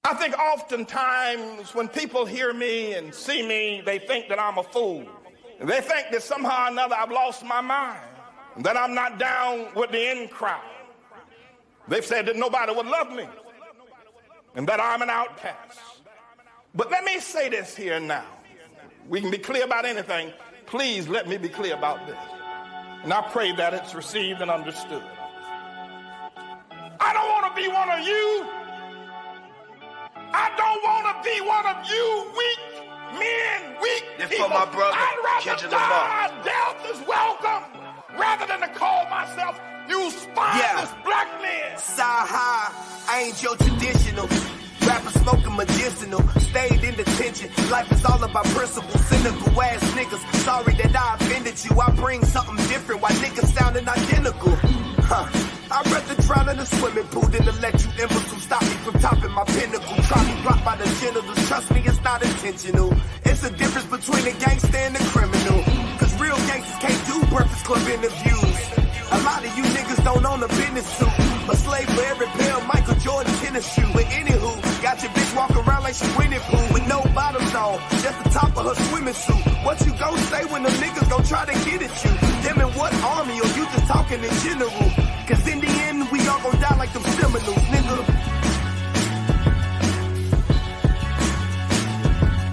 I think oftentimes when people hear me and see me, they think that I'm a fool. They think that somehow or another I've lost my mind, that I'm not down with the in crowd. They've said that nobody would love me and that I'm an outcast. But let me say this here now. We can be clear about anything. Please let me be clear about this. And I pray that it's received and understood. I don't want to be one of you. I don't want to be one of you weak men, weak people. For my brother, I'd rather die, death is welcome, rather than to call myself you spineless black men. Side high, I ain't your traditional. Rapper smoking medicinal, stayed in detention. Life is all about principles, cynical ass niggas. Sorry that I offended you, I bring something different while niggas sounding identical. I'd rather drown in a swimming pool than to let you imbecile stop me from topping my pinnacle. Try me blocked by the genitals, trust me, it's not intentional. It's a difference between a gangster and a criminal. Cause real gangsters can't do Breakfast Club interviews. A lot of you niggas don't own a business suit. A slave for every pair of Michael Jordan tennis shoe. But anywho, got your bitch walking around like she winning pool with no bottoms on, just the top of her swimming suit. What you gon' say when them niggas gon' try to get at you? Them in what army, or you just talking in general? Cause in the end, we all gon' die like them Seminoles, nigga.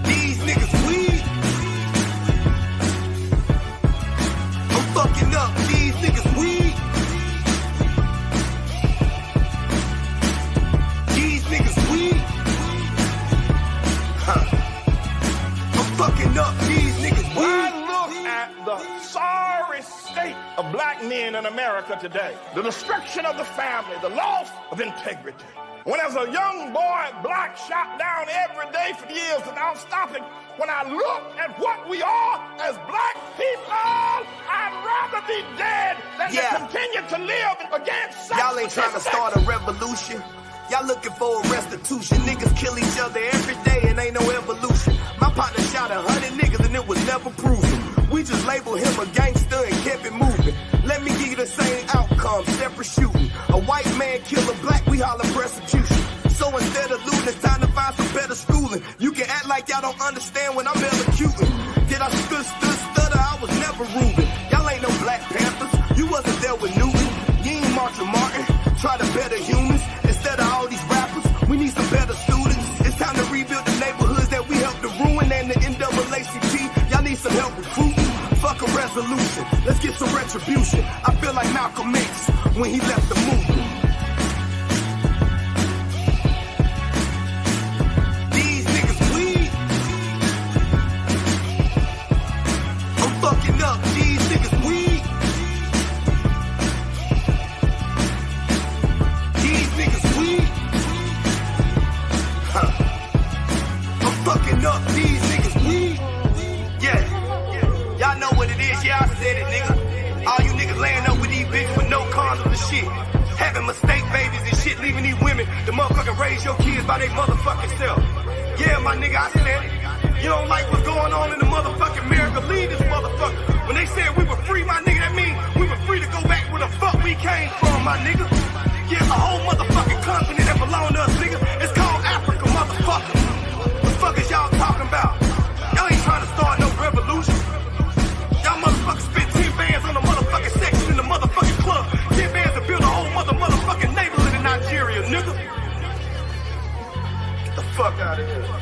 These niggas weak. I'm fucking up, these niggas weak. These niggas weak. I'm fucking up, these niggas weak. I look at the sorry state of black men in America today, the destruction of the family, the loss of integrity. When as a young boy, black shot down every day for years without stopping, when I look at what we are as black people, I'd rather be dead than to continue to live against such. Y'all ain't trying to start a revolution. Y'all looking for a restitution. Niggas kill each other every day and ain't no evolution. My partner shot 100 niggas and it was never proven. We just labeled him a gangster and kept it moving. Let me give you the same outcome, separate shooting. A white man kill a black, we holler persecution. So instead of looting, it's time to find some better schooling. You can act like y'all don't understand when I'm elocuting. Did I stutter? I was never Reuben. Y'all ain't no Black Panthers. You wasn't there with Newton. You ain't Martin Martin. Try to better humans. Instead of all these rappers, we need some better students. It's time to rebuild the neighborhoods that we helped to ruin, and the NAACP, y'all need some help recruiting. Fuck a resolution, let's get some retribution. I feel like Malcolm X when he left the movement. These niggas weak. I'm fucking up, these niggas weak. These niggas weak. I'm fucking up, these niggas weak. Y'all know what it is, yeah, I said it, nigga. All you niggas laying up with these bitches with no condoms and shit. Having mistake babies and shit, leaving these women to motherfucking raise your kids by their motherfucking self. Yeah, my nigga, I said it. You don't like what's going on in the motherfucking America, leave this motherfucker. When they said we were free, my nigga, that mean we were free to go back where the fuck we came from, my nigga. Yeah, a whole motherfucking continent that belong to us, nigga. It's called Africa, motherfucker. What the fuck is y'all talking about? Y'all ain't trying to start no revolution. Y'all motherfuckers spent 10 bands on the motherfucking section in the motherfucking club. 10 bands to build a whole motherfucking neighborhood in Nigeria, nigga. Get the fuck out of here.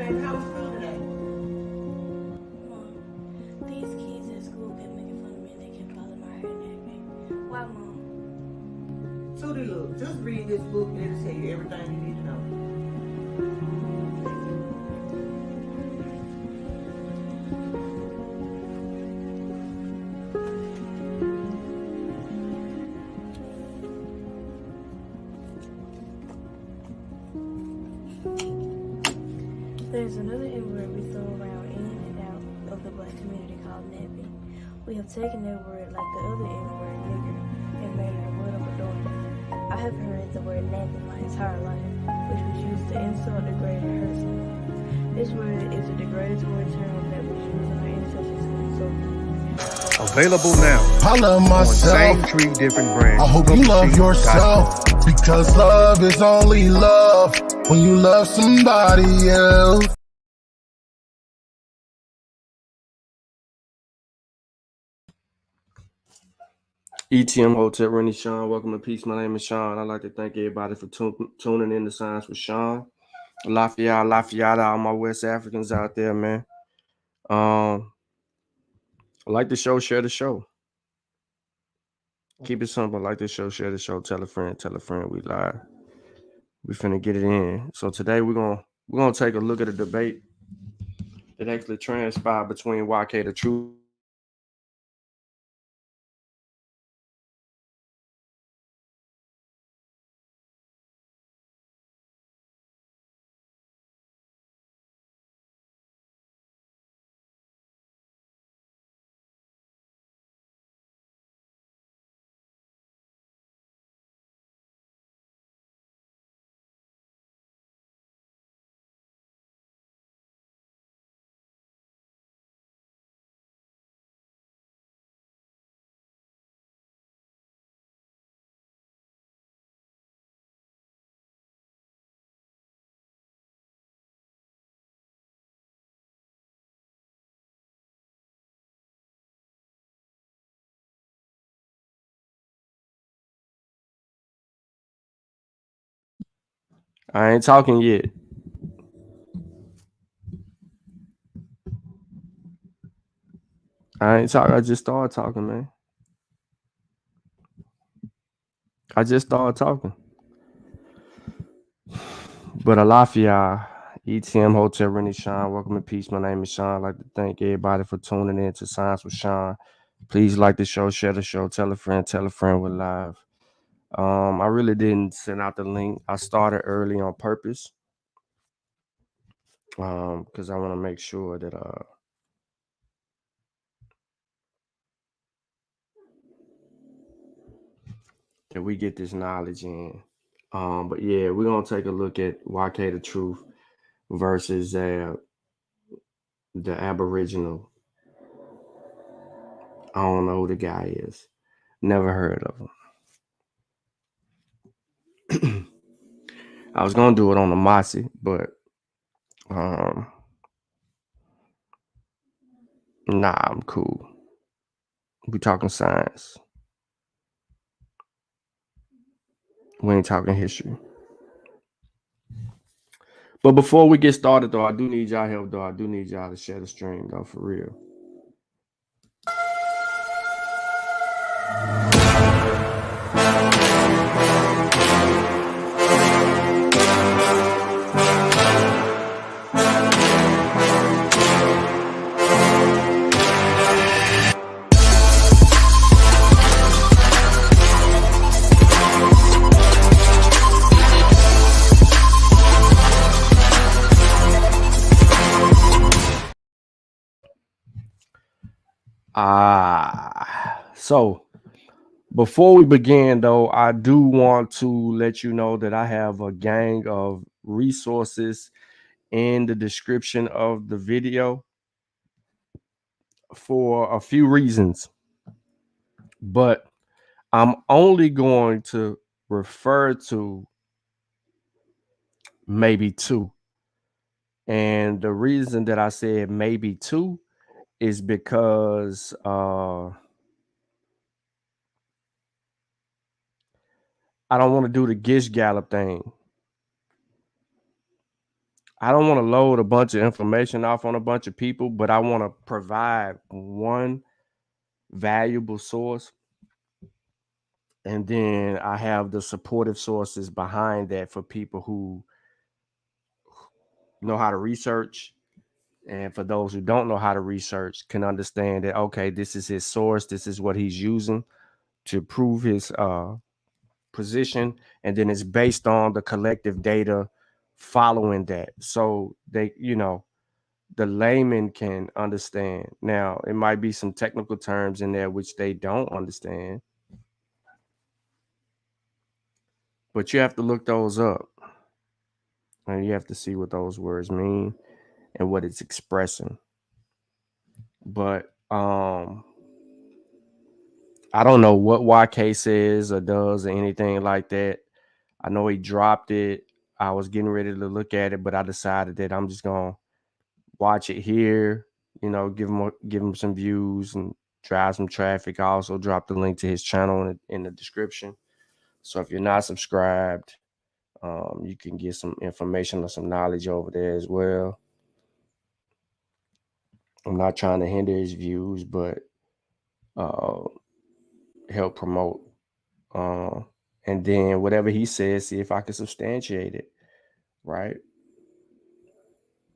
How was school today? Mom, these kids at school kept making fun of me and they kept calling my hair nappy. Why, Mom? Tootie, look, just read this book and it'll tell you everything you need to know. There's another N-word we throw around in and out of the black community called nappy. We have taken that word like the other N-word, nigger, and made it a word of adornment. I have heard the word nappy my entire life, which was used to insult, degrade, and hurt someone. This word is a derogatory term that was used in our ancestors' so Available now. I love myself. Same tree, different branch. I hope you love yourself, because love is only love when you love somebody else. ETM Hotel, Rennie Sean. Welcome to Peace. My name is Sean. I'd like to thank everybody for tuning in to Science with Sean. Lafayette, all my West Africans out there, man. Like the show, share the show. Keep it simple. Like the show, share the show. Tell a friend, we live. We finna get it in. So today we're gonna take a look at a debate that actually transpired between YK the Truth. I ain't talking yet. I ain't talking. I just started talking, man. I just started talking. But Alafia, ETM Hotel, Rennie Sean. Welcome to Peace. My name is Sean. I'd like to thank everybody for tuning in to Science with Sean. Please like the show, share the show, tell a friend, we're live. I really didn't send out the link. I started early on purpose. Because I want to make sure that that we get this knowledge in. But yeah, we're gonna take a look at YK the Truth versus the Aboriginal. I don't know who the guy is. Never heard of him. I was gonna do it on the Mossy, but nah, I'm cool. We talking science. We ain't talking history. But before we get started, though, I do need y'all help, though. I do need y'all to share the stream, though, for real. So before we begin, though, I do want to let you know that I have a gang of resources in the description of the video for a few reasons, but I'm only going to refer to maybe two. And the reason that I said maybe two is because I don't want to do the Gish Gallop thing. I don't want to load a bunch of information off on a bunch of people, but I want to provide one valuable source. And then I have the supportive sources behind that for people who know how to research. And for those who don't know how to research, can understand that, okay, this is his source. This is what he's using to prove his position. And then it's based on the collective data following that, so they, the layman can understand. Now, it might be some technical terms in there which they don't understand, but you have to look those up, and you have to see what those words mean and what it's expressing. But I don't know what YK says or does or anything like that. I know he dropped it. I was getting ready to look at it, but I decided that I'm just gonna watch it here. Give him some views and drive some traffic. I also dropped the link to his channel in the description. So if you're not subscribed, you can get some information or some knowledge over there as well. I'm not trying to hinder his views, but help promote. And then whatever he says, see if I can substantiate it, right?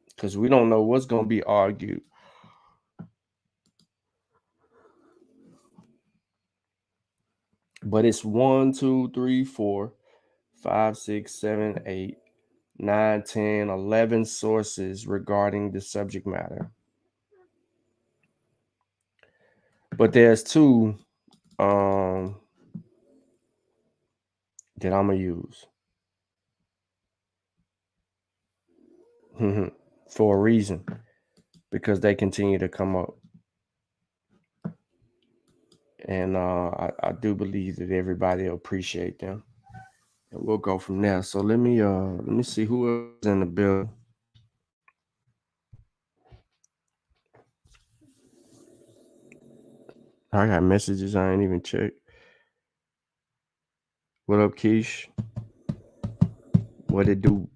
Because we don't know what's going to be argued. But it's 1, 2, 3, 4, 5, 6, 7, 8, 9, 10, 11 sources regarding the subject matter. But there's 2 that I'm going to use for a reason, because they continue to come up. And I do believe that everybody will appreciate them. And we'll go from there. So let me see who else is in the building. I got messages I ain't even checked. What up, Keish? What it do?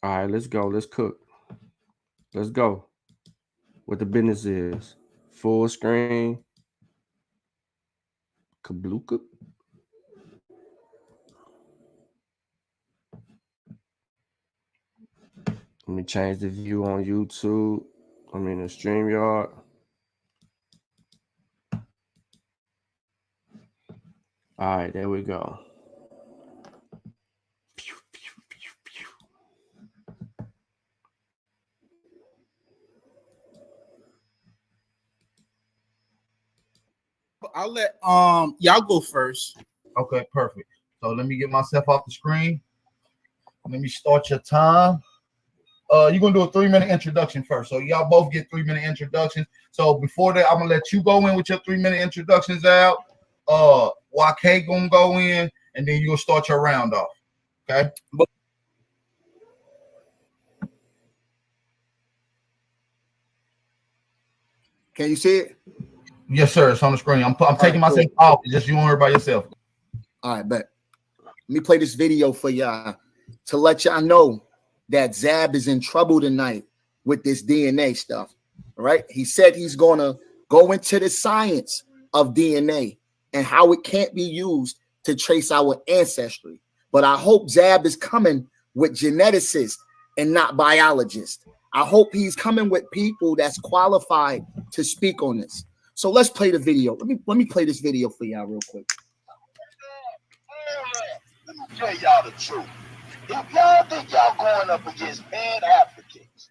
All right, let's go. Let's cook. Let's go. What the business is. Full screen. Kabluka. Let me change the view on YouTube. I'm in the StreamYard. All right, there we go. I'll let y'all go first. Okay, perfect. So let me get myself off the screen. Let me start your time. You're gonna do a 3-minute introduction first. So y'all both get 3-minute introductions. So before that, I'm gonna let you go in with your 3-minute introductions out. YK gonna go in, and then you'll start your round off. Okay. Can you see it? Yes, sir. It's on the screen. I'm taking myself off. Just you want to worry about yourself. All right, bet. Let me play this video for y'all to let y'all know that Zabb is in trouble tonight with this DNA stuff. All right. He said he's gonna go into the science of DNA and how it can't be used to trace our ancestry. But I hope Zabb is coming with geneticists and not biologists. I hope he's coming with people that's qualified to speak on this. So let's play the video. Let me play this video for y'all real quick. Let me tell y'all the truth. If y'all think y'all going up against Pan-Africans,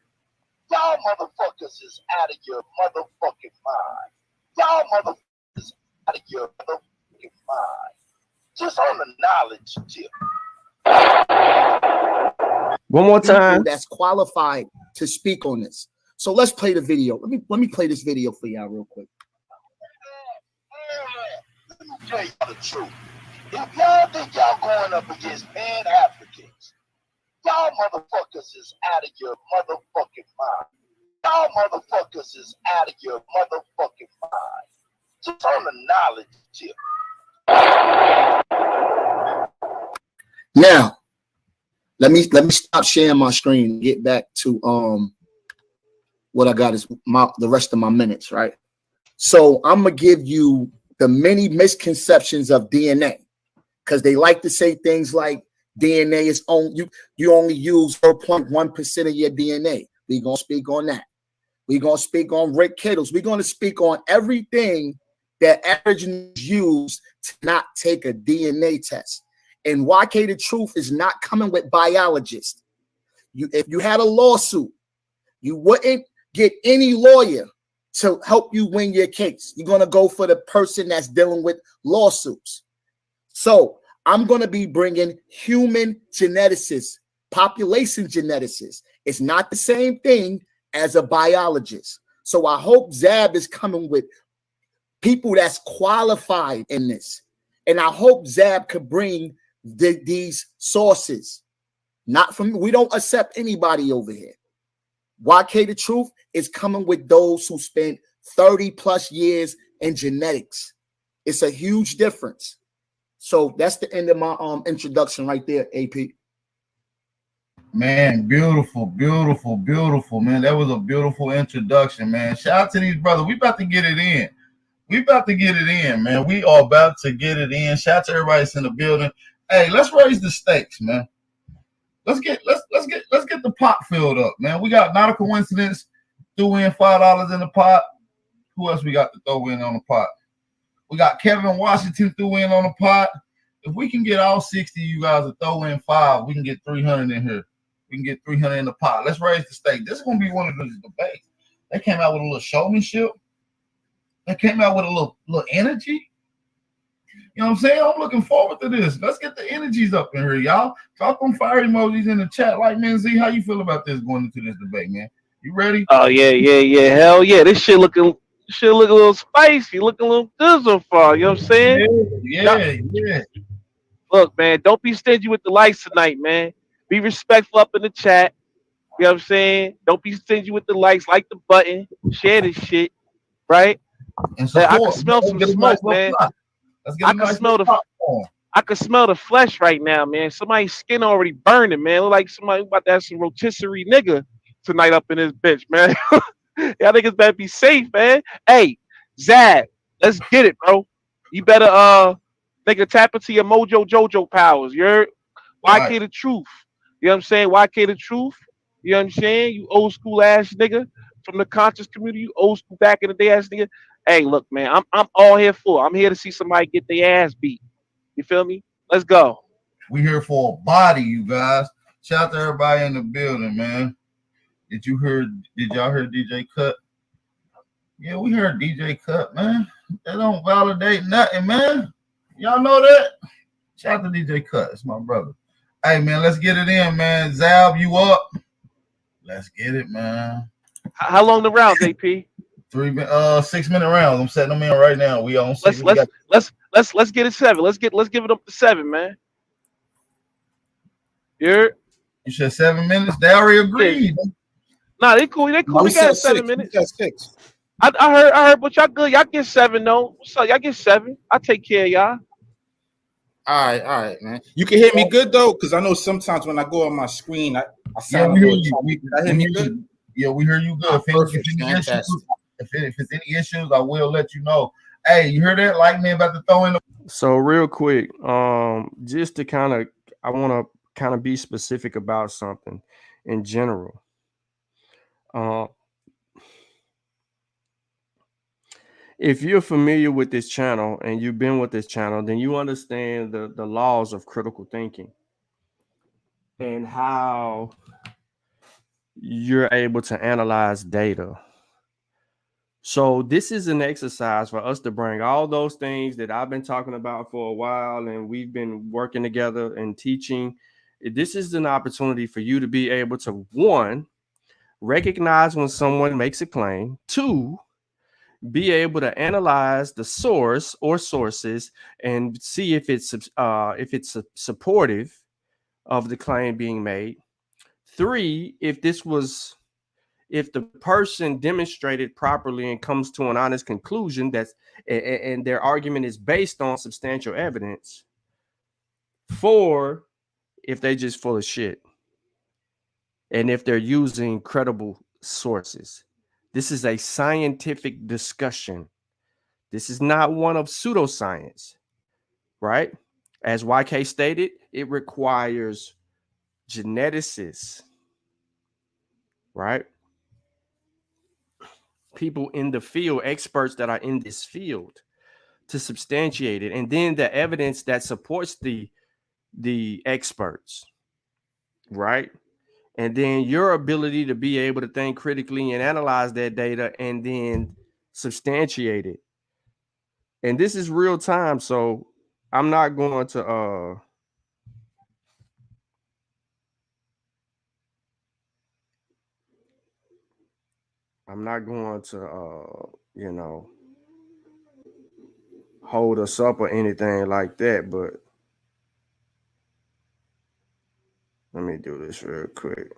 y'all motherfuckers is out of your motherfucking mind. Y'all motherfuckers is out of your motherfucking mind. Just on the knowledge tip. One more time. That's qualified to speak on this. So let's play the video. Let me play this video for y'all real quick. Let me tell y'all the truth. If y'all think y'all going up against Pan-Africans, y'all motherfuckers is out of your motherfucking mind. Y'all motherfuckers is out of your motherfucking mind. Just on the knowledge tip. Now, let me stop sharing my screen and get back to what I got is the rest of my minutes, right? So I'm gonna give you the many misconceptions of DNA, because they like to say things like DNA is you only use 0.1% of your DNA. We're gonna speak on that. We're gonna speak on Rick Kittles. We're gonna speak on everything that Aboriginals use to not take a DNA test. And YK the Truth is not coming with biologists. If you had a lawsuit, you wouldn't get any lawyer to help you win your case. You're going to go for the person that's dealing with lawsuits. So I'm going to be bringing human geneticists, population geneticists. It's not the same thing as a biologist. So I hope Zabb is coming with people that's qualified in this. And I hope Zabb could bring these sources. Not from, we don't accept anybody over here. YK the Truth is coming with those who spent 30 plus years in genetics. It's a huge difference. So that's the end of my introduction right there, AP. Man, beautiful, beautiful, beautiful, man. That was a beautiful introduction, man. Shout out to these brothers. We about to get it in. We about to get it in, man. We are about to get it in. Shout out to everybody that's in the building. Hey, let's raise the stakes, man. Let's get the pot filled up, man. We got not a coincidence. Threw in $5 in the pot. Who else we got to throw in on the pot? We got Kevin Washington threw in on the pot. If we can get all 60 of you guys to throw in 5, we can get 300 in here. We can get 300 in the pot. Let's raise the stake. This is gonna be one of those debates. They came out with a little showmanship. They came out with a little energy. You know what I'm saying? I'm looking forward to this. Let's get the energies up in here, y'all. Drop them fire emojis in the chat. Like, man, Z, how you feel about this going into this debate, man? You ready? Oh yeah. Hell yeah. This shit look a little spicy, looking a little good so far. You know what I'm saying? Yeah. Look, man, don't be stingy with the likes tonight, man. Be respectful up in the chat. You know what I'm saying? Don't be stingy with the likes. Like the button. Share this shit. Right? And support. I can smell some smoke, man. I can smell the flesh right now, man. Somebody's skin already burning, man. Look like somebody about to have some rotisserie nigga tonight up in this bitch, man. Y'all niggas better be safe, man. Hey, Zabb, let's get it, bro. You better nigga tap into your mojo jojo powers. You're YK the Truth. You know what I'm saying? YK the Truth. You know what I'm saying? You old school ass nigga from the conscious community, you old school back in the day ass nigga. Hey, look, man, I'm all here for it. I'm here to see somebody get their ass beat. You feel me? Let's go. We here for a body, you guys. Shout out to everybody in the building, man. Did y'all hear DJ Cut? Yeah, we heard DJ Cut, man. That don't validate nothing, man. Y'all know that? Shout out to DJ Cut. It's my brother. Hey, man, let's get it in, man. Zabb, you up? Let's get it, man. How long the rounds, AP? 6-minute rounds. I'm setting them in right now. We on. Let's get it 7. Let's give it up to 7, man. You said 7 minutes. They already agreed. Yeah. Nah, they cool. We got 7 minutes. We got 6. I heard, but y'all good. Y'all get 7 though. So y'all get 7. I take care of y'all. All right, man. You can hear me good though, because I know sometimes when I go on my screen, I sound we hear you. I hear me good. Yeah, we hear you good. If it's any issues, I will let you know. Hey, you heard that? Like me about to throw in the. So real quick, just to I want to kind of be specific about something in general. If you're familiar with this channel and you've been with this channel, then you understand the laws of critical thinking and how you're able to analyze data. So this is an exercise for us to bring all those things that I've been talking about for a while and we've been working together and teaching. This is an opportunity for you to be able to, 1, recognize when someone makes a claim, 2, be able to analyze the source or sources and see if it's supportive of the claim being made. 3, if the person demonstrated properly and comes to an honest conclusion and their argument is based on substantial evidence. 4, if they just full of shit. And if they're using credible sources. This is a scientific discussion. This is not one of pseudoscience, right? As YK stated, it requires geneticists, right? People in the field, experts that are in this field. to substantiate it, and then the evidence that supports the experts, right? And then your ability to be able to think critically and analyze that data and then substantiate it. And this is real time, so I'm not going to you know, hold us up or anything like that, but let me do this real quick.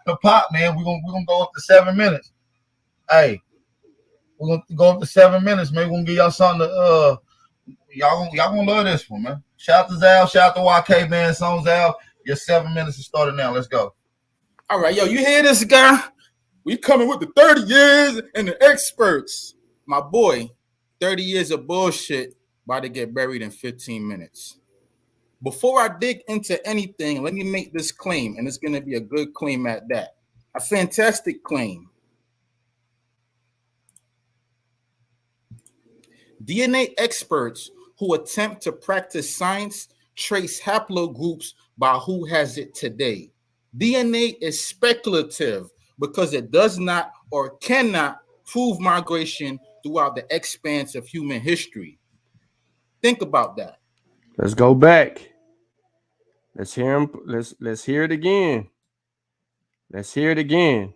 The pop, man, we're gonna go up to 7 minutes. Hey, we're gonna go up to 7 minutes, man. We're gonna give y'all something to y'all gonna love this one, man. Shout out to Zabb, shout out to YK, man. Song Zabb. Your 7 minutes is starting now. Let's go. All right, yo, you hear this guy? We coming with the 30 years and the experts. My boy, 30 years of bullshit about to get buried in 15 minutes. Before I dig into anything, let me make this claim, and it's going to be a good claim at that. A fantastic claim. DNA experts who attempt to practice science trace haplogroups by who has it today. DNA is speculative because it does not or cannot prove migration throughout the expanse of human history. Think about that. Let's go back. Let's hear him. Let's hear it again. Let's hear it again.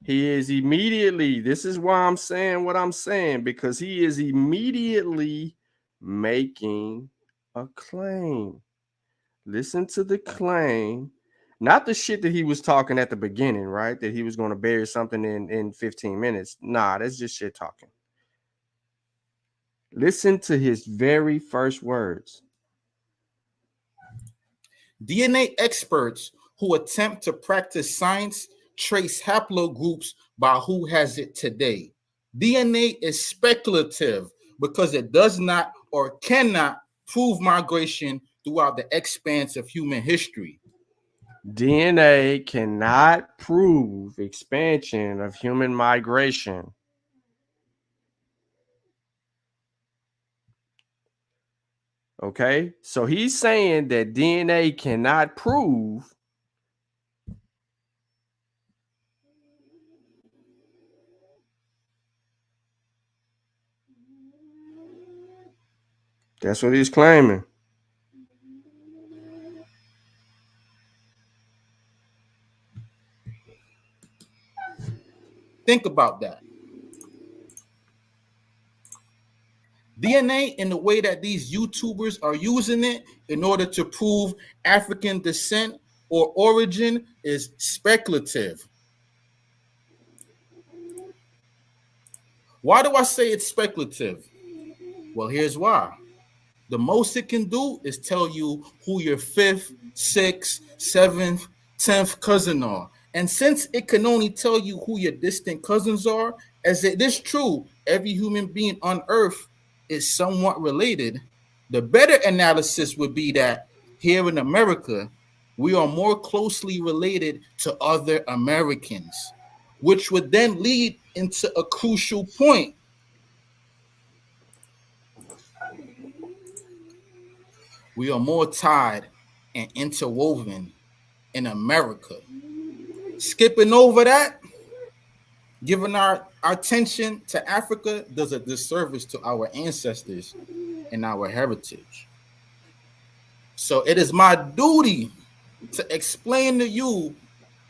He is immediately, this is why I'm saying what I'm saying, because he is immediately making a claim. Listen to the claim, not the shit that he was talking at the beginning, right? That he was going to bury something in 15 minutes. Nah, that's just shit talking. Listen to his very first words. DNA experts who attempt to practice science trace haplogroups by who has it today. DNA is speculative because it does not or cannot prove migration throughout the expanse of human history. DNA cannot prove expansion of human migration. Okay, so he's saying that DNA cannot prove that's what he's claiming. Think about that. DNA, in the way that these YouTubers are using it in order to prove African descent or origin, is speculative. Why do I say it's speculative? Well, here's why. The most it can do is tell you who your 5th, 6th, 7th, 10th cousin are. And since it can only tell you who your distant cousins are, as it is true, every human being on Earth is somewhat related, the better analysis would be that here in America, we are more closely related to other Americans, which would then lead into a crucial point. We are more tied and interwoven in America. Skipping over that, giving our attention to Africa does a disservice to our ancestors and our heritage. So it is my duty to explain to you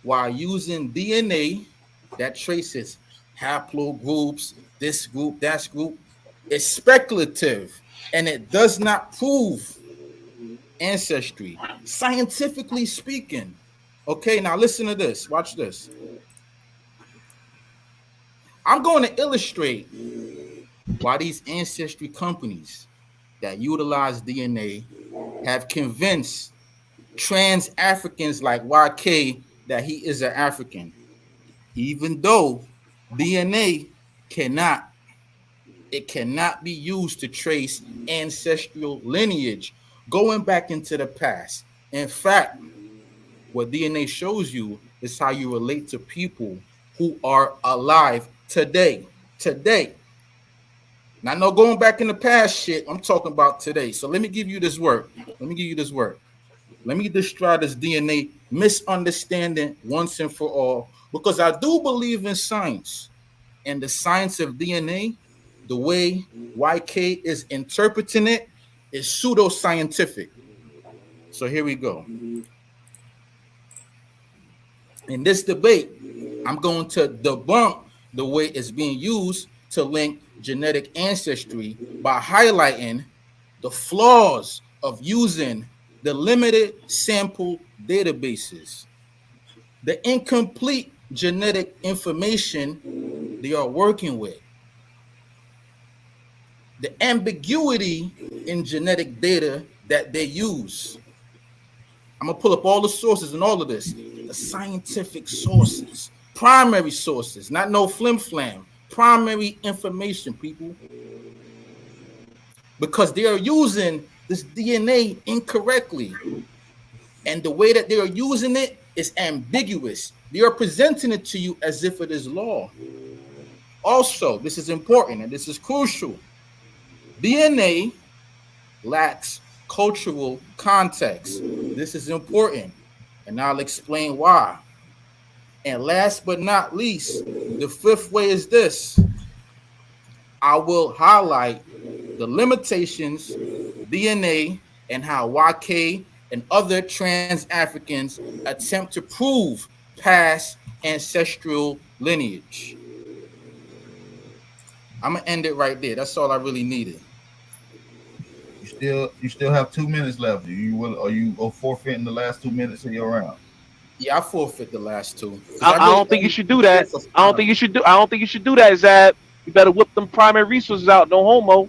why using DNA that traces haplogroups, this group, that group, is speculative and it does not prove ancestry, scientifically speaking. Okay, now listen to this. Watch this. I'm going to illustrate why these ancestry companies that utilize DNA have convinced trans Africans like YK that he is an African, even though DNA cannot be used to trace ancestral lineage going back into the past. In fact, what DNA shows you is how you relate to people who are alive today. Now, no going back in the past shit. I'm talking about today. So let me give you this work. Let me destroy this DNA misunderstanding once and for all, because I do believe in science, and the science of DNA, the way YK is interpreting it, is pseudoscientific. So here we go. In this debate, I'm going to debunk the way it's being used to link genetic ancestry by highlighting the flaws of using the limited sample databases, the incomplete genetic information they are working with, the ambiguity in genetic data that they use. I'm gonna pull up all the sources and all of this, the scientific sources, primary sources, not no flim flam, primary information, people, because they are using this DNA incorrectly. And the way that they are using it is ambiguous. They are presenting it to you as if it is law. Also, this is important and this is crucial. DNA lacks cultural context. This is important, and I'll explain why. And last but not least, the fifth way is this. I will highlight the limitations, DNA, and how YK and other trans Africans attempt to prove past ancestral lineage. I'm gonna end it right there. That's all I really needed. You still have 2 minutes left. Are you forfeiting the last 2 minutes of your round? Yeah, I forfeit the last two. I don't think you should do that. I don't think you should do that, Zabb. You better whip them primary resources out. No homo.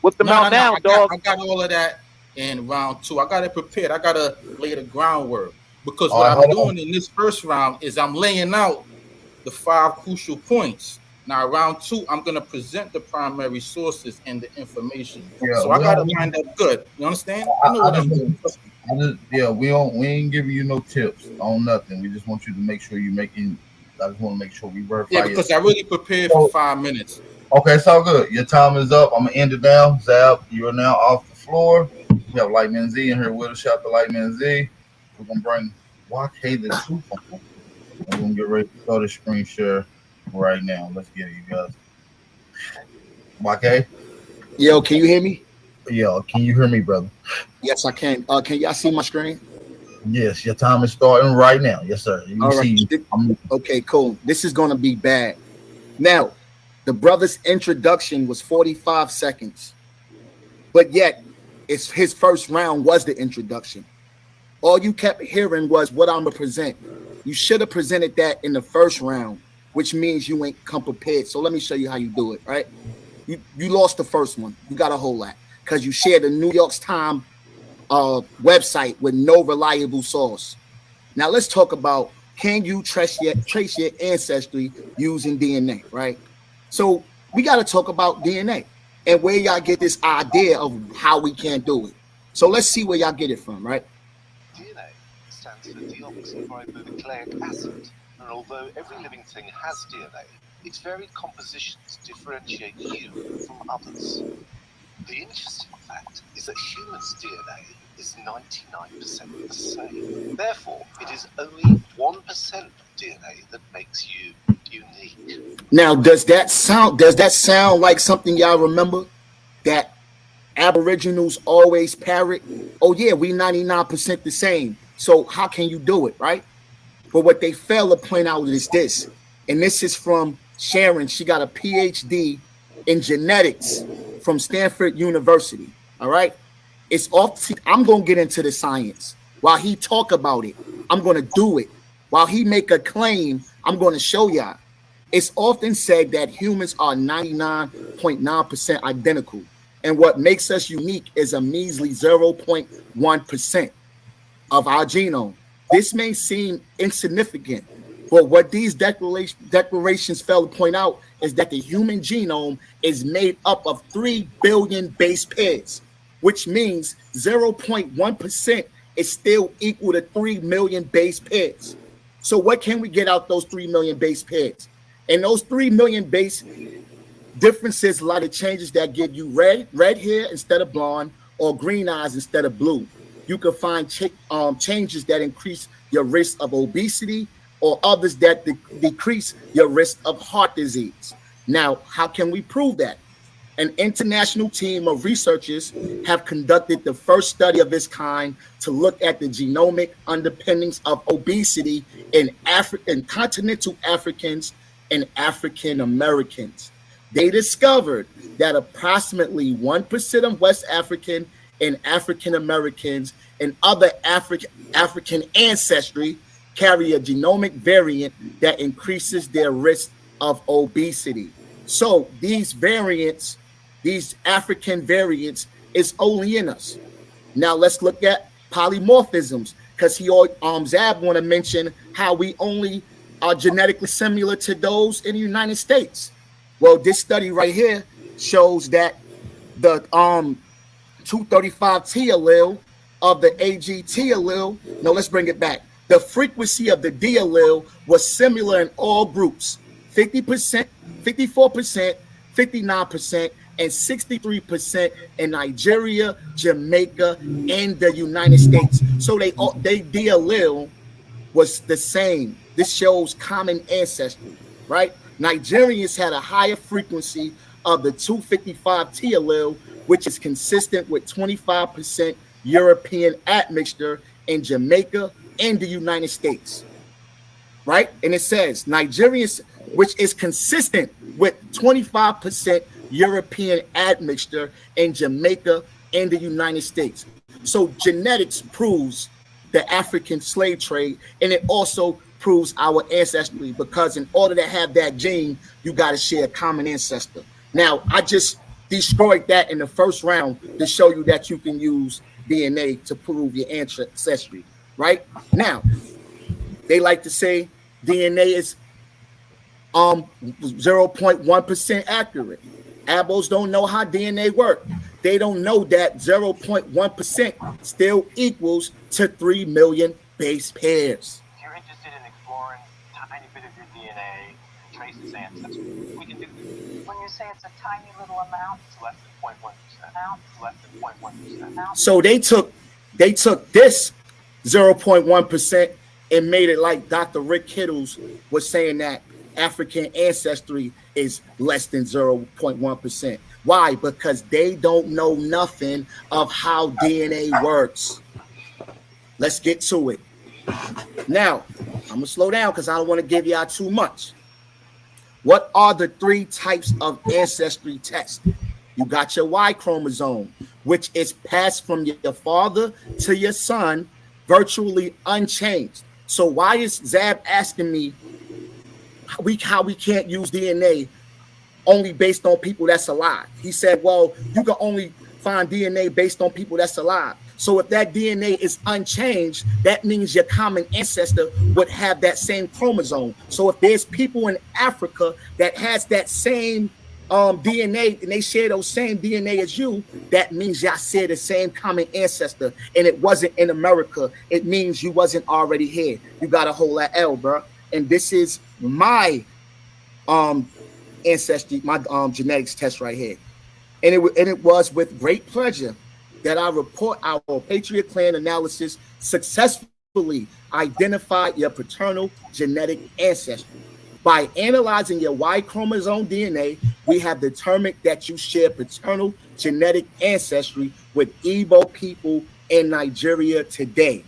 Whip them out now, dog. I got all of that in round two. I got it prepared. I gotta lay the groundwork, because what I'm doing in this first round is I'm laying out the 5 crucial points. Now, round two, I'm gonna present the primary sources and the information. Yeah, so I gotta line up good. You understand? I know what I'm doing. We ain't giving you no tips on nothing. We just want you to make sure you're making. I just want to make sure we verify. Yeah, because I really prepared for 5 minutes. Okay, it's all good. Your time is up. I'm gonna end it down. Zabb, you are now off the floor. We have Lightman Z in here with us. Shout out to Lightman Z. We're gonna bring YK the truth on. We're gonna get ready to start the screen share right now. Let's get it, you guys. YK? Yo, can you hear me? Yo, can you hear me, brother? Yes, I can. Can y'all see my screen? Yes, your time is starting right now. Yes, sir. You see, okay, cool. This is gonna be bad. Now, the brother's introduction was 45 seconds, but yet it's his first round was the introduction. All you kept hearing was what I'm gonna present. You should have presented that in the first round, which means you ain't come prepared. So let me show you how you do it, right? You lost the first one. You got a whole lot because you shared the New York Times website with no reliable source. Now let's talk about, can you trace your ancestry using DNA, right? So we got to talk about DNA and where y'all get this idea of how we can't do it. So let's see where y'all get it from, right? DNA stands for deoxyribonucleic acid, and although every living thing has DNA, its varied compositions differentiate you from others. The interesting fact is that humans' DNA is 99% the same. Therefore, it is only 1% of DNA that makes you unique. Now, does that sound like something y'all remember that Aboriginals always parrot? Oh yeah, we 99% the same. So how can you do it, right? But what they fail to point out is this, and this is from Sharon. She got a PhD in genetics from Stanford University. All right. It's off. I'm going to get into the science. While he talk about it, I'm going to do it. While he make a claim, I'm going to show y'all. It's often said that humans are 99.9% identical. And what makes us unique is a measly 0.1% of our genome. This may seem insignificant, but what these declarations fail to point out is that the human genome is made up of 3 billion base pairs, which means 0.1% is still equal to 3 million base pairs. So what can we get out those 3 million base pairs? And those 3 million base Differences, a lot of changes that give you red hair instead of blonde, or green eyes instead of blue. You can find changes that increase your risk of obesity, or others that decrease your risk of heart disease. Now, how can we prove that? An international team of researchers have conducted the first study of its kind to look at the genomic underpinnings of obesity in continental Africans and African Americans. They discovered that approximately 1% of West African and African Americans and other African ancestry carry a genomic variant that increases their risk of obesity. So these variants, these African variants, is only in us. Now let's look at polymorphisms, because Zabb want to mention how we only are genetically similar to those in the United States. Well, this study right here shows that the 235T allele of the AGT allele, no, let's bring it back. The frequency of the D allele was similar in all groups, 50%, 54%, 59%, and 63% in Nigeria, Jamaica, and the United States. So they D allele was the same. This shows common ancestry, right? Nigerians had a higher frequency of the 255T allele, which is consistent with 25% European admixture in Jamaica and the United States, right? And it says Nigerians, which is consistent with 25% European admixture in Jamaica and the United States. So genetics proves the African slave trade, and it also proves our ancestry, because in order to have that gene, you got to share a common ancestor. Now, I just destroyed that in the first round to show you that you can use DNA to prove your ancestry, right? Now, they like to say DNA is 0.1% accurate. Abos don't know how DNA works. They don't know that 0.1% still equals to 3 million base pairs. If you're interested in exploring a tiny bit of your DNA and trace its ancestry, we can do this. When you say it's a tiny little amount, it's less than 0.1%. Less than 0.1%. So they took this 0.1% and made it like Dr. Rick Kittles was saying that African ancestry is less than 0.1%. Why? Because they don't know nothing of how DNA works. Let's get to it. Now, I'm gonna slow down because I don't want to give y'all too much. What are the 3 types of ancestry tests? You got your Y chromosome, which is passed from your father to your son, virtually unchanged. So why is Zabb asking me how we can't use DNA only based on people that's alive? He said, well, you can only find DNA based on people that's alive. So if that DNA is unchanged, that means your common ancestor would have that same chromosome. So if there's people in Africa that has that same DNA and they share those same DNA as you, that means y'all share the same common ancestor, and it wasn't in America. It means you wasn't already here. You got to hold that L, bro. And this is my ancestry, my genetics test right here. And it was with great pleasure that I report our Patriot Clan analysis successfully identified your paternal genetic ancestry. By analyzing your Y chromosome DNA, we have determined that you share paternal genetic ancestry with Igbo people in Nigeria today.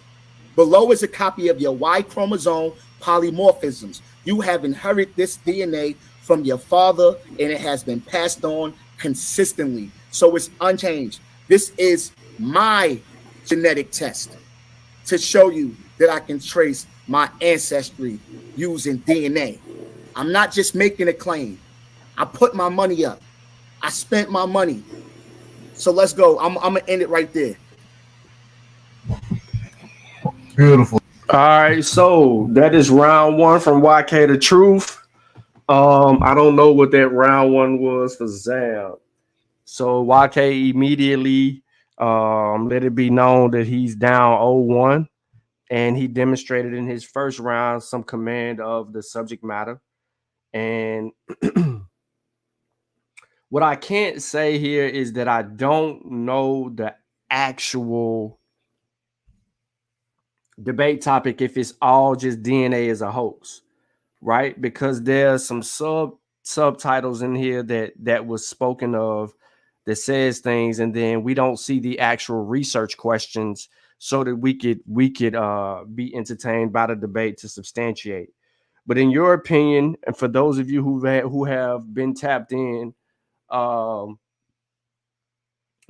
Below is a copy of your Y chromosome polymorphisms. You have inherited this DNA from your father, and it has been passed on consistently. So it's unchanged. This is my genetic test to show you that I can trace my ancestry using DNA. I'm not just making a claim. I put my money up. I spent my money. So let's go. I'm going to end it right there. Beautiful. All right, so that is round 1 from YK The Truth. I don't know what that round 1 was for Zabb. So YK immediately let it be known that he's down 0-1, and he demonstrated in his first round some command of the subject matter. And What I can't say here is that I don't know the actual debate topic if it's all just DNA as a hoax, right? Because there's some subtitles in here that was spoken of that says things, and then we don't see the actual research questions so that we could be entertained by the debate to substantiate. But in your opinion, and for those of you who have been tapped in, do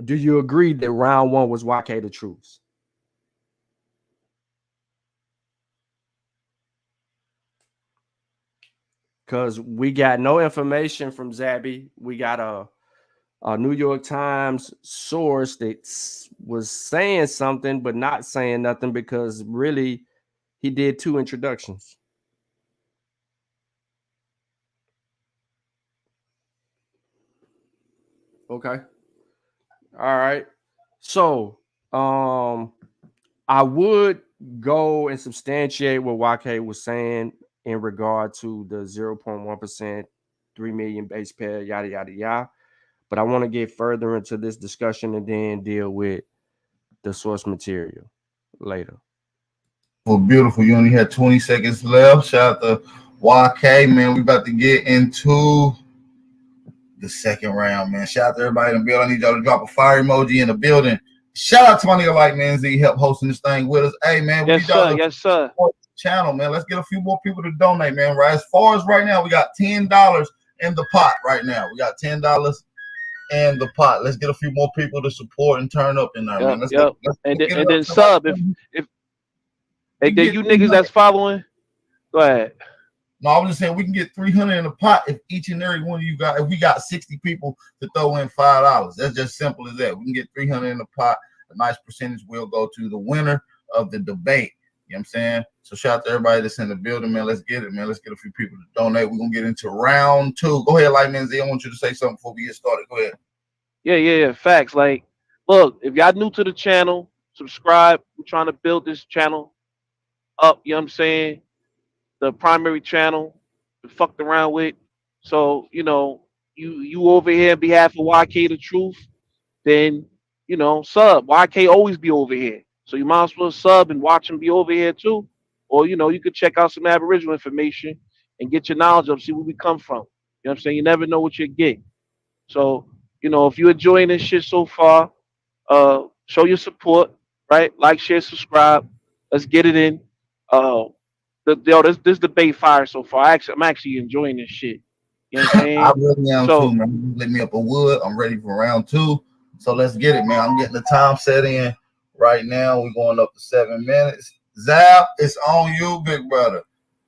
you agree that round one was YK the truth? Because we got no information from Zabby. We got a New York Times source that was saying something but not saying nothing, because really he did 2 introductions. Okay. All right. So I would go and substantiate what YK was saying in regard to the 0.1%, 3 million base pair, yada, yada, yada. But I want to get further into this discussion and then deal with the source material later. Well, beautiful. You only had 20 seconds left. Shout out to YK, man. We about to get into the second round, man. Shout out to everybody in the building. I need y'all to drop a fire emoji in the building. Shout out to my nigga Light Man Z, help hosting this thing with us. Hey, man, we need y'all to support the channel, man. Let's get a few more people to donate, man. Right, as far as right now, we got $10 in the pot right now. We got $10 in the pot. Let's get a few more people to support and turn up in there, man. Let's get sub if and then you niggas that's following, go ahead. No, I was just saying we can get 300 in the pot if each and every one of you got. If we got 60 people to throw in $5, that's just simple as that. We can get 300 in the pot. A nice percentage will go to the winner of the debate. You know what I'm saying? So shout out to everybody that's in the building, man. Let's get it, man. Let's get a few people to donate. We're gonna get into round 2. Go ahead, Lightman Z. I want you to say something before we get started. Go ahead. Yeah. Facts. Like, look, if y'all new to the channel, subscribe. We're trying to build this channel up. You know what I'm saying? The primary channel we fucked around with. So, you know, you over here on behalf of YK the truth, then, you know, sub. YK always be over here. So you might as well sub and watch him be over here too. Or, you know, you could check out some Aboriginal information and get your knowledge up, see where we come from. You know what I'm saying? You never know what you get. So, you know, if you're enjoying this shit so far, show your support, right? Like, share, subscribe. Let's get it in. This debate fire so far. I'm actually enjoying this shit. You know what I'm saying? I really am too, man. Let me up a wood. I'm ready for round 2. So let's get it, man. I'm getting the time set in right now. We're going up to 7 minutes. Zabb, it's on you, big brother.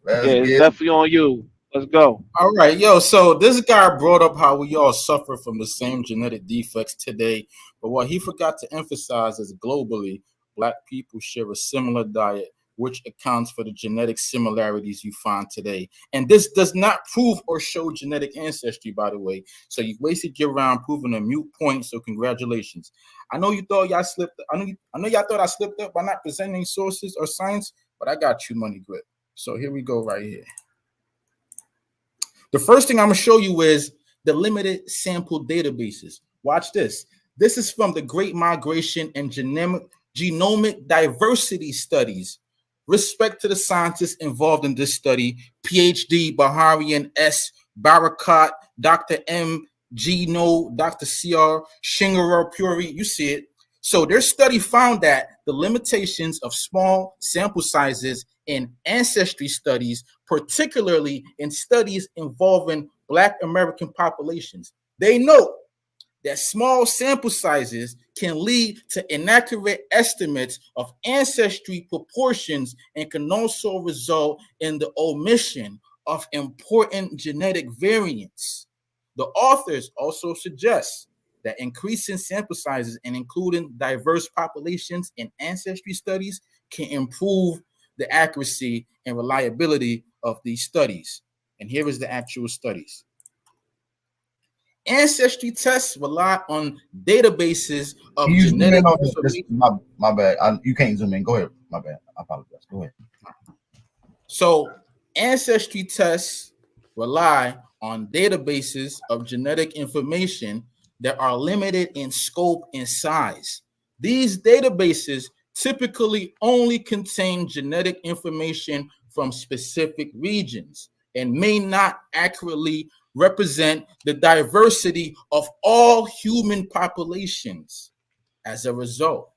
It's definitely on you. Let's go. All right, yo. So this guy brought up how we all suffer from the same genetic defects today, but what he forgot to emphasize is globally, Black people share a similar diet, which accounts for the genetic similarities you find today. And this does not prove or show genetic ancestry, by the way. So you wasted your round proving a mute point. So congratulations. I know you thought y'all slipped. I know y'all thought I slipped up by not presenting sources or science, but I got you, Money Grip. So here we go right here. The first thing I'm gonna show you is the limited sample databases. Watch this. This is from the Great Migration and Genomic Diversity Studies. Respect to the scientists involved in this study, PhD Baharian S. Barakat, Dr. M. G. Dr. C.R. Shingaro Puri, you see it. So their study found that the limitations of small sample sizes in ancestry studies, particularly in studies involving Black American populations, they note that small sample sizes can lead to inaccurate estimates of ancestry proportions and can also result in the omission of important genetic variants. The authors also suggest that increasing sample sizes and including diverse populations in ancestry studies can improve the accuracy and reliability of these studies. And here is the actual studies. Ancestry tests rely on databases of genetic information. My bad. You can't zoom in. Go ahead. My bad. I apologize. Go ahead. So ancestry tests rely on databases of genetic information that are limited in scope and size. These databases typically only contain genetic information from specific regions and may not accurately represent the diversity of all human populations. As a result,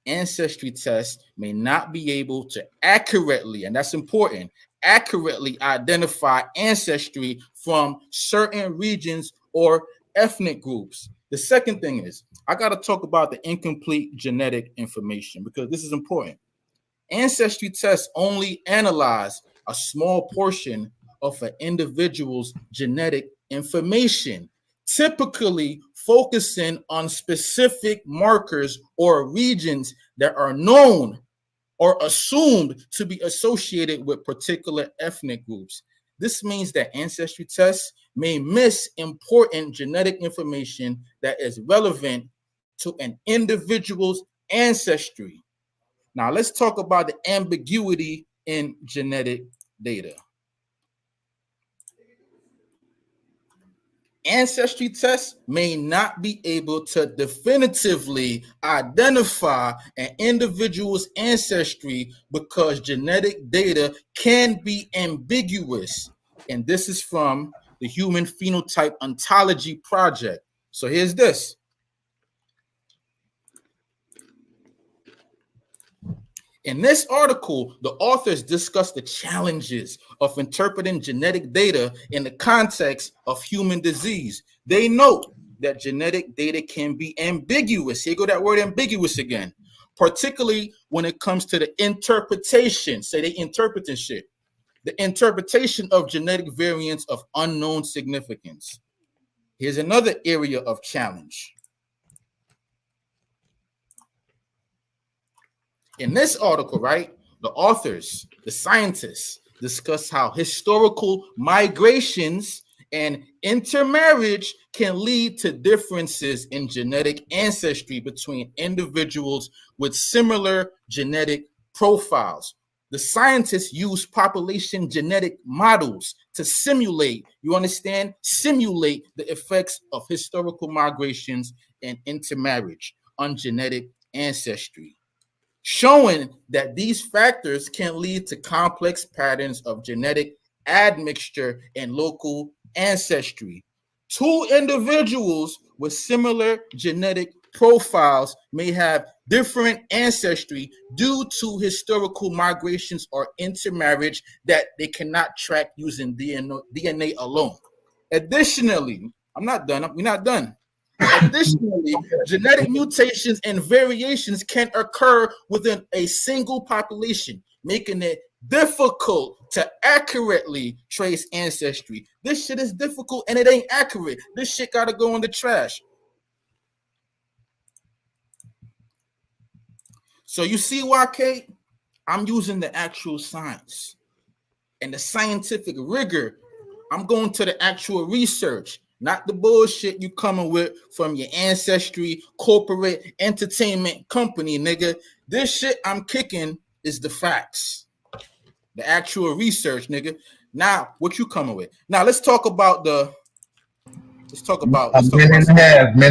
ancestry tests may not be able to accurately, and that's important, accurately identify ancestry from certain regions or ethnic groups. The second thing is, I got to talk about the incomplete genetic information because this is important. Ancestry tests only analyze a small portion of an individual's genetic information, typically focusing on specific markers or regions that are known or assumed to be associated with particular ethnic groups. This means that ancestry tests may miss important genetic information that is relevant to an individual's ancestry. Now, let's talk about the ambiguity in genetic data. Ancestry tests may not be able to definitively identify an individual's ancestry because genetic data can be ambiguous. And this is from the Human Phenotype Ontology Project. So here's this. In this article, the authors discuss the challenges of interpreting genetic data in the context of human disease. They note that genetic data can be ambiguous. Here go that word ambiguous again, particularly when it comes to the interpretation. Say they interpreting shit. The interpretation of genetic variants of unknown significance. Here's another area of challenge. In this article, right, the authors, the scientists, discuss how historical migrations and intermarriage can lead to differences in genetic ancestry between individuals with similar genetic profiles. The scientists use population genetic models to simulate, you understand, simulate the effects of historical migrations and intermarriage on genetic ancestry, showing that these factors can lead to complex patterns of genetic admixture and local ancestry. Two individuals with similar genetic profiles may have different ancestry due to historical migrations or intermarriage that they cannot track using DNA alone. Additionally, we're not done. Additionally, genetic mutations and variations can occur within a single population, making it difficult to accurately trace ancestry. This shit is difficult and it ain't accurate. This shit gotta go in the trash. So you see why, Kate? I'm using the actual science and the scientific rigor. I'm going to the actual research, not the bullshit you coming with from your ancestry corporate entertainment company, nigga. This shit I'm kicking is the facts, the actual research, nigga. Now, what you coming with? Now, let's talk about minute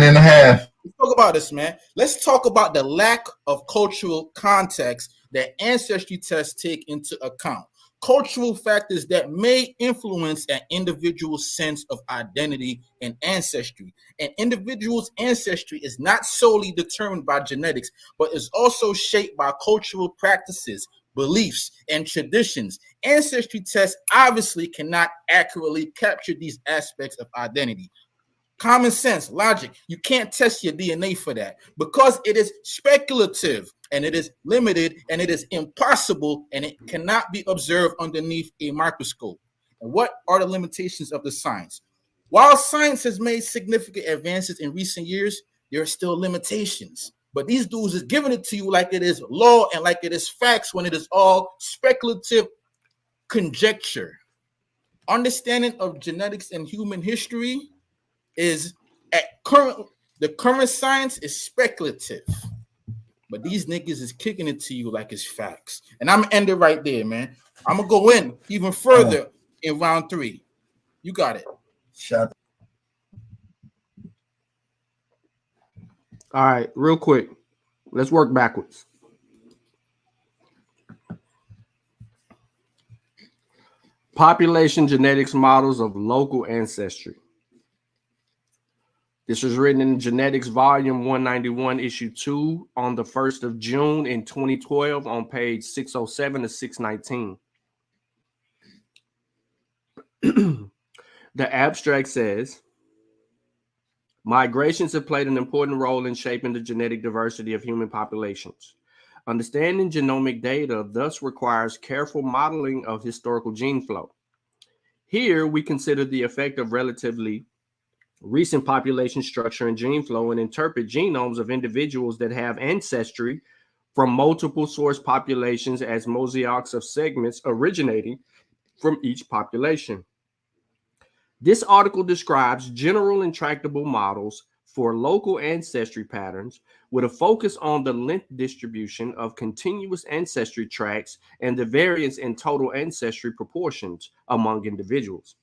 and a half. Let's talk about this, man. Let's talk about the lack of cultural context that ancestry tests take into account. Cultural factors that may influence an individual's sense of identity and ancestry. An individual's ancestry is not solely determined by genetics, but is also shaped by cultural practices, beliefs, and traditions. Ancestry tests obviously cannot accurately capture these aspects of identity. Common sense, logic, you can't test your DNA for that because it is speculative and it is limited and it is impossible and it cannot be observed underneath a microscope. And what are the limitations of the science? While science has made significant advances in recent years, there are still limitations. But these dudes is giving it to you like it is law and like it is facts when it is all speculative conjecture. Understanding of genetics and human history is the current science is speculative, but these niggas is kicking it to you like it's facts. And I'm ending right there, man. I'm gonna go in even further in round 3. You got it. Shut. All right, real quick. Let's work backwards. Population genetics models of local ancestry. This was written in Genetics Volume 191, Issue 2, on the 1st of June in 2012 on page 607 to 619. The abstract says, migrations have played an important role in shaping the genetic diversity of human populations. Understanding genomic data thus requires careful modeling of historical gene flow. Here, we consider the effect of relatively recent population structure and gene flow and interpret genomes of individuals that have ancestry from multiple source populations as mosaics of segments originating from each population. This article describes general intractable models for local ancestry patterns with a focus on the length distribution of continuous ancestry tracts and the variance in total ancestry proportions among individuals.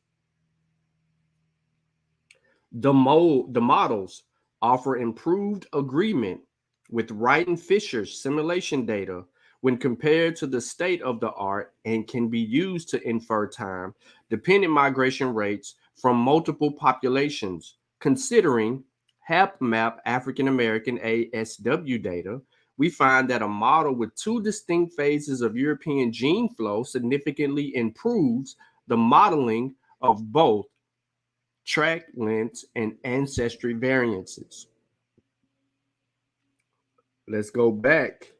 The models offer improved agreement with Wright and Fisher's simulation data when compared to the state of the art and can be used to infer time-dependent migration rates from multiple populations. Considering HapMap African American ASW data, we find that a model with two distinct phases of European gene flow significantly improves the modeling of both tract lengths and ancestry variances. Let's go back.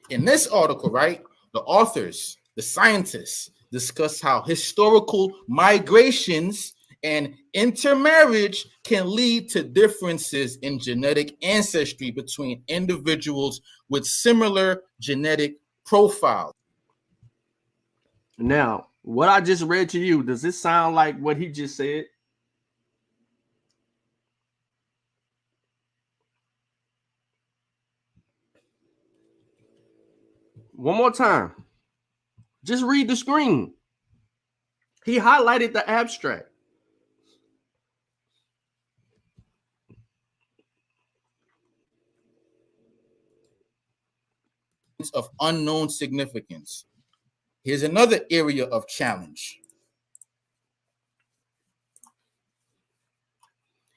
In this article, right, the authors, the scientists, discuss how historical migrations and intermarriage can lead to differences in genetic ancestry between individuals with similar genetic profiles. Now, what I just read to you, does this sound like what he just said? One more time. Just read the screen. He highlighted the abstract. Of unknown significance. Here's another area of challenge.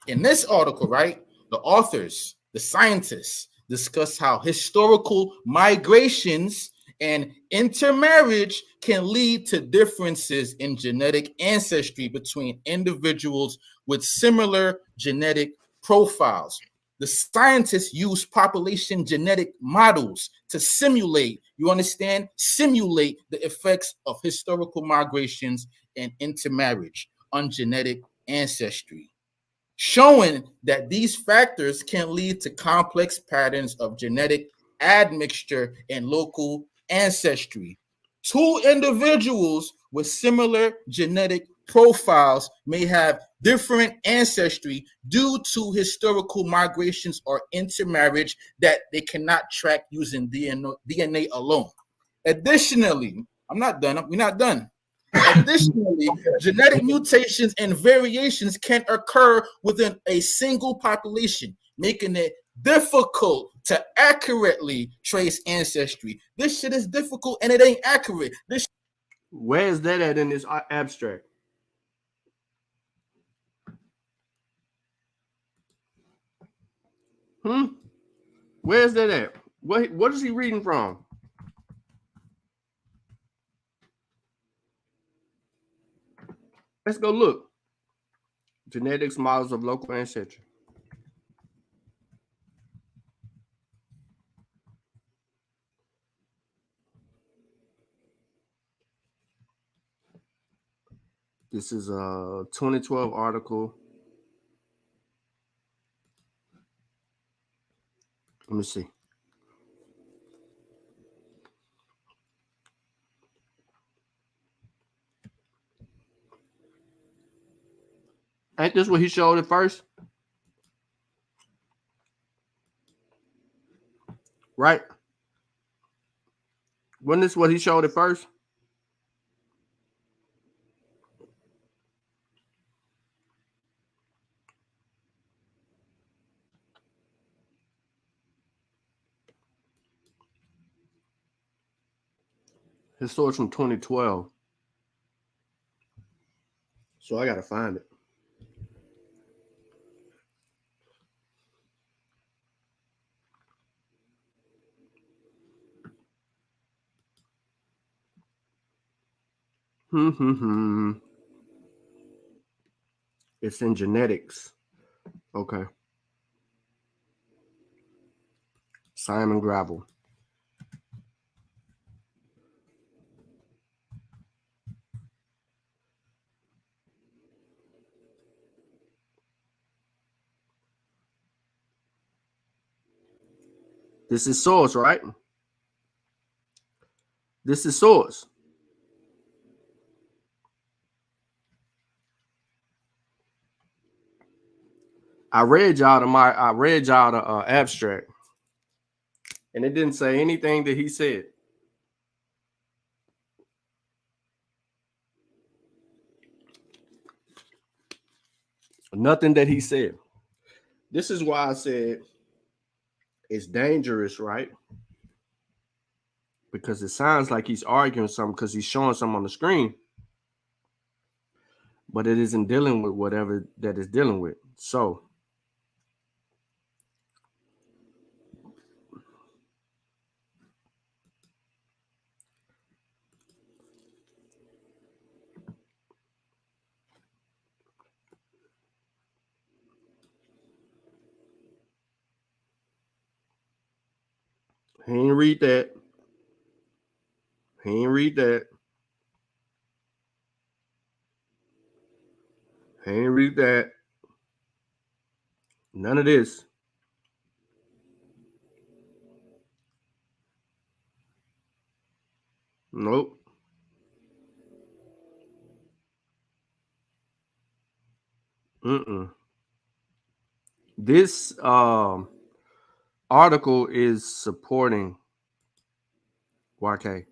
In this article, right, the authors, the scientists, discuss how historical migrations and intermarriage can lead to differences in genetic ancestry between individuals with similar genetic profiles. The scientists use population genetic models to simulate, you understand, simulate the effects of historical migrations and intermarriage on genetic ancestry, showing that these factors can lead to complex patterns of genetic admixture and local ancestry. Two individuals with similar genetic profiles may have different ancestry due to historical migrations or intermarriage that they cannot track using DNA alone. Additionally, we're not done. Additionally, genetic mutations and variations can occur within a single population, making it difficult to accurately trace ancestry. This shit is difficult and it ain't accurate. Where is that at in this abstract? Where is that at? What is he reading from? Let's go look. Genetics models of local ancestry. This is a 2012 article. Let me see. Ain't this what he showed at first? right? Wasn't this what he showed at first? His source from 2012. So I gotta find it. It's in genetics. Okay. Simon Gravel. This is source, right? This is source. I read y'all the abstract, and it didn't say anything that he said. Nothing that he said. This is why I said it's dangerous, right? Because it sounds like he's arguing something because he's showing something on the screen, but it isn't dealing with whatever that is dealing with. So he ain't read that. He ain't read that. He ain't read that. None of this. Nope. This article is supporting YK.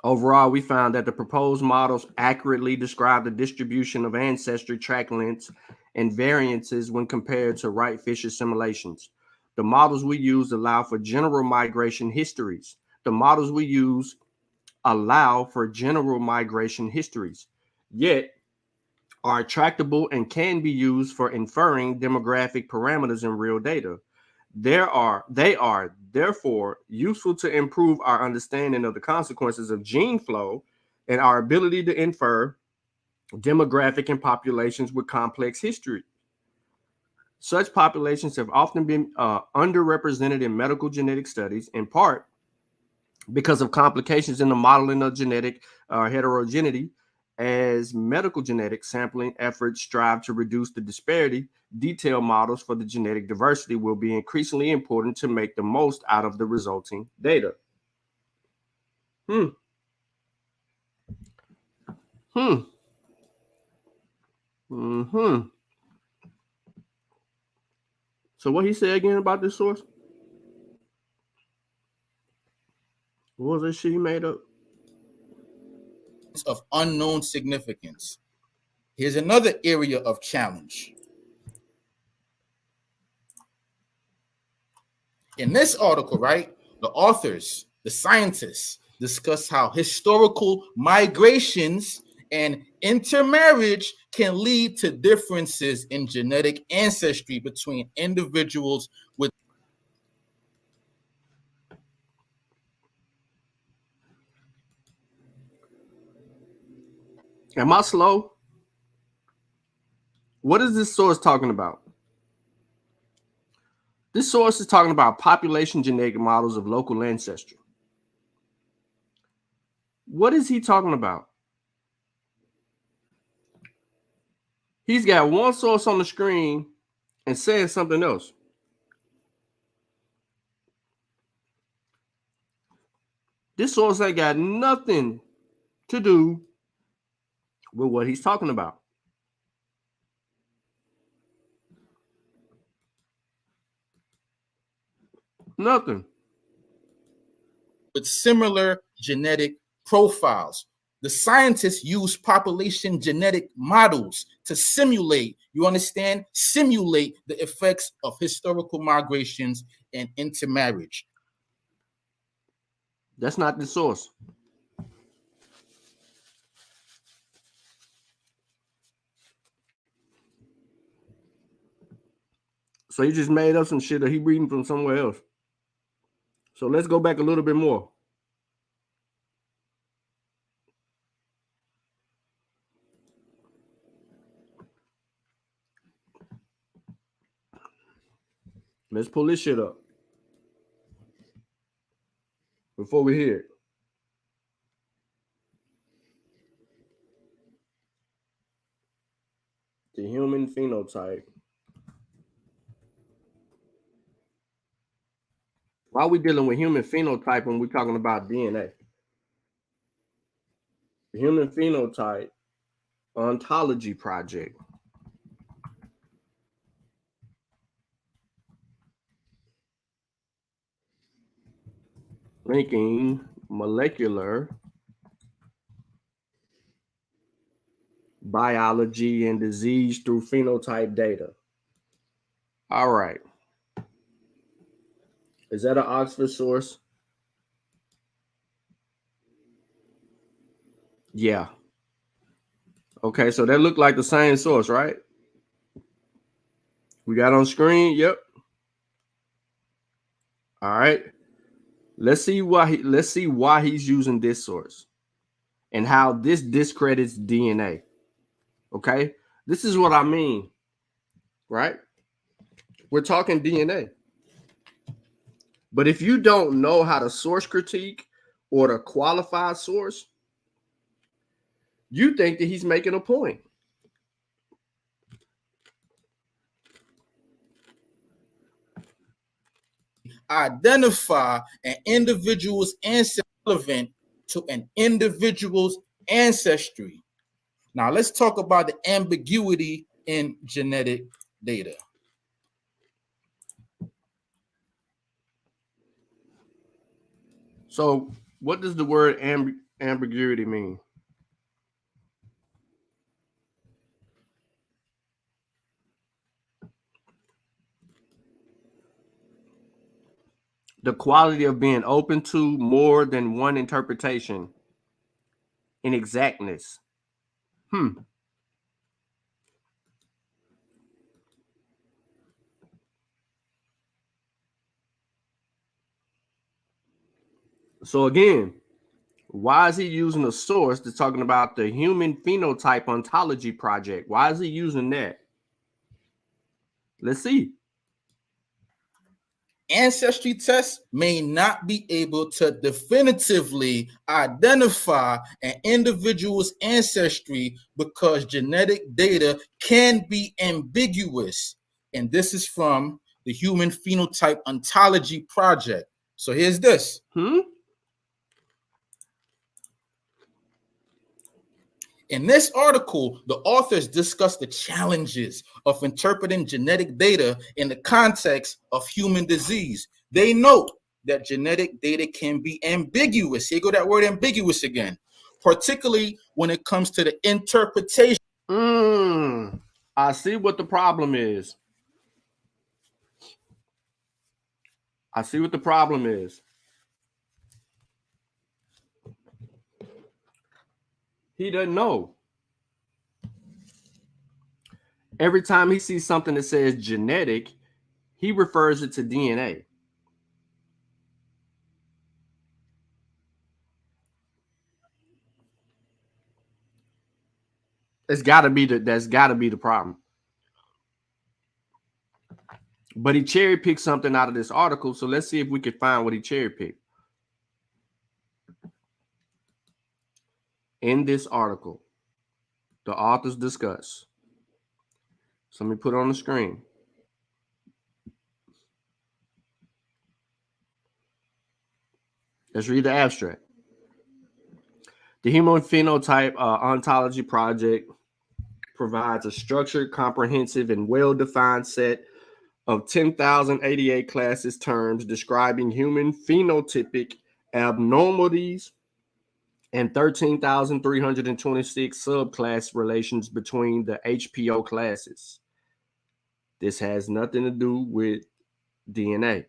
Overall, we found that the proposed models accurately describe the distribution of ancestry track lengths and variances when compared to right fish assimilations. The models we use allow for general migration histories. Yet are tractable and can be used for inferring demographic parameters in real data. They are therefore useful to improve our understanding of the consequences of gene flow and our ability to infer demographic and populations with complex history. Such populations have often been underrepresented in medical genetic studies, in part because of complications in the modeling of genetic heterogeneity. As medical genetic sampling efforts strive to reduce the disparity, detailed models for the genetic diversity will be increasingly important to make the most out of the resulting data. So what he said again about this source? What was that shit he made up? Of unknown significance. Here's another area of challenge. In this article, right, the authors, the scientists, discuss how historical migrations and intermarriage can lead to differences in genetic ancestry between individuals with. Am I slow? What is this source talking about? This source is talking about population genetic models of local ancestry. What is he talking about? He's got one source on the screen and saying something else. This source ain't got nothing to do with what he's talking about. Nothing. With similar genetic profiles. The scientists use population genetic models to simulate, you understand, simulate the effects of historical migrations and intermarriage. That's not the source. So he just made up some shit that he reading from somewhere else. So let's go back a little bit more. Let's pull this shit up before we hear it. The human phenotype. Why are we dealing with human phenotype when we're talking about DNA? The Human Phenotype Ontology Project. Linking molecular biology and disease through phenotype data. All right. Is that an Oxford source? Yeah. Okay, so that looked like the same source, right? We got on screen. Yep. All right. Let's see why he's using this source and how this discredits DNA. Okay? This is what I mean, right? We're talking DNA. But if you don't know how to source critique or to qualify source, you think that he's making a point. Identify an individual's ancestry relevant to an individual's ancestry. Now let's talk about the ambiguity in genetic data. So what does the word ambiguity mean? The quality of being open to more than one interpretation. Inexactness. So again, why is he using a source that's talking about the Human Phenotype Ontology Project? Why is he using that? Let's see. Ancestry tests may not be able to definitively identify an individual's ancestry because genetic data can be ambiguous. And this is from the Human Phenotype Ontology Project. So here's this. In this article, the authors discuss the challenges of interpreting genetic data in the context of human disease. They note that genetic data can be ambiguous. Here go that word ambiguous again, particularly when it comes to the interpretation. I see what the problem is. I see what the problem is. He doesn't know. Every time he sees something that says genetic, he refers it to DNA. That's got to be the problem. But he cherry picked something out of this article, so let's see if we can find what he cherry picked. In this article, the authors discuss. So let me put it on the screen. Let's read the abstract. The Human Phenotype Ontology Project provides a structured, comprehensive, and well-defined set of 10,088 classes terms describing human phenotypic abnormalities and 13,326 subclass relations between the HPO classes. This has nothing to do with DNA.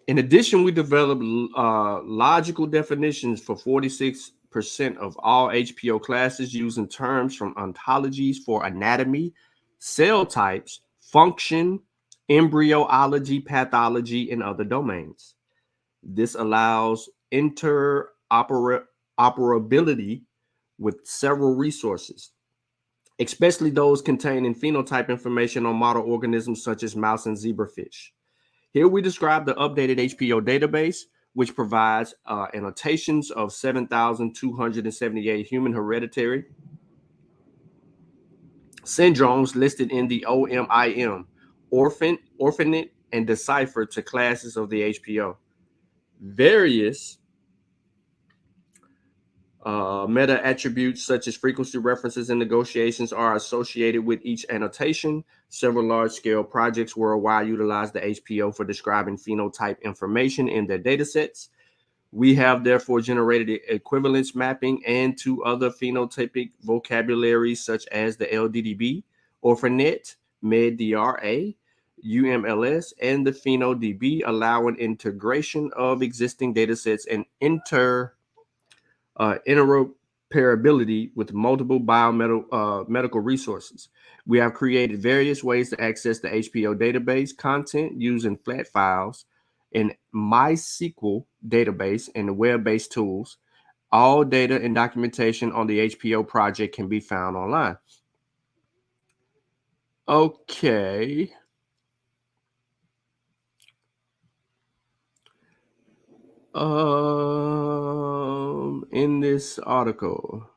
In addition, we developed logical definitions for 46% of all HPO classes using terms from ontologies for anatomy, cell types, function, embryology, pathology, and other domains. This allows interoperability with several resources, especially those containing phenotype information on model organisms such as mouse and zebrafish. Here we describe the updated HPO database, which provides annotations of 7,278 human hereditary syndromes listed in the OMIM, orphanate, and deciphered to classes of the HPO. Various meta attributes such as frequency references and negotiations are associated with each annotation. Several large-scale projects worldwide utilize the HPO for describing phenotype information in their datasets. We have therefore generated equivalence mapping and to other phenotypic vocabularies such as the LDDB, Orphanet, MedDRA, UMLS, and the PhenoDB, allowing integration of existing datasets and interoperability with multiple biomedical resources. We have created various ways to access the HPO database content using flat files in MySQL database and web-based tools. All data and documentation on the HPO project can be found online. Okay. In this article.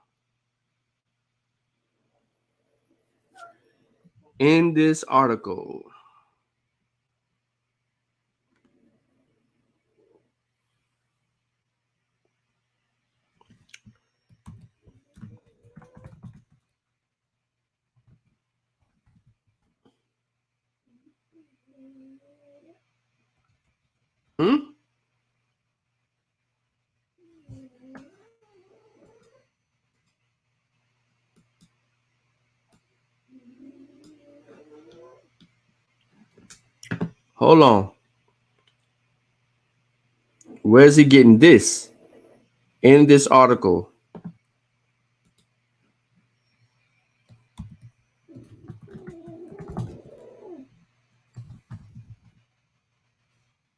Hold on. Where's he getting this? In this article.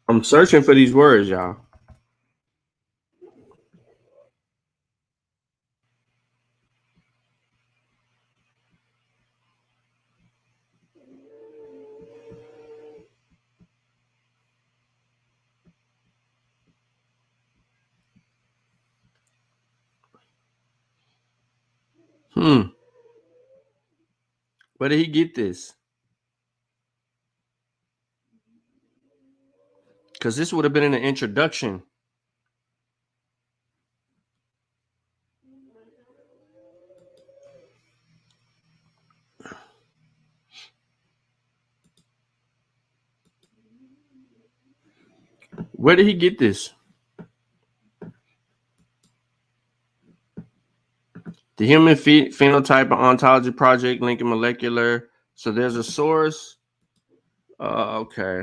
I'm searching for these words, y'all. Where did he get this? Because this would have been in the introduction. Where did he get this? The Human Phenotype Ontology Project, Lincoln Molecular. So there's a source. Okay.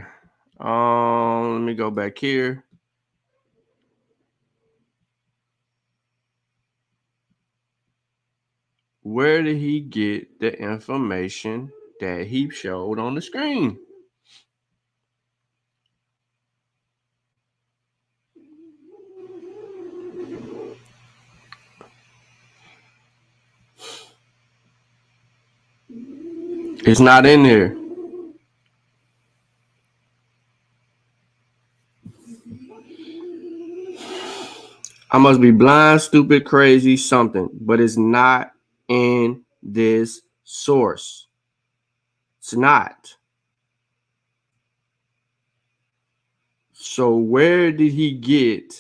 Let me go back here. Where did he get the information that he showed on the screen? It's not in here. I must be blind, stupid, crazy, something, but it's not in this source. It's not. So where did he get?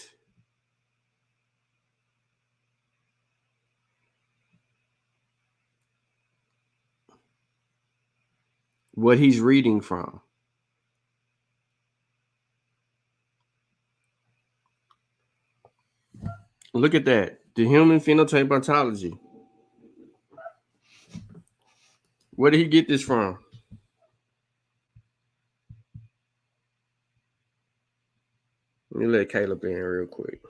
what he's reading from. Look at that. The human phenotype ontology. Where did he get this from? Let me let Caleb in real quick.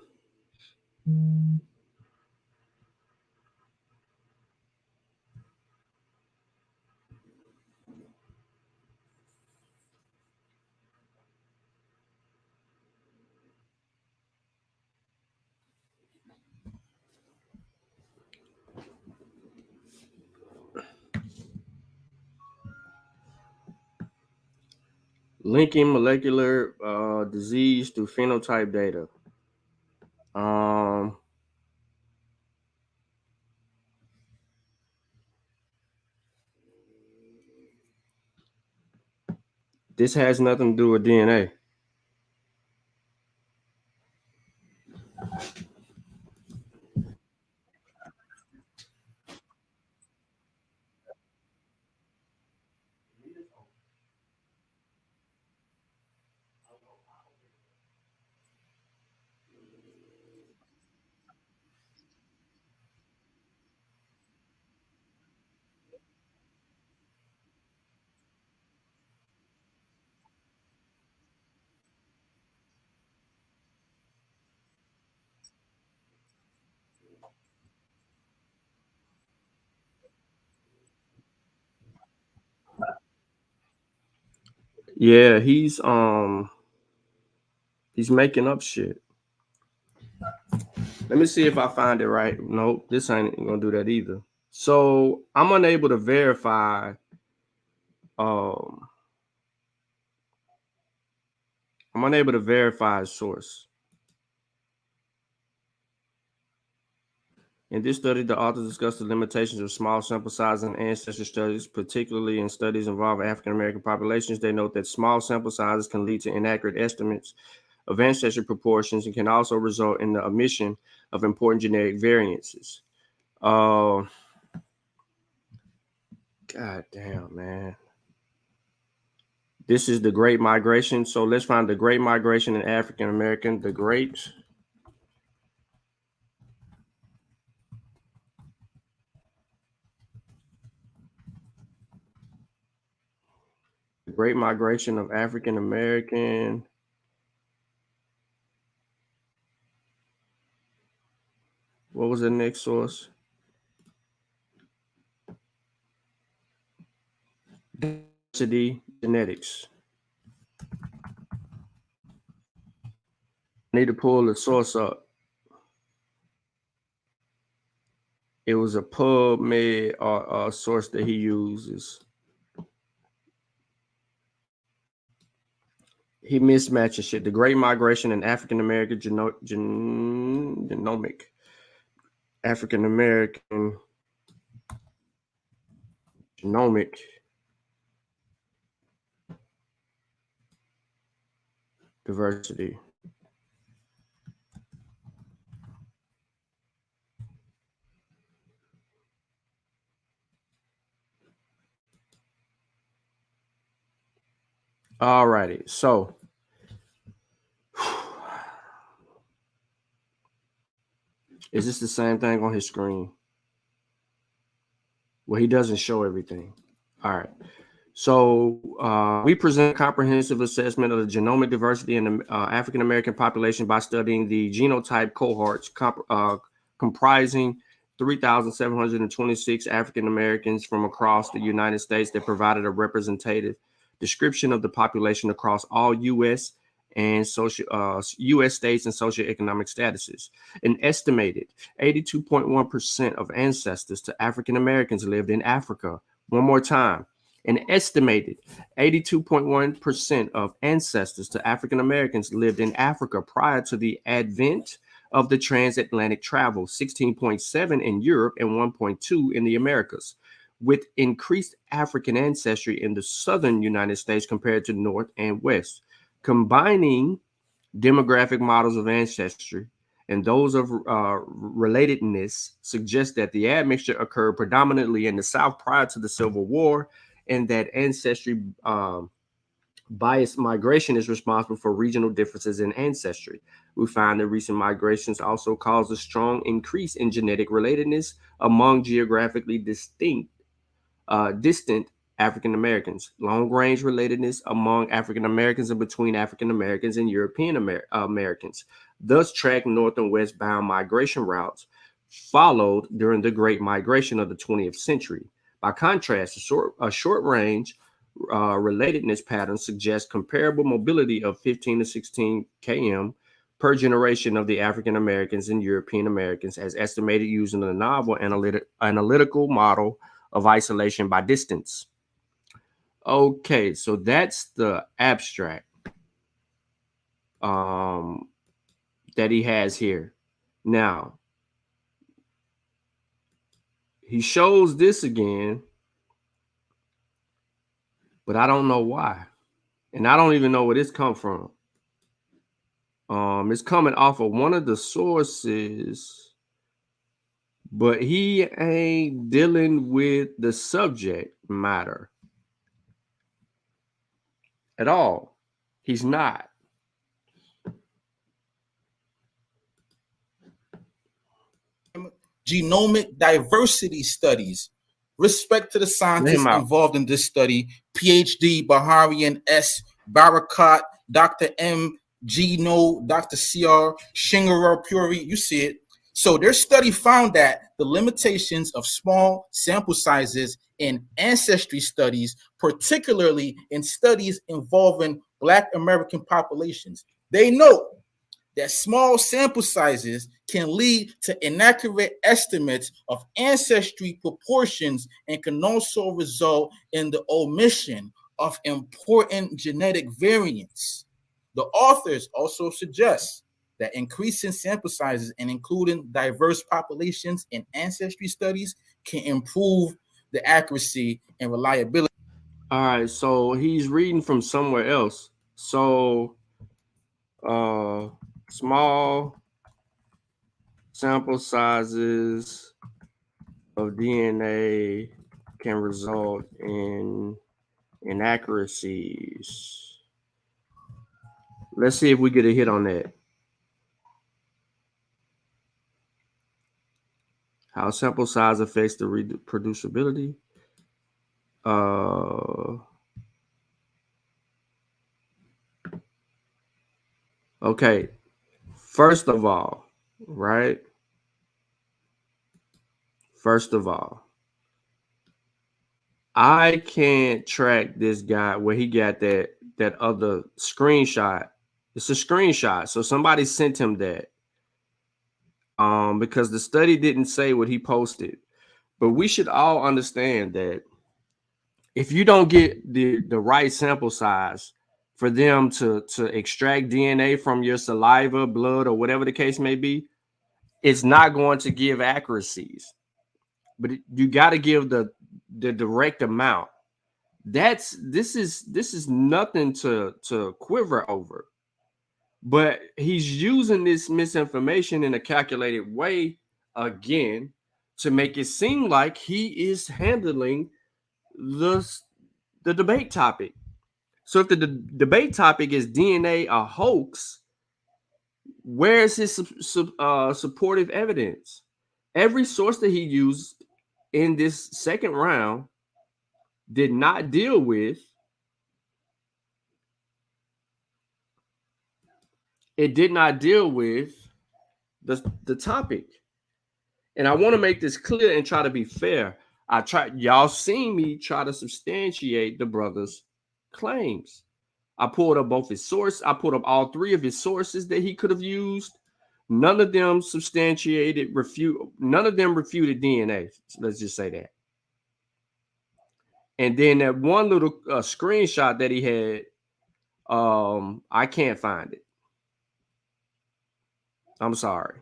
Linking molecular disease to phenotype data. This has nothing to do with DNA. Yeah, he's making up shit. Let me see if I find it right. Nope, this ain't gonna do that either. So I'm unable to verify. I'm unable to verify a source. In this study, the authors discussed the limitations of small sample size in ancestry studies, particularly in studies involving African-American populations. They note that small sample sizes can lead to inaccurate estimates of ancestry proportions and can also result in the omission of important genetic variances. God damn, man. This is the Great Migration. So let's find the Great Migration in African American. The Great Migration of African American. What was the next source? Diversity genetics. I need to pull the source up. It was a PubMed or source that he uses. He mismatches shit. The Great Migration in African American genomic. African American genomic diversity. All righty. So is this the same thing on his screen? Well, he doesn't show everything. All right. So we present a comprehensive assessment of the genomic diversity in the African-American population by studying the genotype cohorts comprising 3,726 African-Americans from across the United States that provided a representative description of the population across all U.S. and U.S. states and socioeconomic statuses. An estimated 82.1% of ancestors to African Americans lived in Africa. One more time. An estimated 82.1% of ancestors to African Americans lived in Africa prior to the advent of the transatlantic travel, 16.7% in Europe and 1.2% in the Americas, with increased African ancestry in the southern United States compared to North and West. Combining demographic models of ancestry and those of relatedness suggests that the admixture occurred predominantly in the South prior to the Civil War and that ancestry biased migration is responsible for regional differences in ancestry. We find that recent migrations also cause a strong increase in genetic relatedness among geographically distant African Americans, long range relatedness among African Americans and between African Americans and European Americans, thus track north and westbound migration routes followed during the Great Migration of the 20th century. By contrast, a short range relatedness pattern suggests comparable mobility of 15 to 16 km per generation of the African Americans and European Americans, as estimated using the novel analytical model of isolation by distance. Okay, so that's the abstract that he has here. Now, he shows this again, but I don't know why. And I don't even know where this come from. It's coming off of one of the sources, but he ain't dealing with the subject matter at all. He's not. Genomic diversity studies. Respect to the scientists involved in this study. PhD Baharian S. Barakat, Dr. M. Gino, Dr. C.R. Shingerer Puri. You see it. So their study found that the limitations of small sample sizes in ancestry studies, particularly in studies involving Black American populations, they note that small sample sizes can lead to inaccurate estimates of ancestry proportions and can also result in the omission of important genetic variants. The authors also suggest that increasing sample sizes and including diverse populations in ancestry studies can improve the accuracy and reliability. All right, so he's reading from somewhere else. So small sample sizes of DNA can result in inaccuracies. Let's see if we get a hit on that. How sample size affects the reproducibility. Okay. First of all, right? First of all, I can't track this guy where he got that other screenshot. It's a screenshot. So somebody sent him that. Because the study didn't say what he posted. But we should all understand that if you don't get the right sample size for them to extract DNA from your saliva, blood, or whatever the case may be, it's not going to give accuracies. But you got to give the direct amount. This is nothing to quiver over. But he's using this misinformation in a calculated way again to make it seem like he is handling the debate topic. So if the debate topic is DNA a hoax, where is his supportive evidence? Every source that he used in this second round did not deal with the topic. And I want to make this clear and try to be fair. Y'all seen me try to substantiate the brother's claims. I pulled up both his sources. I pulled up all three of his sources that he could have used. None of them none of them refuted DNA. Let's just say that. And then that one little screenshot that he had, I can't find it. I'm sorry.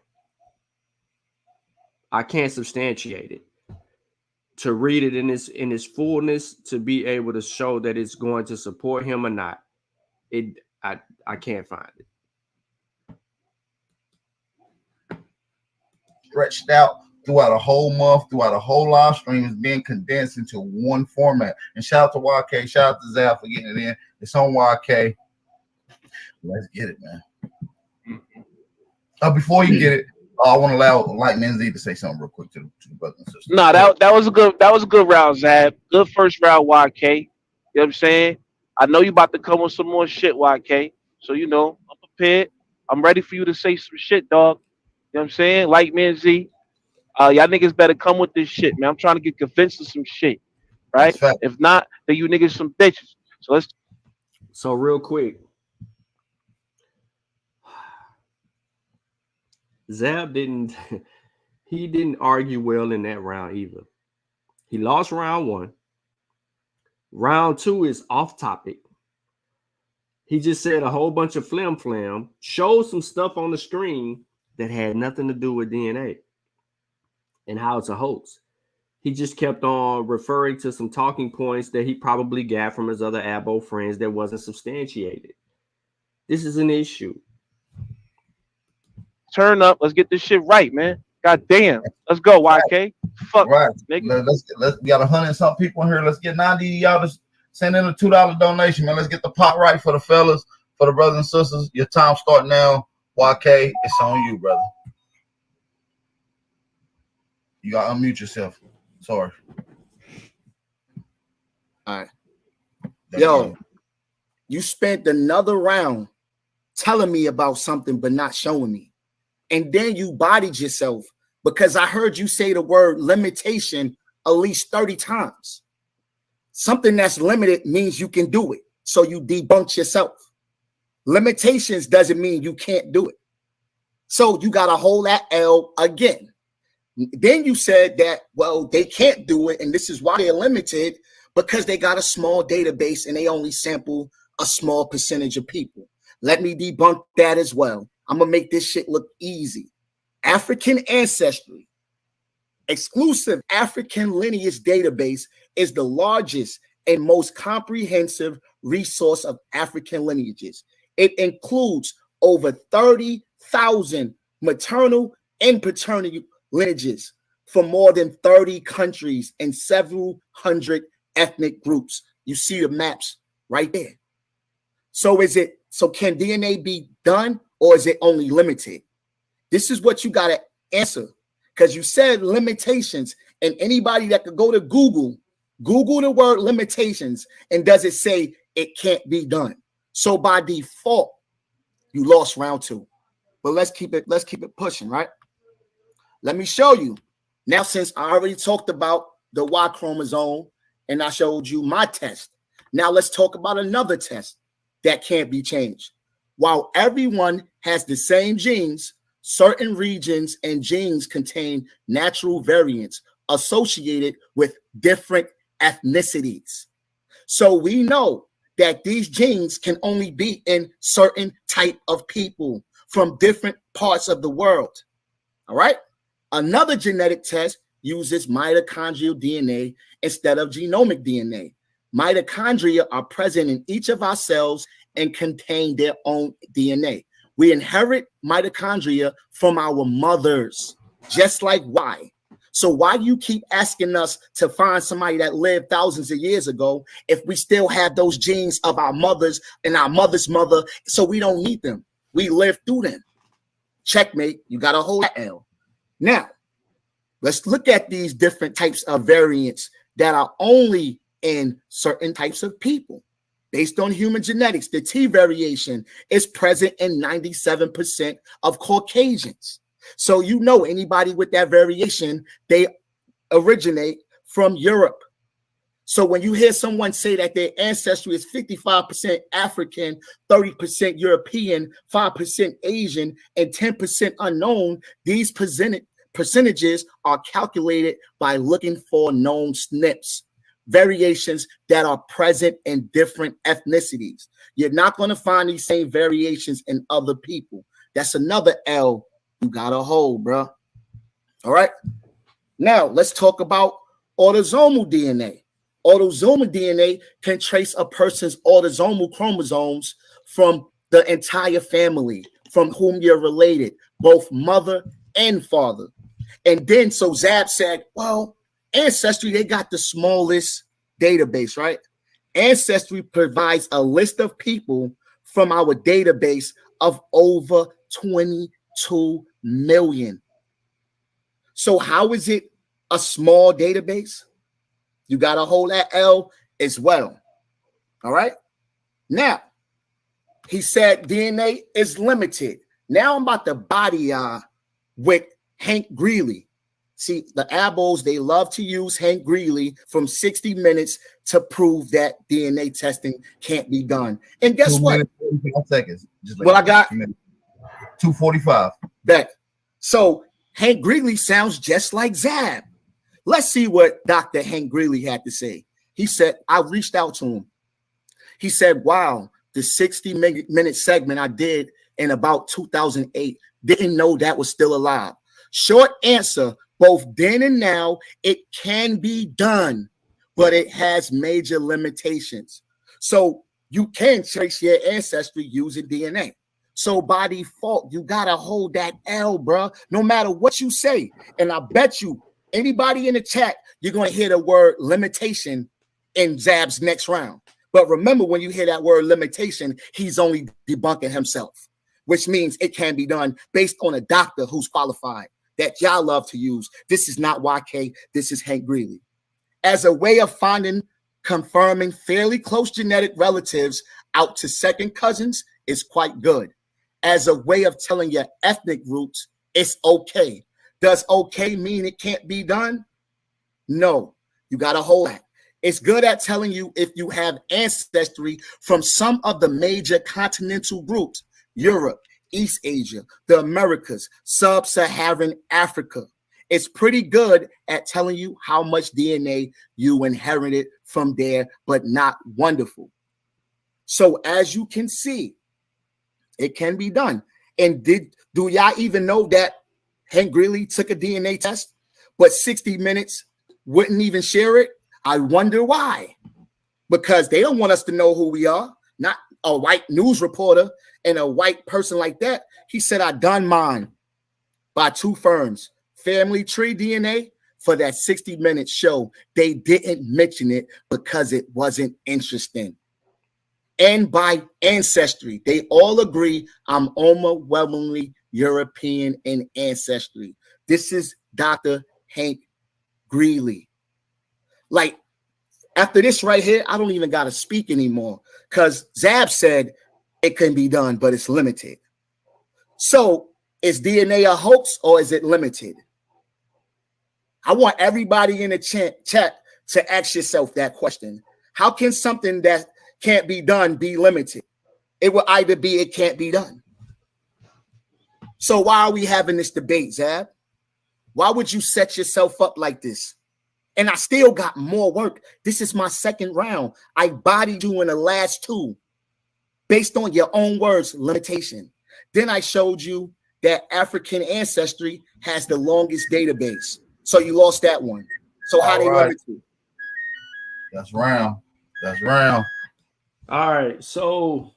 I can't substantiate it. To read it in its fullness, to be able to show that it's going to support him or not. I can't find it. Stretched out throughout a whole month, throughout a whole live stream is being condensed into one format. And shout out to YK, shout out to Zabb for getting it in. It's on YK. Let's get it, man. Before you get it, I want to allow Lightning Z to say something real quick to the brothers and sisters. No, that was a good round, Zabb. Good first round, YK. You know what I'm saying? I know you about to come with some more shit, YK. So you know, I'm prepared. I'm ready for you to say some shit, dog. You know what I'm saying? Lightning Z. Y'all niggas better come with this shit, man. I'm trying to get convinced of some shit. Right? If not, then you niggas some bitches. So real quick. Zabb didn't argue well in that round either. He lost round 1. Round 2 is off topic. He just said a whole bunch of flam, showed some stuff on the screen that had nothing to do with DNA and how it's a hoax. He just kept on referring to some talking points that he probably got from his other Abo friends that wasn't substantiated. This is an issue. Turn up. Let's get this shit right, man. God damn. Let's go, YK. Fuck. Right. Nigga. Let's we got 100 and some people in here. Let's get 90 y'all to send in a $2 donation, man. Let's get the pot right for the fellas, for the brothers and sisters. Your time start now. YK, it's on you, brother. You gotta unmute yourself. Sorry. All right. Yo, you spent another round telling me about something but not showing me. And then you bodied yourself because I heard you say the word limitation at least 30 times. Something that's limited means you can do it. So you debunked yourself. Limitations doesn't mean you can't do it. So you got to hold that L again. Then you said that, well, they can't do it. And this is why they're limited, because they got a small database and they only sample a small percentage of people. Let me debunk that as well. I'm going to make this shit look easy. African ancestry, exclusive African lineage database is the largest and most comprehensive resource of African lineages. It includes over 30,000 maternal and paternal lineages from more than 30 countries and several hundred ethnic groups. You see the maps right there. So can DNA be done, or is it only limited? This is what you got to answer, because you said limitations, and anybody that could go to Google the word limitations, and does it say it can't be done? So by default, you lost round 2. But let's keep it pushing, right? Let me show you. Now, since I already talked about the Y chromosome and I showed you my test, now let's talk about another test that can't be changed. While everyone has the same genes, certain regions and genes contain natural variants associated with different ethnicities. So we know that these genes can only be in certain type of people from different parts of the world. All right. Another genetic test uses mitochondrial DNA instead of genomic DNA. Mitochondria are present in each of our cells and contain their own DNA. We inherit mitochondria from our mothers, just like Y. So why do you keep asking us to find somebody that lived thousands of years ago if we still have those genes of our mothers and our mother's mother, so we don't need them? We live through them. Checkmate, you got to hold that L. Now, let's look at these different types of variants that are only in certain types of people. Based on human genetics, the T variation is present in 97% of Caucasians. So you know anybody with that variation, they originate from Europe. So when you hear someone say that their ancestry is 55% African, 30% European, 5% Asian, and 10% unknown, these percentages are calculated by looking for known SNPs, variations that are present in different ethnicities. You're not going to find these same variations in other people. That's another L you got to hold, bro. All right. Now let's talk about autosomal DNA. Autosomal DNA can trace a person's autosomal chromosomes from the entire family from whom you're related, both mother and father. And then so Zabb said, well, Ancestry, they got the smallest database, right? Ancestry provides a list of people from our database of over 22 million. So how is it a small database? You got to hold that L as well. All right. Now, he said DNA is limited. Now I'm about to body with Hank Greeley. See, the Abos, they love to use Hank Greeley from 60 Minutes to prove that DNA testing can't be done. And guess 2 what? minutes, 45 seconds. Just like Well, I got 2:45. Bet. So Hank Greeley sounds just like Zabb. Let's see what Dr. Hank Greeley had to say. He said, I reached out to him. He said, wow, the 60-minute segment I did in about 2008, didn't know that was still alive. Short answer, both then and now, it can be done, but it has major limitations. So you can trace your ancestry using DNA. So by default, you got to hold that L, bro, no matter what you say. And I bet you, anybody in the chat, you're going to hear the word limitation in Zabb's next round. But remember, when you hear that word limitation, he's only debunking himself, which means it can be done based on a doctor who's qualified that y'all love to use. This is not YK. This is Hank Greeley. As a way of confirming fairly close genetic relatives out to second cousins is quite good. As a way of telling your ethnic roots, it's okay. Does okay mean it can't be done? No, you got to hold that. It's good at telling you if you have ancestry from some of the major continental groups, Europe, East Asia, the Americas, Sub-Saharan Africa. It's pretty good at telling you how much DNA you inherited from there, but not wonderful. So as you can see, it can be done. And do y'all even know that Hank Greeley took a DNA test, but 60 Minutes wouldn't even share it? I wonder why. Because they don't want us to know who we are, not a white news reporter and a white person like that. He said, I done mine by 2 firms, Family Tree DNA for that 60 Minute show. They didn't mention it because it wasn't interesting. And by Ancestry, they all agree I'm overwhelmingly European in ancestry. This is Dr. Hank Greeley. Like, after this right here, I don't even got to speak anymore because Zabb said it can be done, but it's limited. So is DNA a hoax or is it limited? I want everybody in the chat to ask yourself that question. How can something that can't be done be limited? It will either be it can't be done. So why are we having this debate, Zabb? Why would you set yourself up like this? And I still got more work. This is my second round. I bodied you in the last 2 based on your own words, limitation. Then I showed you that African ancestry has the longest database. So you lost that one. So how they limit you? That's round. That's round. All right. So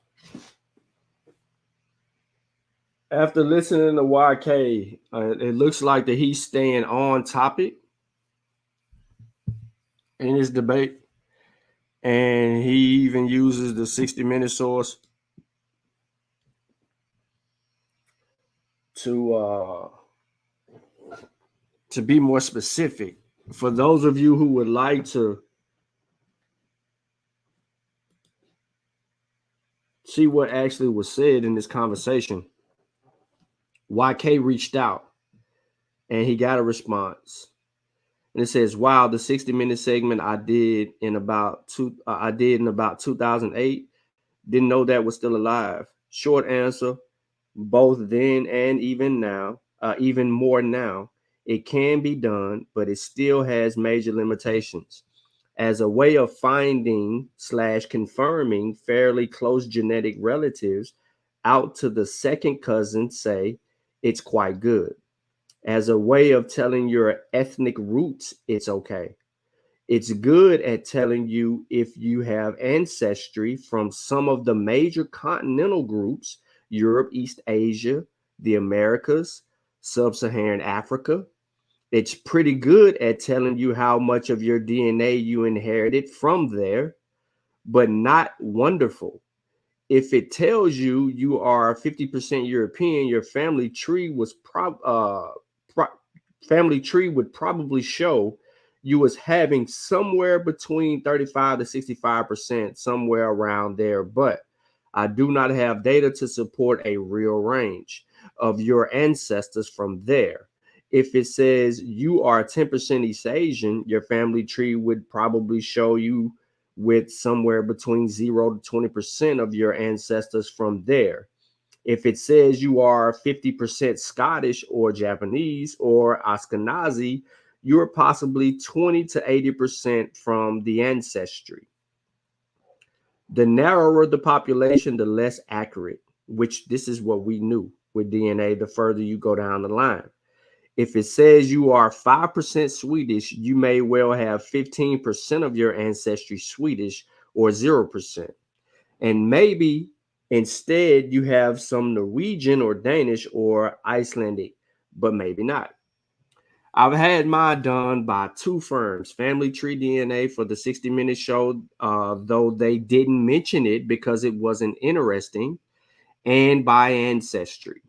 after listening to YK, it looks like that he's staying on topic in his debate, and he even uses the 60-minute source to be more specific. For those of you who would like to see what actually was said in this conversation, YK reached out and he got a response. And it says, wow, the 60-minute segment I did in about 2008. Didn't know that was still alive. Short answer, both then and even now, even more now. It can be done, but it still has major limitations. As a way of finding / confirming fairly close genetic relatives out to the second cousin, say, it's quite good. As a way of telling your ethnic roots, it's okay. It's good at telling you if you have ancestry from some of the major continental groups, Europe, East Asia, the Americas, Sub-Saharan Africa. It's pretty good at telling you how much of your DNA you inherited from there, but not wonderful. If it tells you you are 50% European, your family tree would probably show you was having somewhere between 35 to 65%, somewhere around there. But I do not have data to support a real range of your ancestors from there. If it says you are 10% East Asian, your family tree would probably show you with somewhere between 0 to 20% of your ancestors from there. If it says you are 50% Scottish or Japanese or Ashkenazi, you're possibly 20 to 80% from the ancestry. The narrower the population, the less accurate, which this is what we knew with DNA the further you go down the line. If it says you are 5% Swedish, you may well have 15% of your ancestry Swedish or 0%. And maybe instead you have some Norwegian or Danish or Icelandic, but maybe not. I've had mine done by two firms, Family Tree DNA for the 60-minute show, though they didn't mention it because it wasn't interesting, and by Ancestry.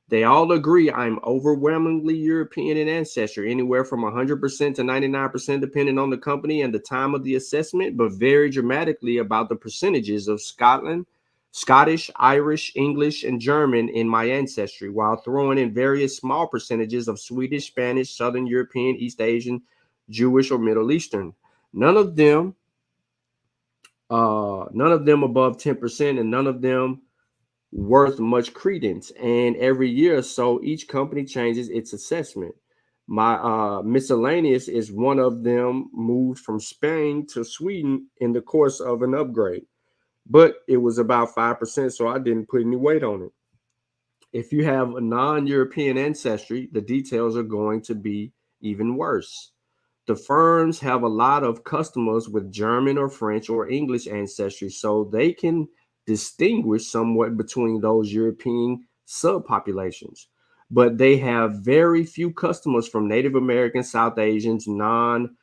They all agree I'm overwhelmingly European in ancestry, anywhere from 100% to 99%, depending on the company and the time of the assessment, but vary dramatically about the percentages of Scottish, Irish, English, and German in my ancestry, while throwing in various small percentages of Swedish, Spanish, Southern European, East Asian, Jewish, or Middle Eastern. None of them above 10%, and none of them worth much credence. And every year or so, each company changes its assessment. My miscellaneous is one of them, moved from Spain to Sweden in the course of an upgrade, but it was about 5%, so I didn't put any weight on it. If you have a non-European ancestry, the details are going to be even worse. The firms have a lot of customers with German or French or English ancestry, so they can distinguish somewhat between those European subpopulations. But they have very few customers from Native Americans, South Asians, non-Han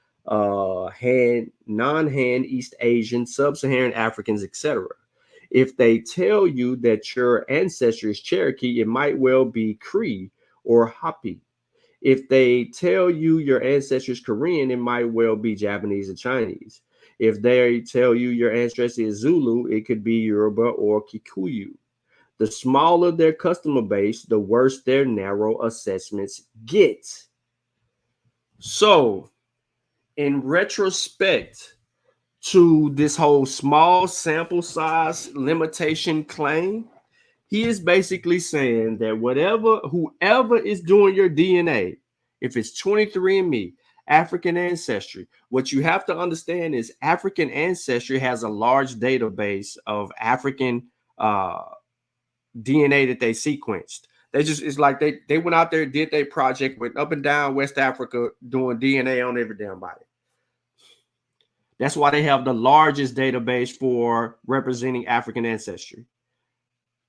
East Asian, Sub-Saharan Africans, etc. If they tell you that your ancestry is Cherokee, it might well be Cree or Hopi. If they tell you your ancestry is Korean, it might well be Japanese and Chinese. If they tell you your ancestry is Zulu, it could be Yoruba or Kikuyu. The smaller their customer base, the worse their narrow assessments get. So, in retrospect to this whole small sample size limitation claim, he is basically saying that whoever is doing your DNA, if it's 23andMe, African ancestry, what you have to understand is African ancestry has a large database of African DNA that they sequenced. It's like they went out there, did their project, went up and down West Africa doing DNA on every damn body. That's why they have the largest database for representing African ancestry.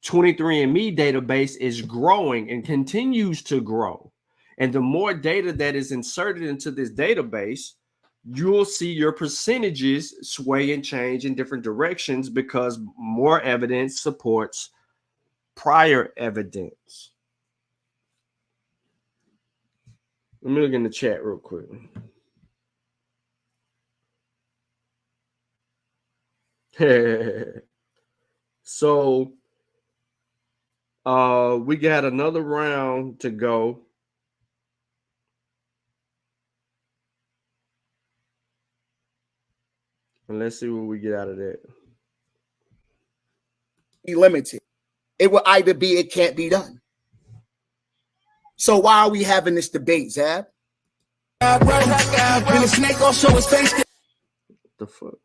23andMe database is growing and continues to grow. And the more data that is inserted into this database, you'll see your percentages sway and change in different directions because more evidence supports prior evidence. Let me look in the chat real quick. So we got another round to go. And let's see what we get out of that. Be limited. It will either be, it can't be done. So why are we having this debate, Zabb? When the snake gonna show his face. What the fuck?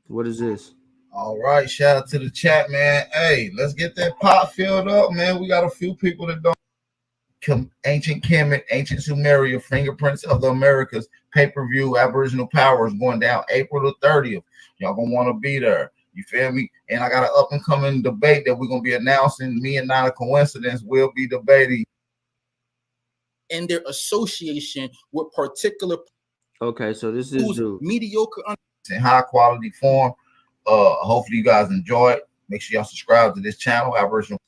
What is this? All right, shout out to the chat, man. Hey, let's get that pot filled up, man. We got a few people that don't ancient Kemet, ancient Sumeria, fingerprints of the Americas, pay-per-view, Aboriginal Powers going down April the 30th. Y'all gonna want to be there. You feel me? And I got an up and coming debate that we're gonna be announcing. Me and Not a Coincidence will be debating. And their association with particular. Okay, so this is mediocre in high quality form. Hopefully you guys enjoy it. Make sure y'all subscribe to this channel, Aboriginal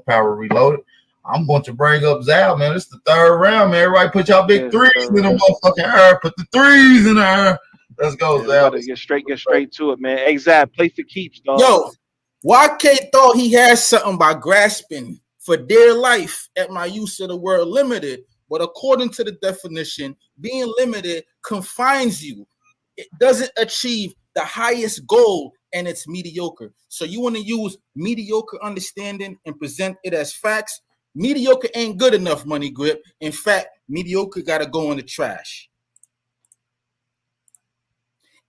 Power Reloaded. I'm going to bring up Zabb, man. This is the third round, man. Everybody put y'all big threes in the motherfucking air. Put the threes in the air. Let's go, Zabb. Get straight to it, man. Hey, Zabb, play for keeps, dog. Yo, YK thought he had something by grasping for dear life at my use of the word limited. But according to the definition, being limited confines you. It doesn't achieve the highest goal, and it's mediocre. So you want to use mediocre understanding and present it as facts. Mediocre ain't good enough, Money Grip. In fact, mediocre got to go in the trash.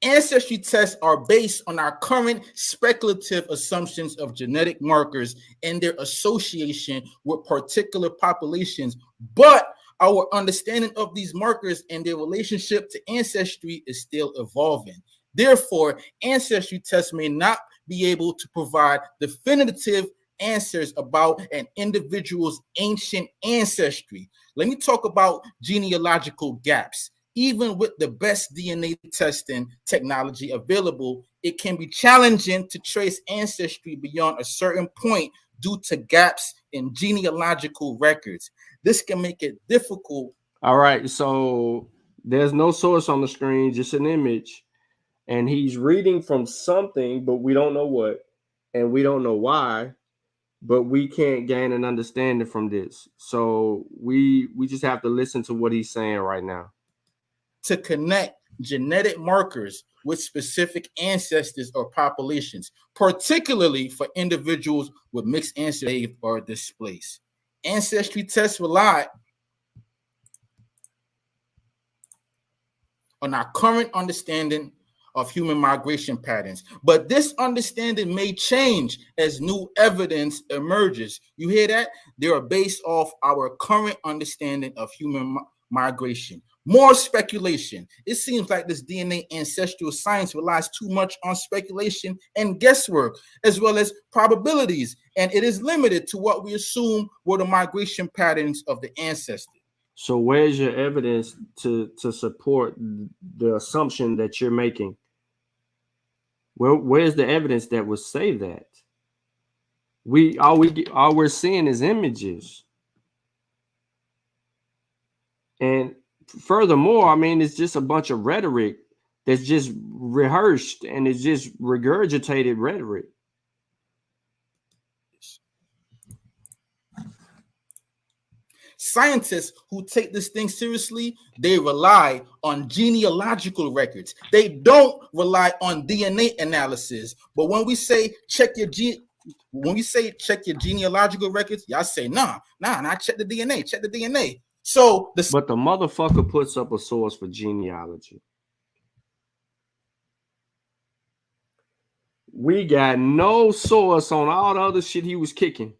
Ancestry tests are based on our current speculative assumptions of genetic markers and their association with particular populations, but our understanding of these markers and their relationship to ancestry is still evolving. Therefore, ancestry tests may not be able to provide definitive answers about an individual's ancient ancestry. Let me talk about genealogical gaps. Even with the best DNA testing technology available, it can be challenging to trace ancestry beyond a certain point due to gaps in genealogical records. This can make it difficult. All right, so there's no source on the screen, just an image. And he's reading from something, but we don't know what, and we don't know why, but we can't gain an understanding from this. So we just have to listen to what he's saying right now. To connect genetic markers with specific ancestors or populations, particularly for individuals with mixed ancestry or displaced. Ancestry tests rely on our current understanding of human migration patterns, but this understanding may change as new evidence emerges. You hear that? They are based off our current understanding of human migration. More speculation. It seems like this DNA ancestral science relies too much on speculation and guesswork, as well as probabilities, and it is limited to what we assume were the migration patterns of the ancestors. So where's your evidence to support the assumption that you're making? Where's the evidence that would say that? All we're seeing is images. And furthermore, I mean, it's just a bunch of rhetoric that's just rehearsed, and it's just regurgitated rhetoric. Scientists who take this thing seriously, they rely on genealogical records. They don't rely on DNA analysis. But when we say check your genealogical records, y'all say nah, check the DNA, check the DNA. But the motherfucker puts up a source for genealogy. We got no source on all the other shit he was kicking.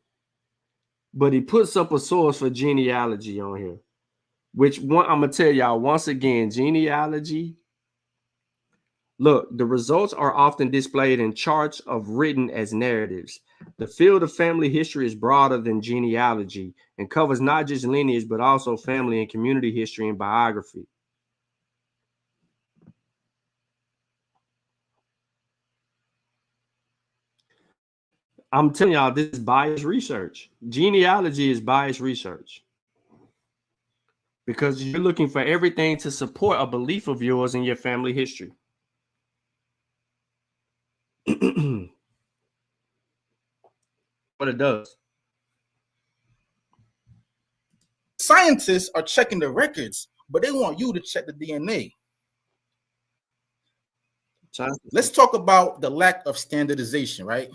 But he puts up a source for genealogy on here. Which one I'm gonna tell y'all once again, genealogy. Look, the results are often displayed in charts of written as narratives. The field of family history is broader than genealogy and covers not just lineage, but also family and community history and biography. I'm telling y'all, this is biased research. Genealogy is biased research. Because you're looking for everything to support a belief of yours in your family history. What it does. Scientists are checking the records, but they want you to check the DNA. Let's talk about the lack of standardization, right?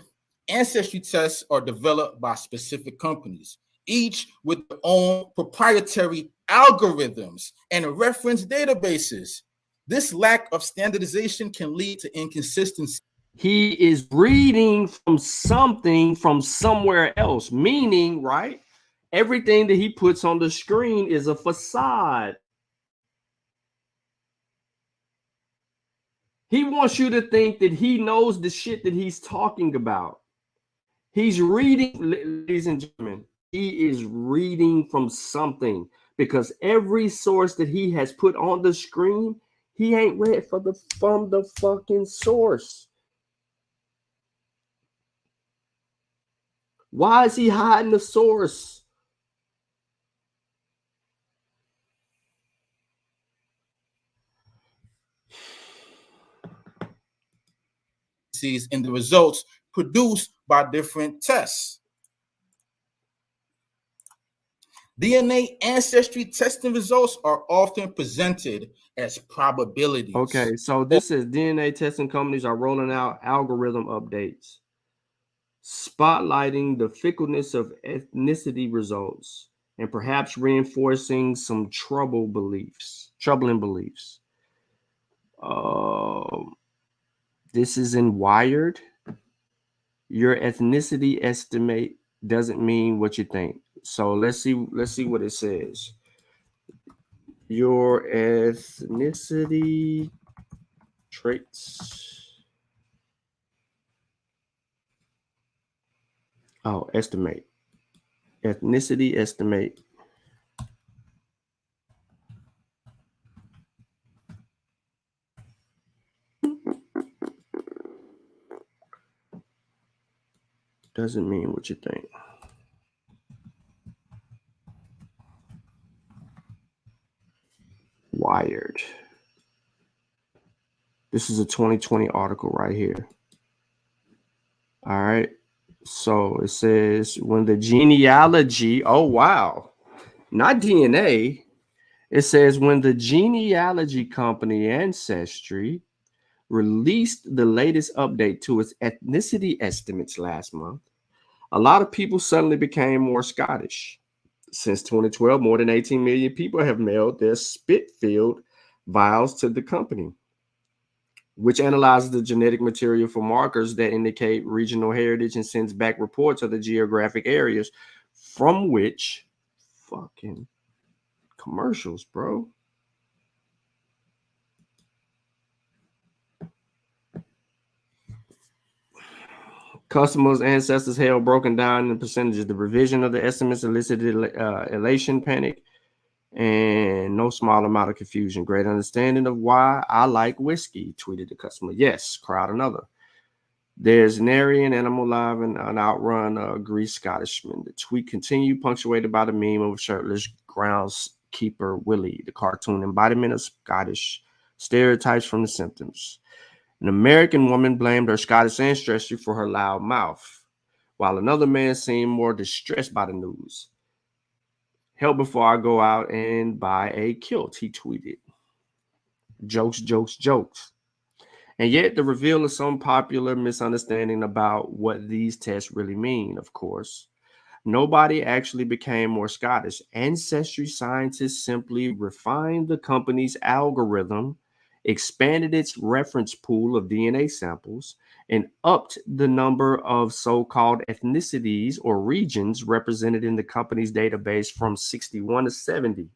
Ancestry tests are developed by specific companies, each with their own proprietary algorithms and reference databases. This lack of standardization can lead to inconsistency. He is reading from something from somewhere else, meaning, right? Everything that he puts on the screen is a facade. He wants you to think that he knows the shit that he's talking about. He's reading, ladies and gentlemen, he is reading from something, because every source that he has put on the screen, he ain't read from the fucking source. Why is he hiding the source? In the results produced by different tests. DNA ancestry testing results are often presented as probabilities. Okay, so this is DNA testing companies are rolling out algorithm updates, spotlighting the fickleness of ethnicity results, and perhaps reinforcing some troubling beliefs. This is in Wired. Your ethnicity estimate doesn't mean what you think. So let's see what it says. Your ethnicity traits. Oh, estimate. Ethnicity estimate. Doesn't mean what you think. Wired. This is a 2020 article right here. All right. So it says when the genealogy, oh wow, not DNA. It says when the genealogy company Ancestry released the latest update to its ethnicity estimates last month, a lot of people suddenly became more Scottish. Since 2012, more than 18 million people have mailed their spit-filled vials to the company, which analyzes the genetic material for markers that indicate regional heritage and sends back reports of the geographic areas from which fucking commercials, bro. Customers' ancestors' held broken down in percentages. The revision of the estimates elicited elation, panic, and no small amount of confusion. Great understanding of why I like whiskey, tweeted the customer. Yes, crowd another. There's nary an animal live and an outrun Grease Scottishman. The tweet continued, punctuated by the meme of shirtless groundskeeper Willie, the cartoon embodiment of Scottish stereotypes from The Simpsons. An American woman blamed her Scottish ancestry for her loud mouth, while another man seemed more distressed by the news. Help before I go out and buy a kilt, he tweeted. Jokes, jokes, jokes. And yet the reveal of some popular misunderstanding about what these tests really mean, of course. Nobody actually became more Scottish. Ancestry scientists simply refined the company's algorithm, expanded its reference pool of DNA samples, and upped the number of so-called ethnicities or regions represented in the company's database from 61 to 70.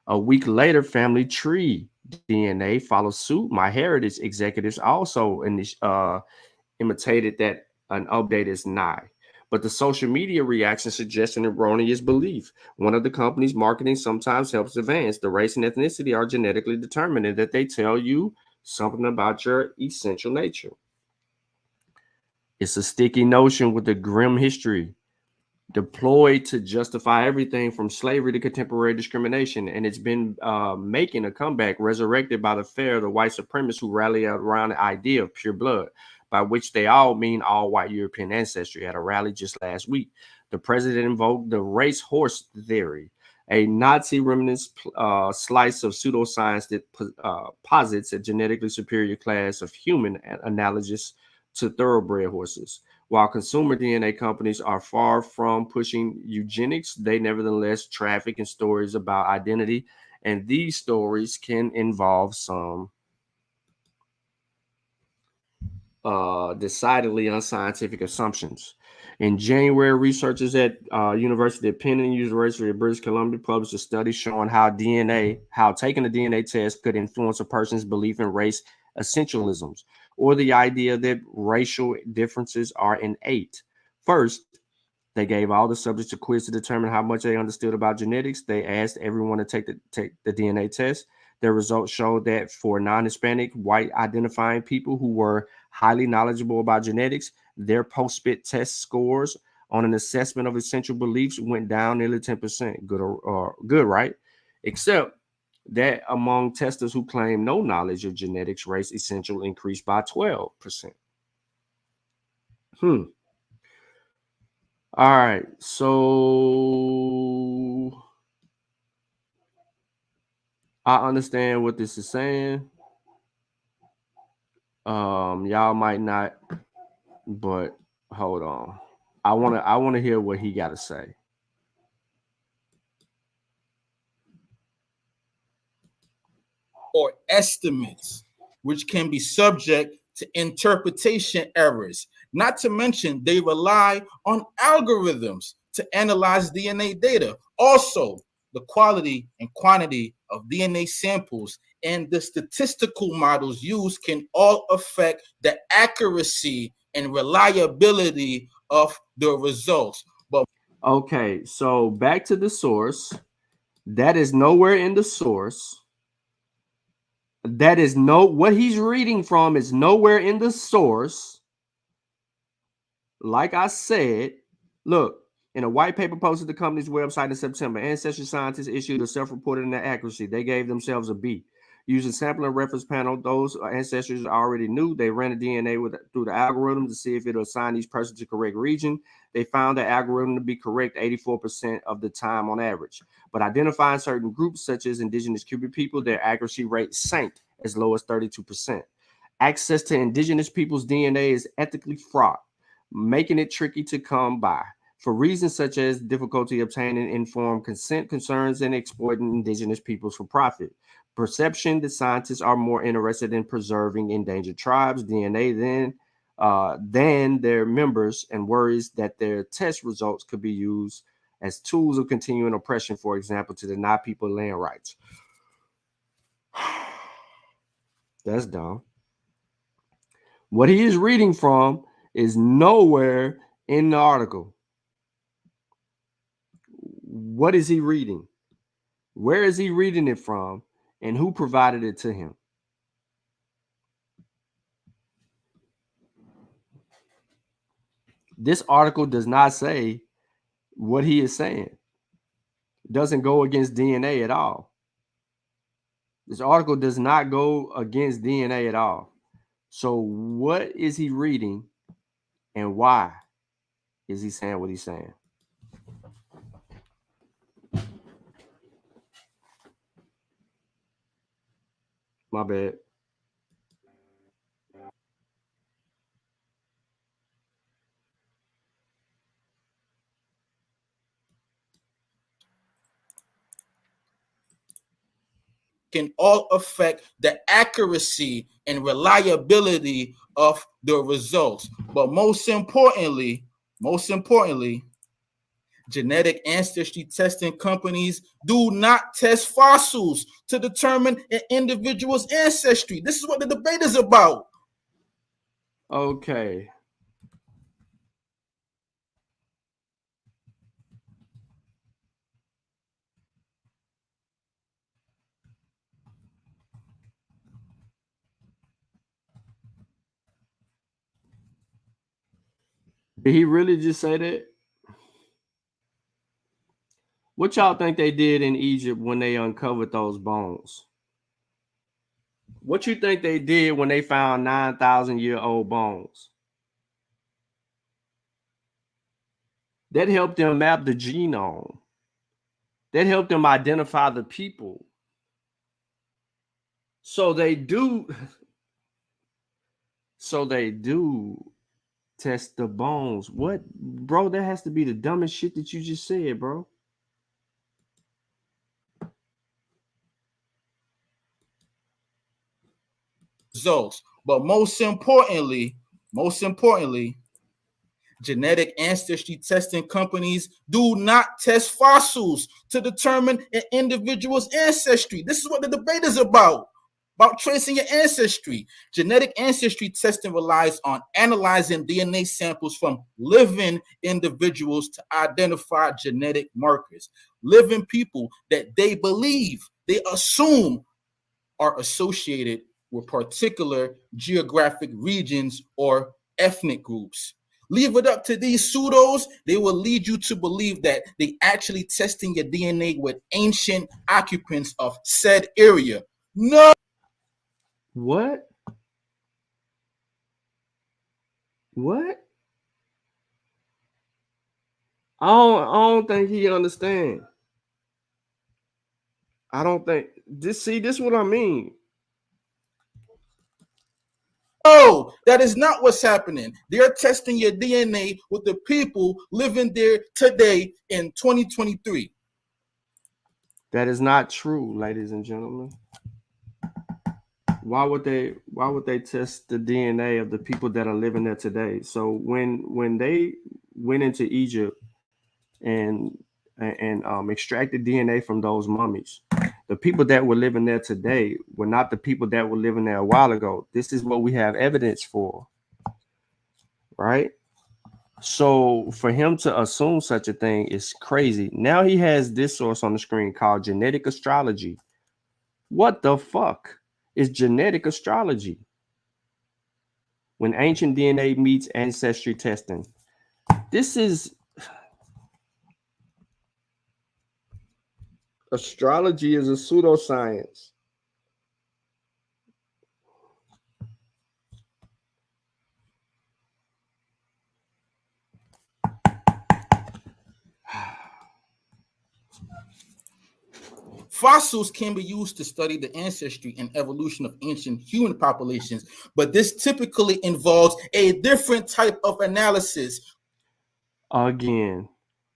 A week later, Family Tree DNA followed suit. MyHeritage executives also imitated that an update is nigh. But the social media reaction suggests an erroneous belief. One of the company's marketing sometimes helps advance. The race and ethnicity are genetically determined and that they tell you something about your essential nature. It's a sticky notion with a grim history, deployed to justify everything from slavery to contemporary discrimination. And it's been making a comeback, resurrected by the fair of the white supremacists who rally around the idea of pure blood, by which they all mean all white European ancestry. At a rally just last week, the president invoked the race horse theory, a Nazi remnant slice of pseudoscience that posits a genetically superior class of human analogous to thoroughbred horses. While consumer DNA companies are far from pushing eugenics, they nevertheless traffic in stories about identity, and these stories can involve some decidedly unscientific assumptions. In January, researchers at University of Penn and University of British Columbia published a study showing how taking a DNA test could influence a person's belief in race essentialisms, or the idea that racial differences are innate. First, they gave all the subjects a quiz to determine how much they understood about genetics. They asked everyone to take the DNA test. Their results showed that for non-Hispanic, white identifying people who were highly knowledgeable about genetics, their post-spit test scores on an assessment of essential beliefs went down nearly 10%. Good, right? Except that among testers who claim no knowledge of genetics, race essential increased by 12%. All right, so I understand what this is saying. Y'all might not, but hold on. I wanna hear what he got to say. Or estimates, which can be subject to interpretation errors. Not to mention, they rely on algorithms to analyze DNA data. Also, the quality and quantity of DNA samples and the statistical models used can all affect the accuracy and reliability of the results. But okay, so back to the source. That is nowhere in the source. What he's reading from is nowhere in the source. Like I said, look, in a white paper posted to the company's website in September, ancestry scientists issued a self-reported inaccuracy. They gave themselves a B. Using sampling reference panel, those ancestors already knew. They ran the DNA through the algorithm to see if it would assign each person to correct region. They found the algorithm to be correct 84% of the time on average. But identifying certain groups, such as indigenous Cuban people, their accuracy rate sank as low as 32%. Access to indigenous people's DNA is ethically fraught, making it tricky to come by for reasons such as difficulty obtaining informed consent, concerns, and exploiting indigenous peoples for profit. Perception that scientists are more interested in preserving endangered tribes' DNA than their members, and worries that their test results could be used as tools of continuing oppression, for example, to deny people land rights. That's dumb. What he is reading from is nowhere in the article. What is he reading? Where is he reading it from? And who provided it to him? This article does not say what he is saying. It doesn't go against DNA at all. This article does not go against DNA at all. So what is he reading, and why is he saying what he's saying? My bad. Can all affect the accuracy and reliability of the results. But most importantly, genetic ancestry testing companies do not test fossils to determine an individual's ancestry. This is what the debate is about. Okay. Did he really just say that? What y'all think they did in Egypt when they uncovered those bones? What you think they did when they found 9,000-year-old bones? That helped them map the genome. That helped them identify the people. So they do test the bones. What, bro? That has to be the dumbest shit that you just said, bro. Results. But most importantly, Genetic ancestry testing companies do not test fossils to determine an individual's ancestry. This is what the debate is about tracing your ancestry. Genetic ancestry testing relies on analyzing DNA samples from living individuals to identify genetic markers. Living people that they believe, they assume are associated with particular geographic regions or ethnic groups. Leave it up to these pseudos, they will lead you to believe that they actually testing your DNA with ancient occupants of said area. No. What? I don't think he understand. I don't think this. See, this is what I mean. No, that is not what's happening. They're testing your DNA with the people living there today in 2023. That is not true, ladies and gentlemen. Why would they test the DNA of the people that are living there today? So when they went into Egypt and extracted DNA from those mummies, the people that were living there today were not the people that were living there a while ago. This is what we have evidence for, right? So for him to assume such a thing is crazy. Now he has this source on the screen called genetic astrology. What the fuck is genetic astrology? When ancient DNA meets ancestry testing. This is astrology is a pseudoscience. Fossils can be used to study the ancestry and evolution of ancient human populations, but this typically involves a different type of analysis. Again,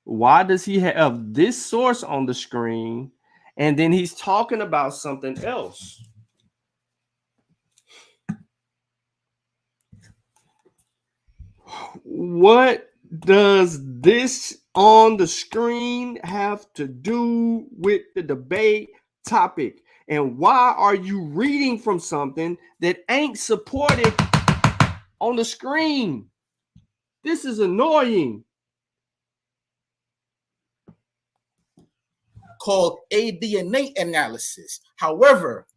why does he have this source on the screen and then he's talking about something else? What does this on the screen have to do with the debate topic? And why are you reading from something that ain't supported on the screen? This is annoying. Called a DNA analysis. However,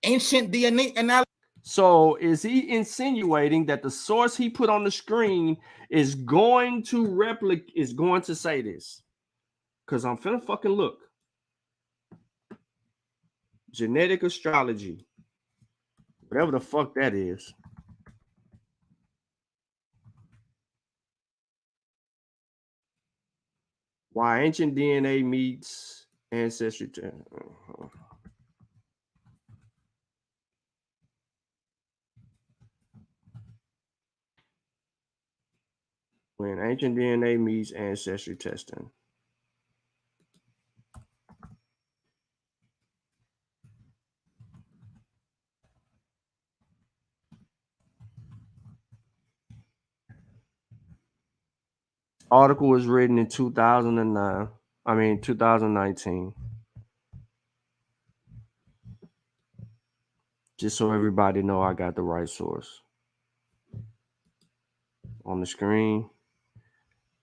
ancient DNA analysis. So is he insinuating that the source he put on the screen is going to say this? Because I'm finna fucking look. Genetic astrology. Whatever the fuck that is. Why ancient DNA meets ancestry. When ancient DNA meets ancestry testing. Article was written in 2019. Just so everybody know I got the right source on the screen.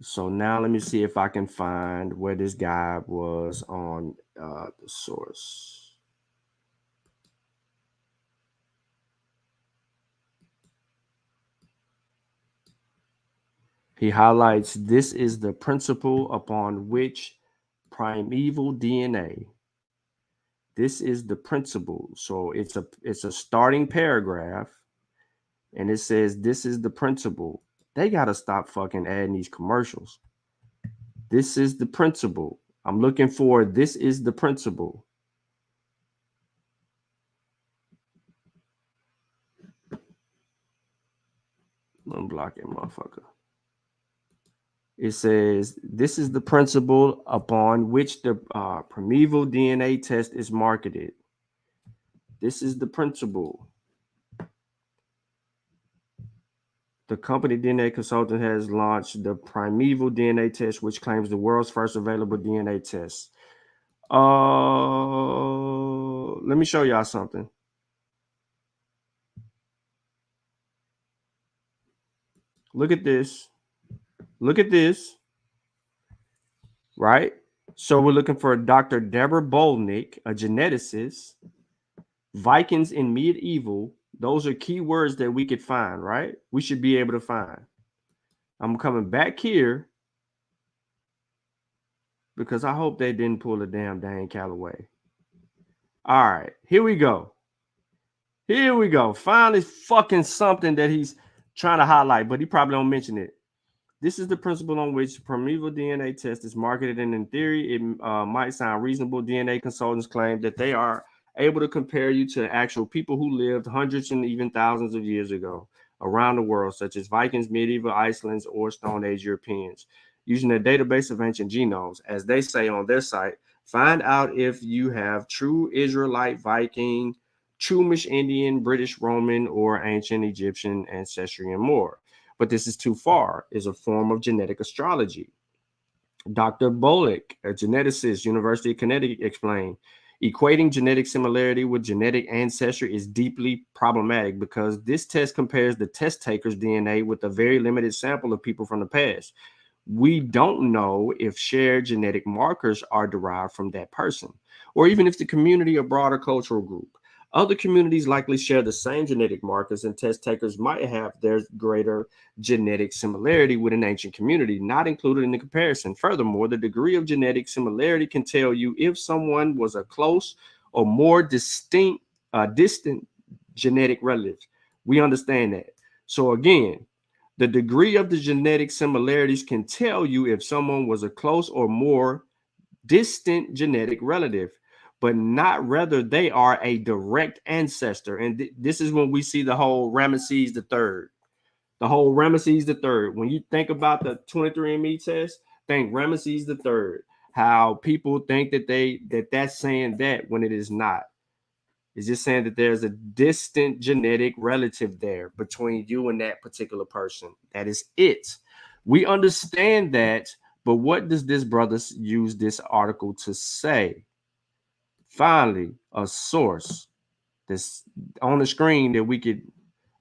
So now let me see if I can find where this guy was on the source. He highlights this is the principle upon which primeval DNA. This is the principle. So it's a starting paragraph, and it says this is the principle. They gotta stop fucking adding these commercials. This is the principle. I'm looking for this is the principle. I'm blocking, motherfucker. It says this is the principle upon which the primeval DNA test is marketed. This is the principle. The company DNA Consultant has launched the Primeval DNA test, which claims the world's first available DNA test. Let me show y'all something. Look at this. Look at this. Right? So we're looking for Dr. Deborah Bolnick, a geneticist. Vikings in medieval. Those are keywords that we could find, right? We should be able to find. I'm coming back here because I hope they didn't pull a damn Dan Calloway. All right, here we go. Here we go. Finally, fucking something that he's trying to highlight, but he probably don't mention it. This is the principle on which Primeval DNA test is marketed, and in theory, it might sound reasonable. DNA consultants claim that they are able to compare you to actual people who lived hundreds and even thousands of years ago around the world, such as Vikings, medieval Icelanders, or Stone Age Europeans, using a database of ancient genomes. As they say on their site, find out if you have true Israelite, Viking, Chumash Indian, British, Roman, or ancient Egyptian ancestry and more. But this is too far, is a form of genetic astrology. Dr. Bollick, a geneticist, University of Connecticut, explained, equating genetic similarity with genetic ancestry is deeply problematic because this test compares the test taker's DNA with a very limited sample of people from the past. We don't know if shared genetic markers are derived from that person, or even if the community or broader cultural group. Other communities likely share the same genetic markers, and test takers might have their greater genetic similarity with an ancient community not included in the comparison. Furthermore, the degree of genetic similarity can tell you if someone was a close or more distant genetic relative. We understand that. So again, the degree of the genetic similarities can tell you if someone was a close or more distant genetic relative, but not whether they are a direct ancestor. And this is when we see the whole Ramesses III. The whole Ramesses III. When you think about the 23andMe test, think Ramesses III. How people think that that's saying that when it is not. It's just saying that there's a distant genetic relative there between you and that particular person. That is it. We understand that, but what does this brother use this article to say? Finally, a source that's on the screen that we could,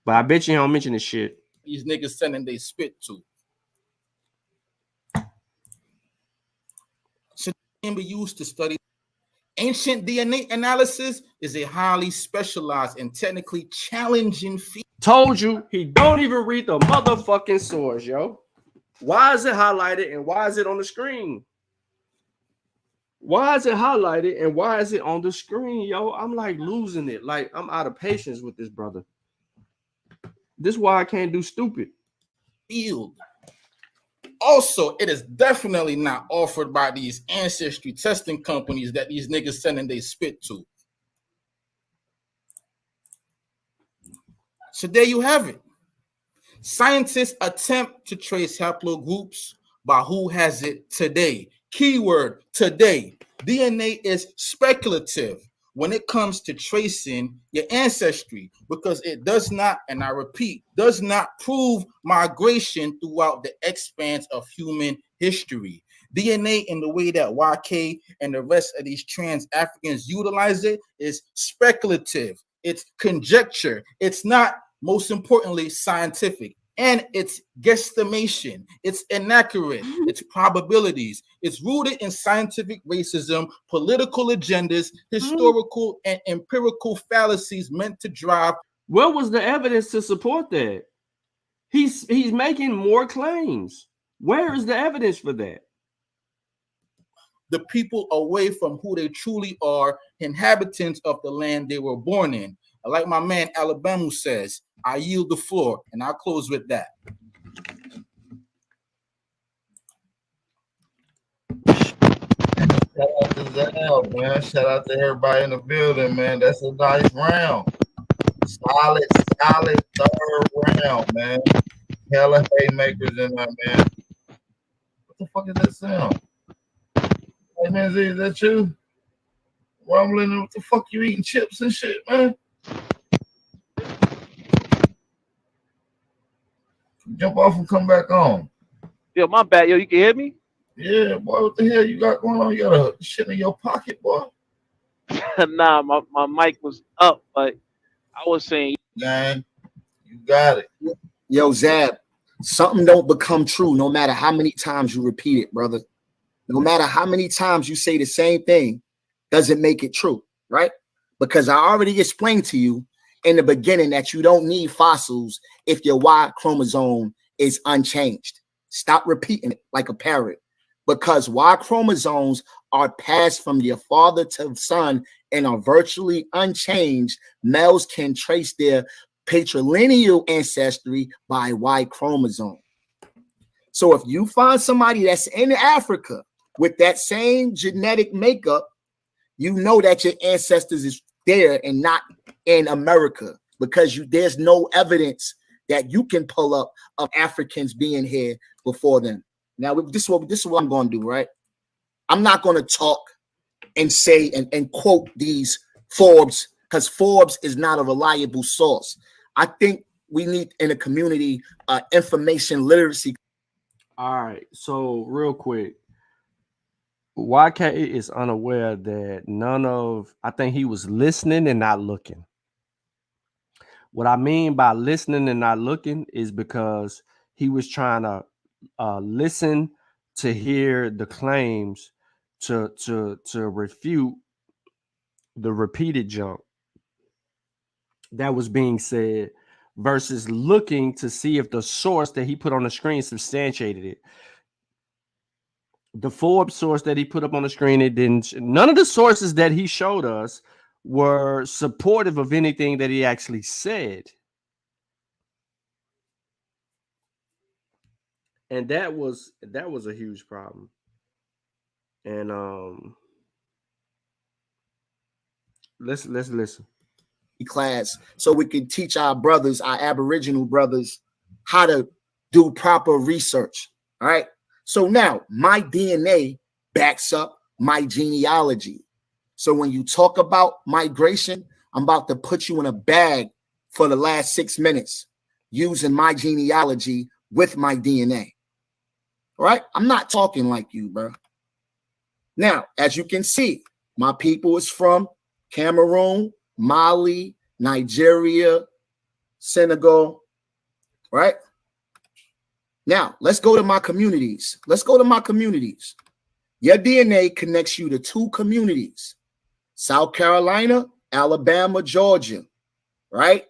but I bet you don't mention this shit. These niggas sending they spit to. Should be used to study. Ancient DNA analysis is a highly specialized and technically challenging field. Told you, he don't even read the motherfucking source, yo. Why is it highlighted and why is it on the screen? Why is it highlighted and why is it on the screen, yo? I'm like losing it. Like I'm out of patience with this brother. This is why I can't do stupid. Field. Also, it is definitely not offered by these ancestry testing companies that these niggas sending they spit to. So there you have it. Scientists attempt to trace haplogroups by who has it today. Keyword today. DNA is speculative when it comes to tracing your ancestry because it does not, and I repeat, does not prove migration throughout the expanse of human history. DNA in the way that YK and the rest of these trans Africans utilize it is speculative. It's conjecture. It's not, most importantly, scientific. And it's guesstimation, it's inaccurate, it's probabilities. It's rooted in scientific racism, political agendas, historical and empirical fallacies meant to drive. Where was the evidence to support that? He's making more claims. Where is the evidence for that? The people away from who they truly are, inhabitants of the land they were born in. Like my man Alabama says, I yield the floor, and I'll close with that. Shout out to Zabb, man. Shout out to everybody in the building, man. That's a nice round. Solid third round, man. Hella haymakers in there, man. What the fuck is that sound? Hey, man, is that you? Rumbling, what the fuck you eating chips and shit, man? Jump off and come back on. Yo, my bad. Yo, you can hear me? Yeah, boy. What the hell you got going on? You got a shit in your pocket, boy. Nah, my mic was up, but I was saying, man, you got it. Yo, Zabb, something don't become true no matter how many times you repeat it, brother. No matter how many times you say the same thing, doesn't make it true, right? Because I already explained to you in the beginning that you don't need fossils if your Y chromosome is unchanged. Stop repeating it like a parrot, because Y chromosomes are passed from your father to son and are virtually unchanged. Males can trace their patrilineal ancestry by Y chromosome. So if you find somebody that's in Africa with that same genetic makeup, you know that your ancestors is there and not in America, because there's no evidence that you can pull up of Africans being here before them. Now, this is what I'm going to do, right? I'm not going to talk and say and quote these Forbes, because Forbes is not a reliable source. I think we need in a community information literacy. All right, so real quick, YK is unaware that I think he was listening and not looking. What I mean by listening and not looking is because he was trying to listen to hear the claims to refute the repeated junk that was being said, versus looking to see if the source that he put on the screen substantiated it. The Forbes source that he put up on the screen, it didn't. None of the sources that he showed us were supportive of anything that he actually said. And that was a huge problem. And let's listen. Class, so we can teach our brothers, our Aboriginal brothers, how to do proper research. All right. So now my DNA backs up my genealogy. So when you talk about migration, I'm about to put you in a bag for the last 6 minutes using my genealogy with my DNA. All right. I'm not talking like you, bro. Now, as you can see, my people is from Cameroon, Mali, Nigeria, Senegal, right? Now, let's go to my communities. Your DNA connects you to 2 communities: South Carolina, Alabama, Georgia, right?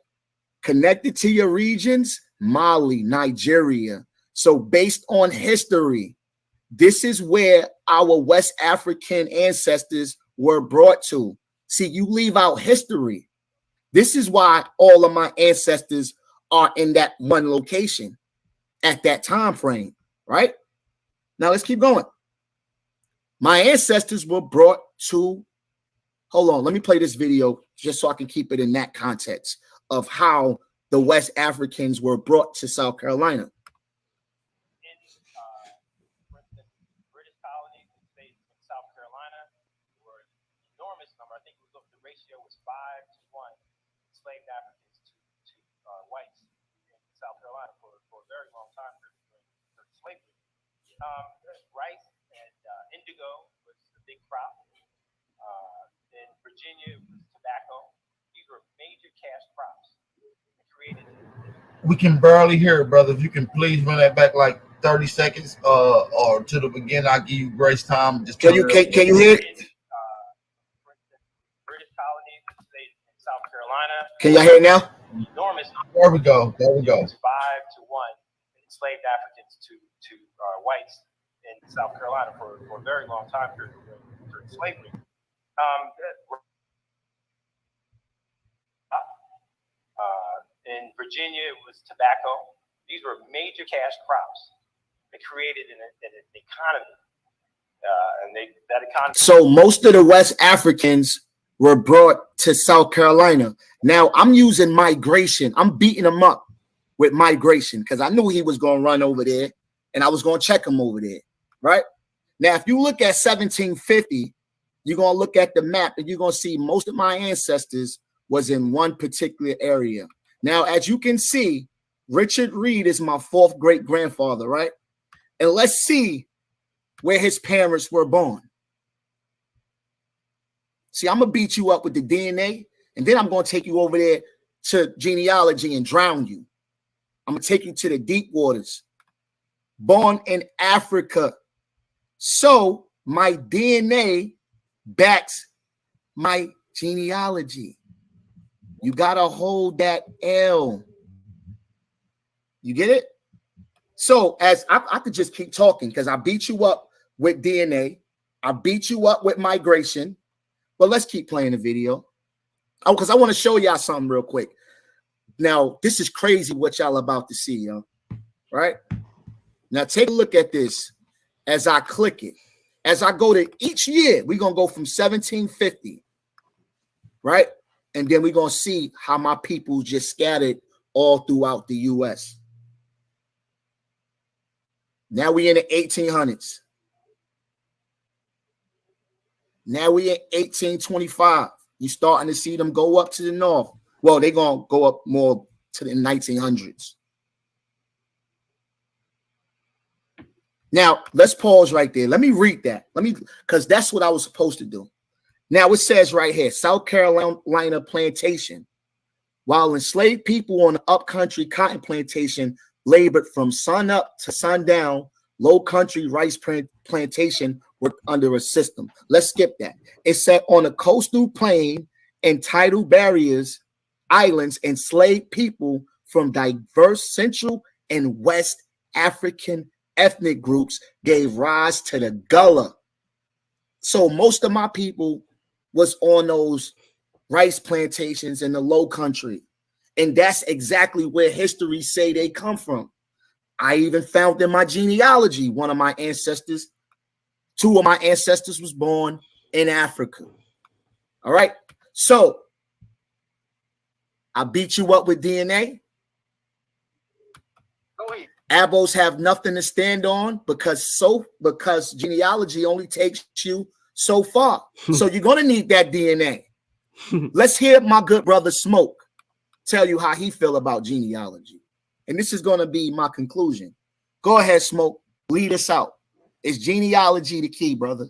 Connected to your regions, Mali, Nigeria. So based on history, this is where our West African ancestors were brought to. See, you leave out history. This is why all of my ancestors are in that one location at that time frame, right? Now let's keep going. My ancestors were brought to, hold on, let me play this video just so I can keep it in that context of how the West Africans were brought to South Carolina. Enslaved Africans to whites in South Carolina for a very long time during slavery. Rice and indigo was the big crop. In Virginia, it was tobacco. These were major cash crops. We can barely hear it, brother. If you can please run that back like 30 seconds or to the beginning, I'll give you grace time. Just can you hear it? South Carolina. Can y'all hear it now? Enormous. There we go. 5-1 enslaved Africans to whites in South Carolina for a very long time during slavery. In Virginia, it was tobacco. These were major cash crops. They created an economy, that economy. So most of the West Africans were brought to South Carolina. Now I'm using migration. I'm beating him up with migration because I knew he was going to run over there and I was going to check him over there, right? Now, if you look at 1750, you're going to look at the map and you're going to see most of my ancestors was in one particular area. Now, as you can see, Richard Reed is my 4th great grandfather, right? And let's see where his parents were born. See, I'm gonna beat you up with the DNA, and then I'm gonna take you over there to genealogy and drown you. I'm gonna take you to the deep waters. Born in Africa. So my DNA backs my genealogy. You gotta hold that L. You get it? So as I could just keep talking because I beat you up with DNA. I beat you up with migration. But let's keep playing the video. Oh, because I want to show y'all something real quick. Now, this is crazy what y'all about to see, yo. Right? Now, take a look at this as I click it. As I go to each year, we're going to go from 1750, right? And then we're going to see how my people just scattered all throughout the U.S. Now we in the 1800s. Now we in 1825. You're starting to see them go up to the north. Well, they're going to go up more to the 1900s. Now, let's pause right there. Let me read that. Because that's what I was supposed to do. Now, it says right here, South Carolina plantation. While enslaved people on the upcountry cotton plantation labored from sun up to sundown, low country rice plantation worked under a system. Let's skip that. It said on a coastal plain and tidal barriers, islands, enslaved people from diverse Central and West African ethnic groups gave rise to the Gullah. So most of my people was on those rice plantations in the low country. And that's exactly where history say they come from. I even found in my genealogy, one of my ancestors, 2 of my ancestors was born in Africa. All right. So I beat you up with DNA. Abos have nothing to stand on because genealogy only takes you so far. So you're going to need that DNA. Let's hear my good brother Smoke tell you how he feel about genealogy. And this is going to be my conclusion. Go ahead, Smoke. Lead us out. Is genealogy the key, brother?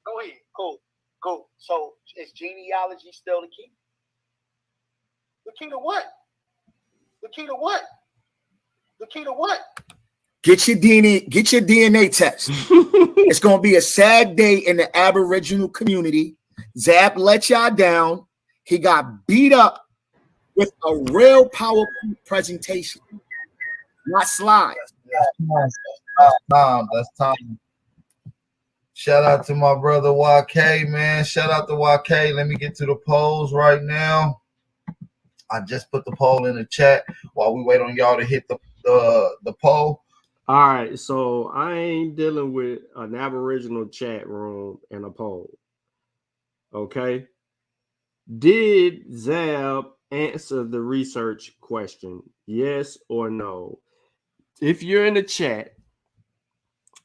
Go ahead. Cool. So is genealogy still the key? The key to what? The key to what? The key to what? Get your DNA test. It's going to be a sad day in the Aboriginal community. Zabb let y'all down. He got beat up with a real PowerPoint presentation, not slides. That's time. Shout out to my brother YK, man. Shout out to YK. Let me get to the polls right now. I just put the poll in the chat while we wait on y'all to hit the poll. All right, so I ain't dealing with an Aboriginal chat room and a poll. Okay. Did Zabb answer the research question? Yes or no? If you're in the chat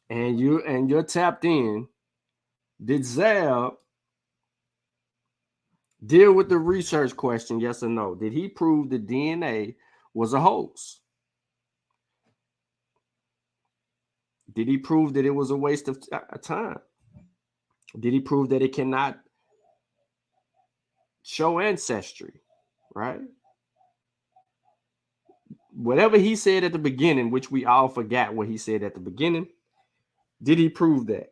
and you're tapped in, did Zabb deal with the research question? Yes or no? Did he prove the DNA was a hoax? Did he prove that it was a waste of time? Did he prove that it cannot show ancestry, right? Whatever he said at the beginning, which we all forgot what he said at the beginning, did he prove that?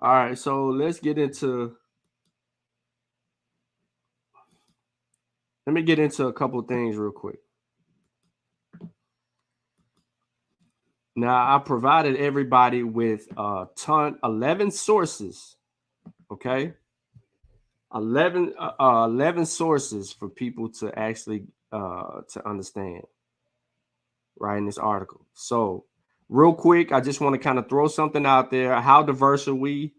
All right, so let me get into a couple of things real quick. Now, I provided everybody with 11 sources, okay? 11 sources for people to actually to understand, right, in this article. So real quick, I just want to kind of throw something out there. How diverse are we?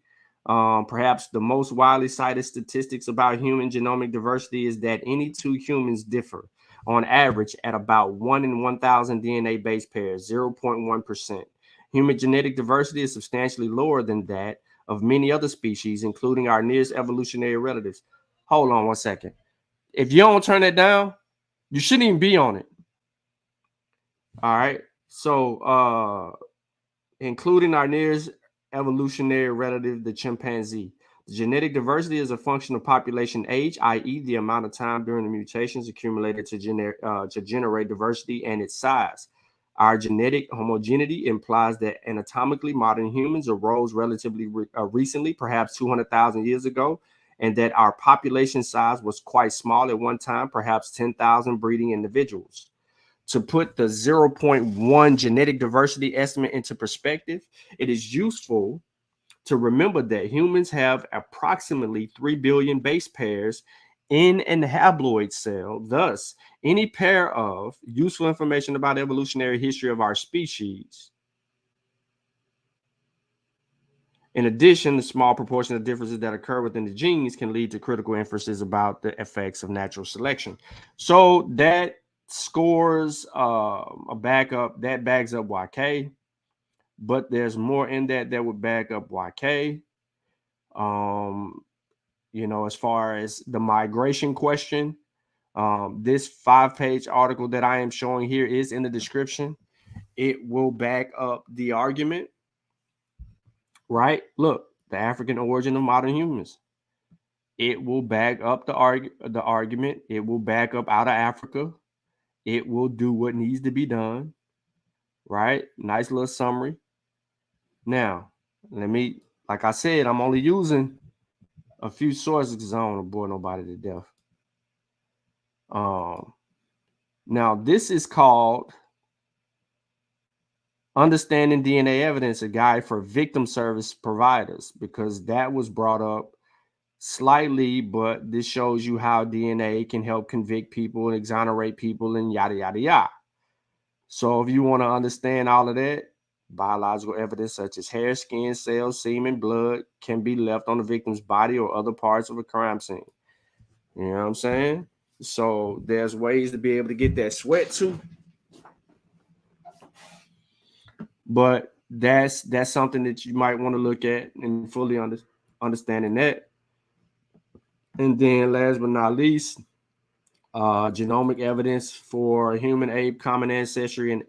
Perhaps the most widely cited statistics about human genomic diversity is that any two humans differ on average at about 1 in 1,000 DNA base pairs, 0.1%. Human genetic diversity is substantially lower than that of many other species, including our nearest evolutionary relatives. Hold on one second. If you don't turn that down, you shouldn't even be on it. All right. So, including our nearest evolutionary relative, the chimpanzee. The genetic diversity is a function of population age, i.e., the amount of time during the mutations accumulated to generate diversity and its size. Our genetic homogeneity implies that anatomically modern humans arose relatively recently, perhaps 200,000 years ago, and that our population size was quite small at one time, perhaps 10,000 breeding individuals. To put the 0.1 genetic diversity estimate into perspective, it is useful to remember that humans have approximately 3 billion base pairs in an haploid cell. Thus, any pair of useful information about the evolutionary history of our species. In addition, the small proportion of differences that occur within the genes can lead to critical inferences about the effects of natural selection. So that scores a backup that backs up YK, but there's more in that would back up YK. As far as the migration question, this 5-page article that I am showing here is in the description. It will back up the argument, right? Look, the African origin of modern humans. It will back up the argument. It will back up out of Africa. It will do what needs to be done, right? Nice little summary. Now, like I said, I'm only using a few sources because I don't want to bore nobody to death. Now, this is called Understanding DNA Evidence, a guide for victim service providers, because that was brought up slightly, but this shows you how DNA can help convict people and exonerate people and yada, yada, yada. So if you want to understand all of that, biological evidence such as hair, skin, cells, semen, blood can be left on the victim's body or other parts of a crime scene. You know what I'm saying? So there's ways to be able to get that sweat too. But that's something that you might want to look at and fully understanding that. And then last but not least, genomic evidence for human ape common ancestry and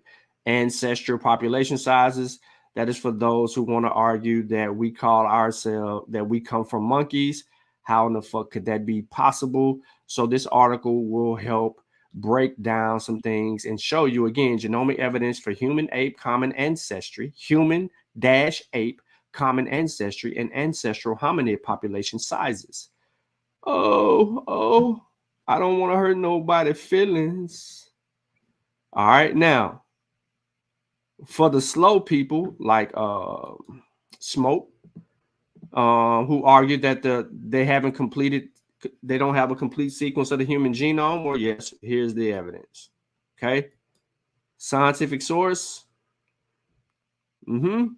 ancestral population sizes. That is for those who want to argue that we come from monkeys. How in the fuck could that be possible? So this article will help break down some things and show you again genomic evidence for human ape common ancestry, human-ape common ancestry, and ancestral hominid population sizes. Oh, I don't want to hurt nobody's feelings. All right, now for the slow people like Smoke, who argued that they don't have a complete sequence of the human genome. Or yes, here's the evidence. Okay, scientific source. And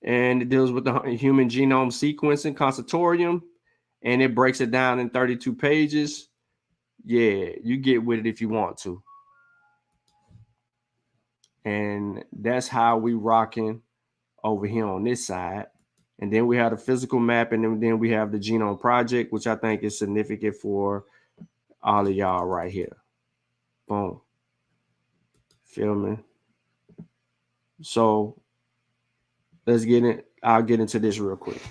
it deals with the human genome sequencing consortium, and it breaks it down in 32 pages. Yeah, you get with it if you want to. And that's how we rocking over here on this side. And then we have the physical map, and then we have the Genome Project, which I think is significant for all of y'all right here. Boom. Feel me? So let's get it. I'll get into this real quick.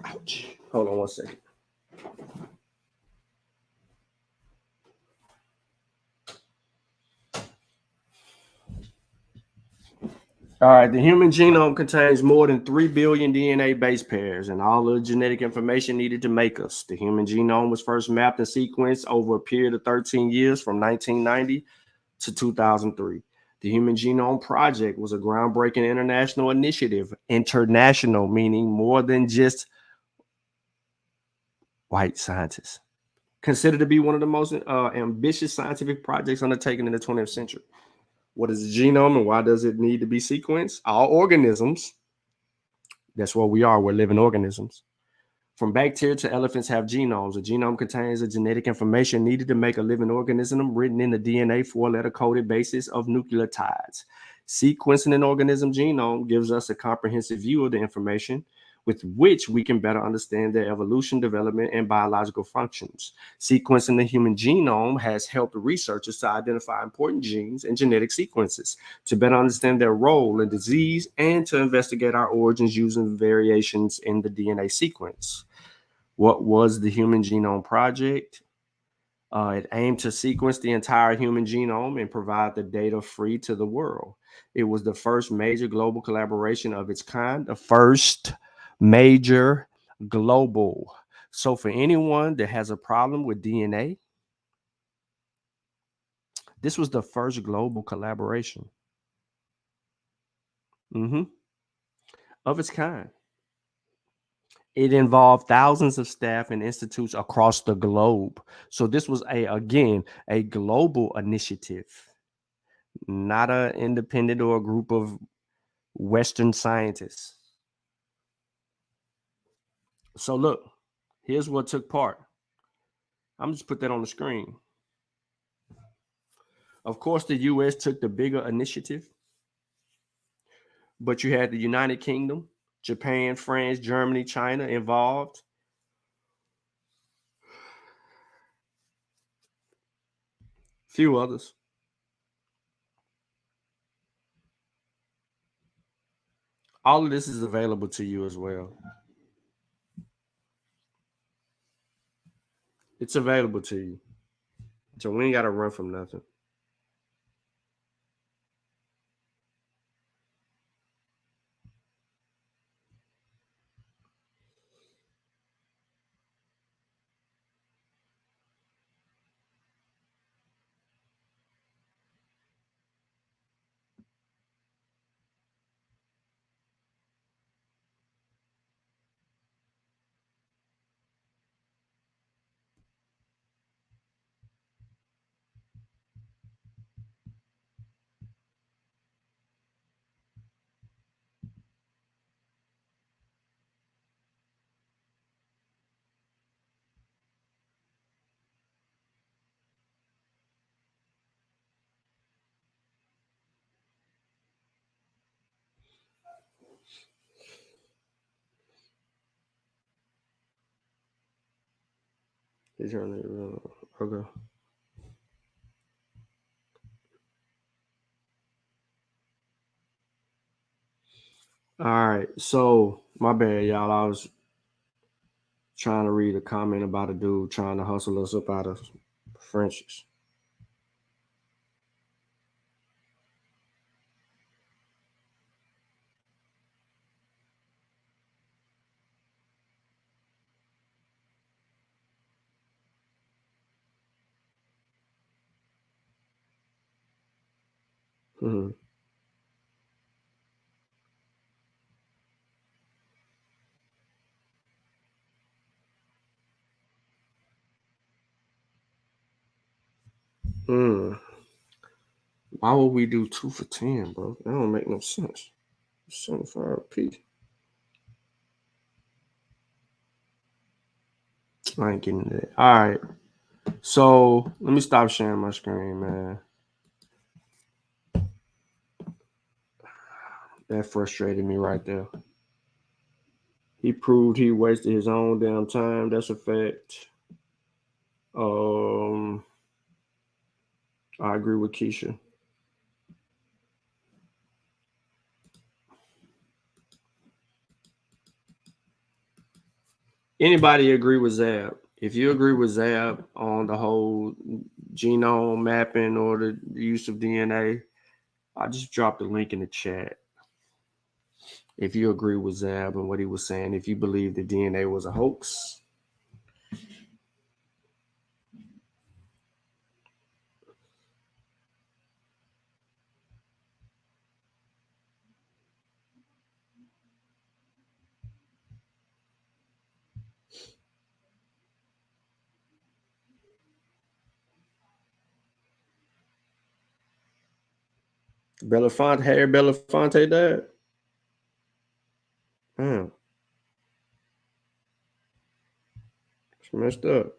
Ouch. Hold on one second. All right, the human genome contains more than 3 billion DNA base pairs and all the genetic information needed to make us. The human genome was first mapped and sequenced over a period of 13 years from 1990 to 2003. The Human Genome Project was a groundbreaking international initiative. International meaning more than just white scientists. Considered to be one of the most ambitious scientific projects undertaken in the 20th century. What is the genome and why does it need to be sequenced? All organisms That's what we are. We're living organisms. From bacteria to elephants have genomes. A genome contains the genetic information needed to make a living organism written in the DNA four-letter coded basis of nucleotides. Sequencing an organism genome gives us a comprehensive view of the information with which we can better understand their evolution, development, and biological functions. Sequencing the human genome has helped researchers to identify important genes and genetic sequences, to better understand their role in disease, and to investigate our origins using variations in the DNA sequence. What was the Human Genome Project? It aimed to sequence the entire human genome and provide the data free to the world. It was the first major global collaboration of its kind, the first major global. So for anyone that has a problem with DNA, this was the first global collaboration of its kind. It involved thousands of staff and institutes across the globe. So this was a global initiative, not an independent or a group of Western scientists. So look, here's what took part. I'm just put that on the screen. Of course, the U.S. took the bigger initiative, but you had the United Kingdom, Japan, France, Germany, China involved. Few others. All of this is available to you as well. It's available to you. So we ain't got to run from nothing. Okay. All right. So my bad, y'all. I was trying to read a comment about a dude trying to hustle us up out of French's. Why would we do 2 for 10, bro? That don't make no sense. 75 a piece. I ain't getting that. All right. So let me stop sharing my screen, man. That frustrated me right there. He proved he wasted his own damn time. That's a fact. I agree with Keisha. Anybody agree with Zabb? If you agree with Zabb on the whole genome mapping or the use of DNA, I just dropped a link in the chat. If you agree with Zabb and what he was saying, if you believe the DNA was a hoax. Harry Belafonte died. Damn. It's messed up.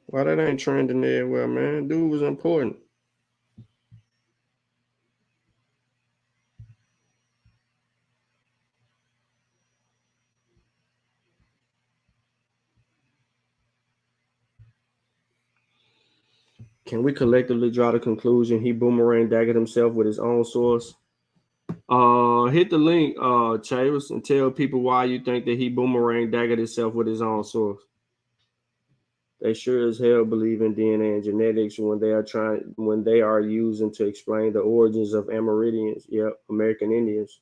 Why that ain't trending there? Well, man, dude was important. Can we collectively draw the conclusion he boomerang daggered himself with his own source? Hit the link, Chavis, and tell people why you think that he boomerang daggered himself with his own source. They sure as hell believe in DNA and genetics when they are using to explain the origins of Amerindians, American Indians.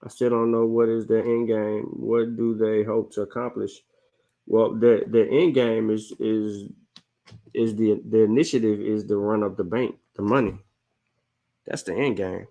I still don't know what is the end game. What do they hope to accomplish? Well, the end game is the initiative is to run up the bank, the money. That's the end game.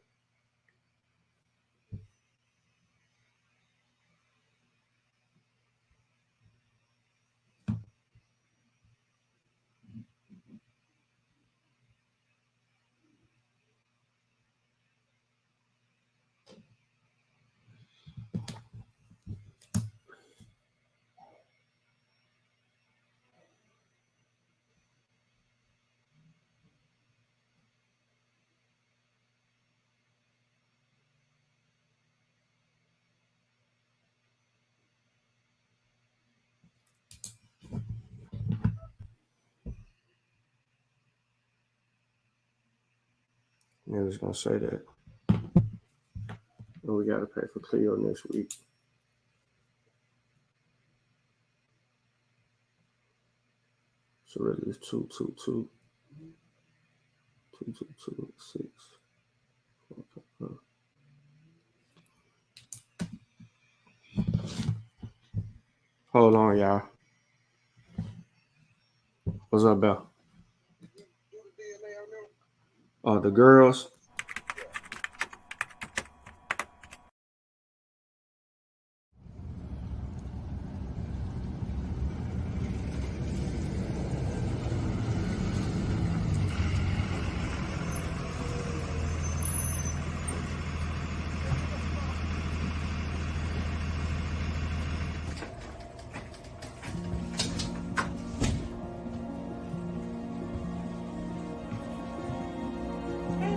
I was gonna say that. And we gotta pay for Cleo next week. So really it's 222. 222 6. Hold on, y'all. What's up, Bell? Oh, the girls.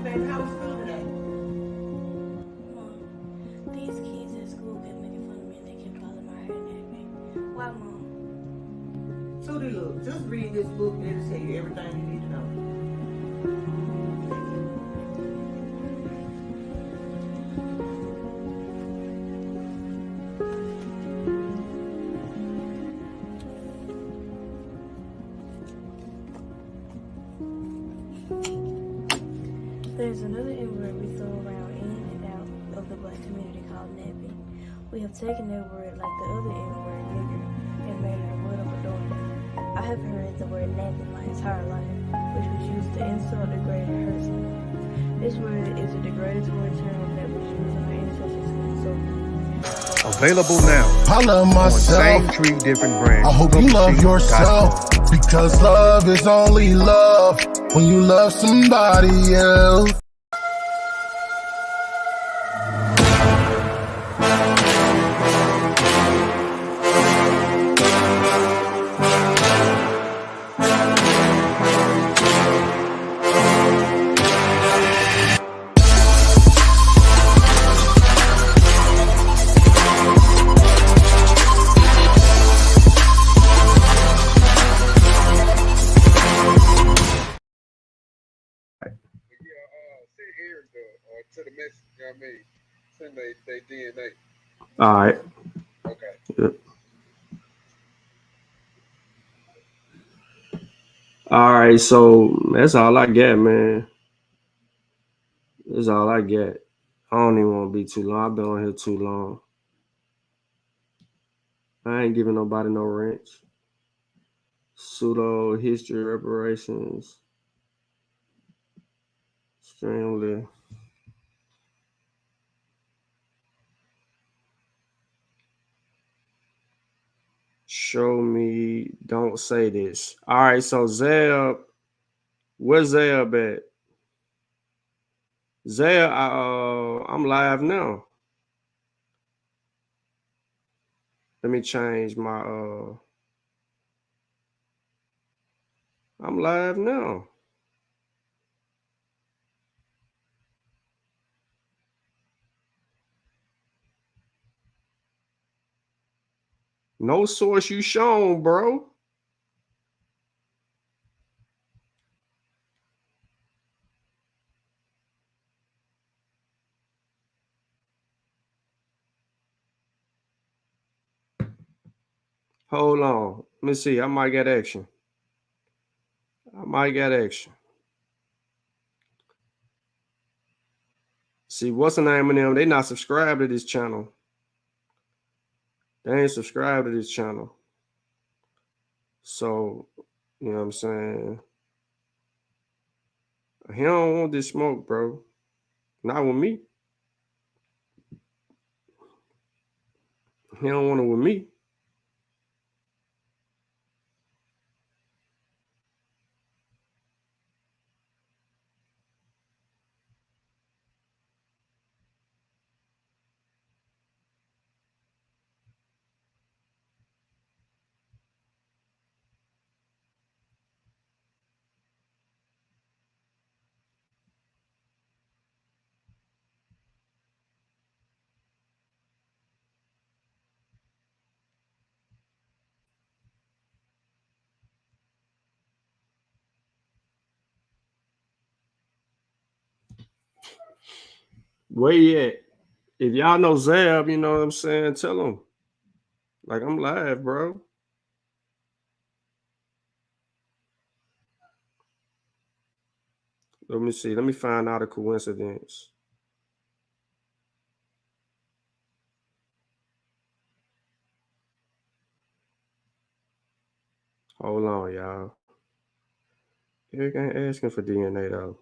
Baby, how was school today? Mom, these kids at school kept making fun of me and they kept calling my hair nappy. Why, Mom? Tootie, look, just read this book and it'll tell you everything you need to know. There's another N-word we throw around in and out of the black community called nappy. We have taken that word like the other N-word, nigger, and made it a word of adornment. I have heard the word nappy my entire life, which was used to insult, degrade, and hurt someone. This word is a derogatory term that was used in our ancestors to insult people. Available now. I love myself. Same tree, different brand. I hope you love yourself, because love is only love when you love somebody else. To the message, you know what I mean? Send they DNA. All right. Okay. Yep. All right, so that's all I get, man. That's all I get. I don't even want to be too long. I've been on here too long. I ain't giving nobody no wrench. Pseudo history reparations. Extremely. Show me, don't say this. All right, so Zabb, where's Zabb at? Zabb, I'm live now. Let me change my I'm live now. No source you shown, bro. Hold on. Let me see. I might get action. See, what's the name of them? They not subscribed to this channel. They ain't subscribed to this channel. So, you know what I'm saying? He don't want this smoke, bro. Not with me. He don't want it with me. Where you at? If y'all know Zabb, you know what I'm saying? Tell him. Like, I'm live, bro. Let me see. Let me find out a coincidence. Hold on, y'all. Eric ain't asking for DNA, though.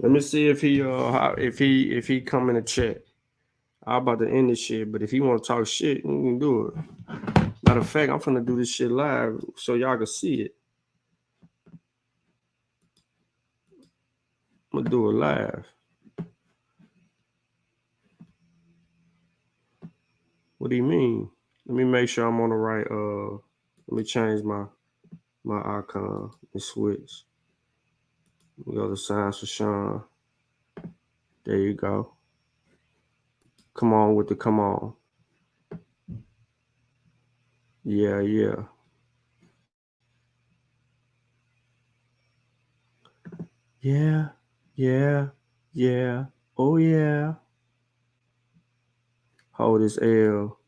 Let me see if he come in the chat. I'm about to end this shit, but if he want to talk shit, we can do it. Matter of fact, I'm finna do this shit live so y'all can see it. I'm gonna do it live. What do you mean? Let me make sure I'm on the right. Let me change my icon and switch. We go to signs for Sean. There you go. Come on with the come on. Yeah. Yeah. Oh yeah. Hold this L.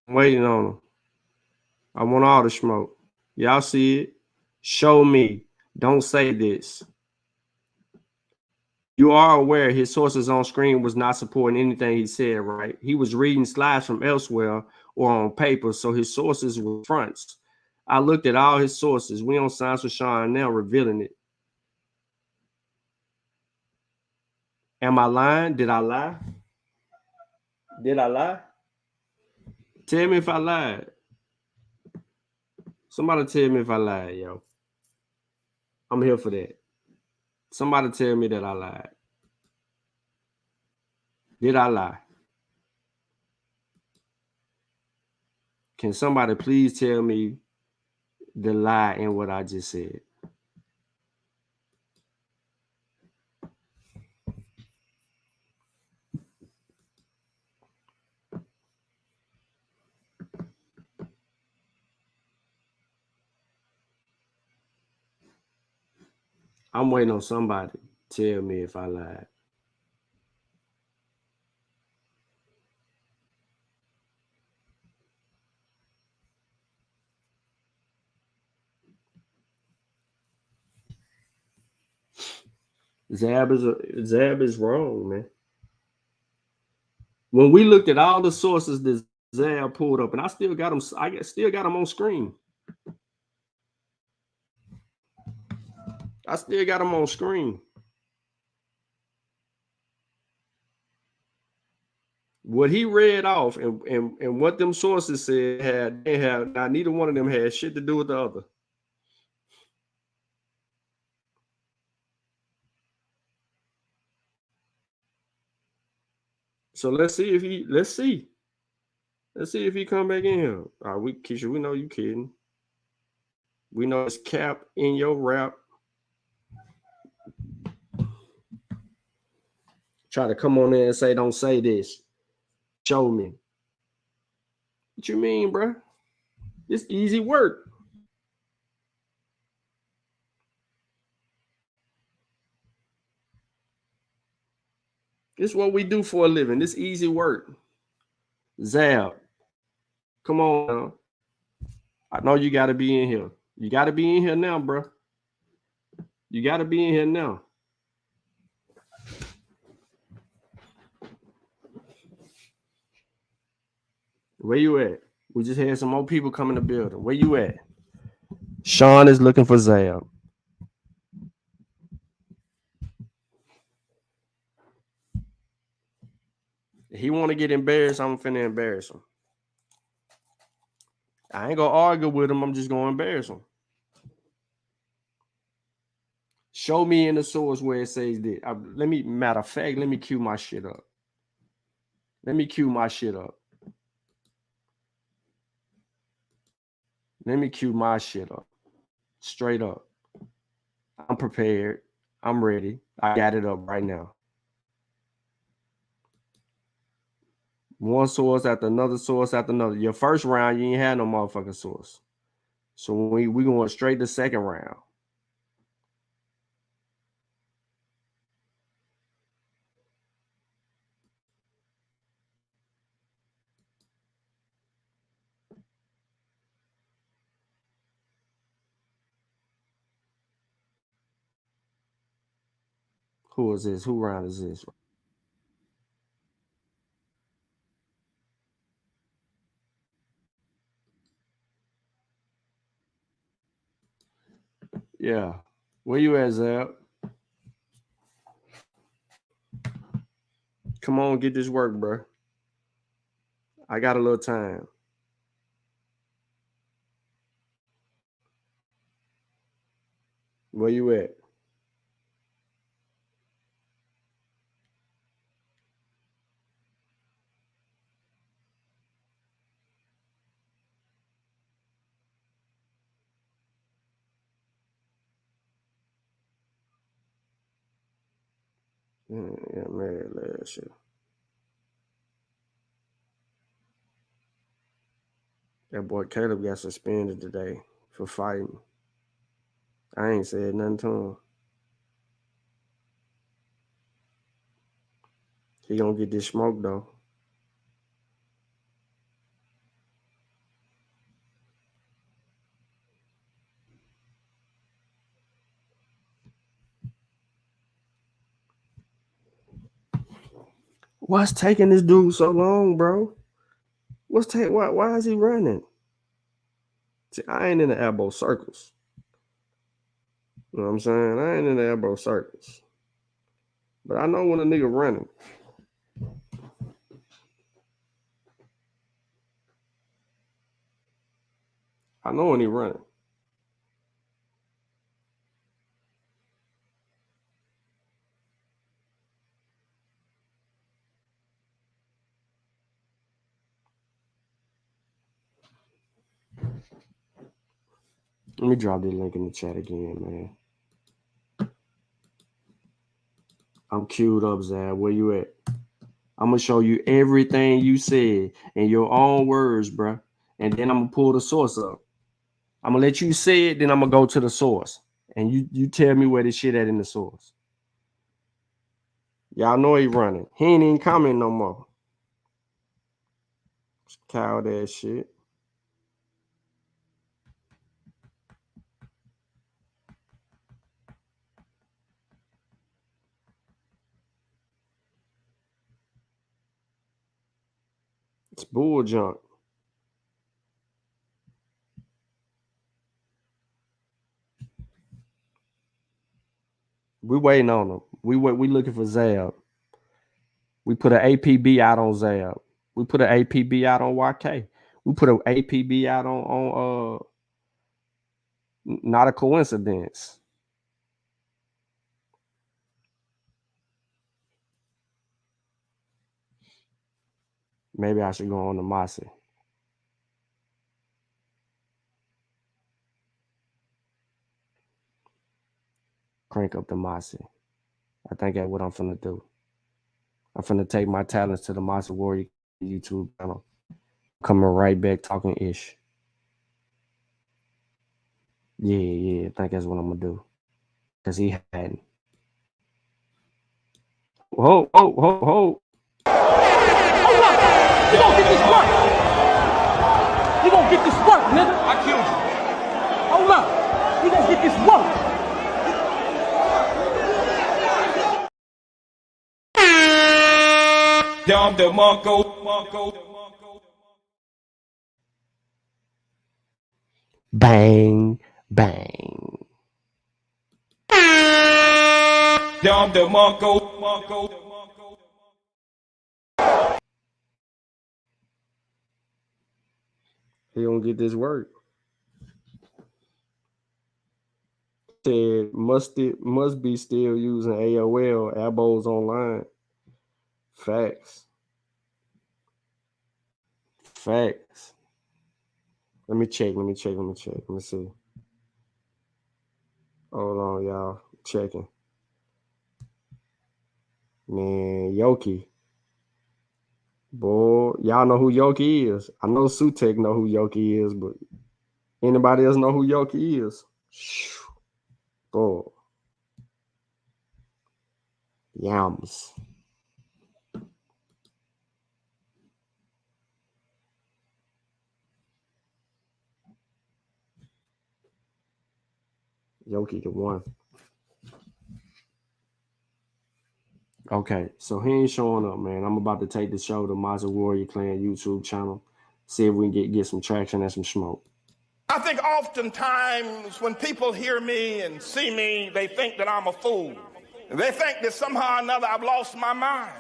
I'm waiting on him. I want all the smoke. Y'all see it? Show me. Don't say this. You are aware his sources on screen was not supporting anything he said, right? He was reading slides from elsewhere or on paper, so his sources were fronts. I looked at all his sources. We on Science with Sean now revealing it. Am I lying? Did I lie? Tell me if I lied. Somebody tell me if I lied, yo. I'm here for that. Somebody tell me that I lied. Did I lie? Can somebody please tell me the lie in what I just said? I'm waiting on somebody to tell me if I lied. Zabb is wrong, man. When we looked at all the sources that Zabb pulled up, and I still got them. I still got them on screen. I still got them on screen. What he read off and what them sources said now neither one of them had shit to do with the other. So let's see if he come back in here. Keisha, we know you kidding. We know it's cap in your rap. Try to come on there and say, don't say this. Show me. What you mean, bro? It's easy work. It's what we do for a living. It's easy work. Zabb, come on now. I know you got to be in here. You got to be in here now, bro. You got to be in here now. Where you at? We just had some more people come in the building. Where you at? Sean is looking for Zabb. If he want to get embarrassed, I'm finna embarrass him. I ain't gonna argue with him. I'm just gonna embarrass him. Show me in the source where it says this. Matter of fact, let me cue my shit up. Let me cue my shit up. Straight up. I'm prepared. I'm ready. I got it up right now. One source after another source after another. Your first round, you ain't had no motherfucking source. So we going straight to second round. Who is this? Who round is this? Yeah. Where you at, Zabb? Come on, get this work, bro. I got a little time. Where you at? Yeah, man, last year. That boy Caleb got suspended today for fighting. I ain't said nothing to him. He gonna get this smoke though. What's taking this dude so long, bro? Why is he running? See, I ain't in the elbow circles. You know what I'm saying? I ain't in the elbow circles. But I know when a nigga running. I know when he running. Let me drop this link in the chat again, man. I'm queued up, Zabb. Where you at? I'm gonna show you everything you said in your own words, bro. And then I'm gonna pull the source up. I'm gonna let you say it, then I'm gonna go to the source. And you tell me where this shit at in the source. Y'all know he running. He ain't even coming no more. Cow that shit. It's bull junk. We waiting on them. We looking for Zabb. We put an APB out on Zabb. We put an APB out on YK. We put an APB out on Not a Coincidence. Maybe I should go on to Mossy. Crank up the Mossy. I think that's what I'm finna do. I'm finna take my talents to the Mossy Warrior YouTube channel. Coming right back talking ish. Yeah, I think that's what I'm gonna do. Cause he hadn't. Ho. You gonna get this work. You gonna get this work, nigga. I killed you. Hold up. You gonna get this work. Dom the Monko. Bang, bang. Dom the Monko. He don't get this work. Said must be still using AOL, Abos online. Facts. Let me check. Let me see. Hold on, y'all. Checking. Man, Yoki. Boy, y'all know who Yoki is. I know Sutek know who Yoki is, but anybody else know who Yoki is? Boy. Yums. Yoki the one. Okay, so he ain't showing up, man. I'm about to take the show to Mazda Warrior Clan YouTube channel. See if we can get some traction and some smoke. I think oftentimes when people hear me and see me, they think that I'm a fool. They think that somehow or another I've lost my mind,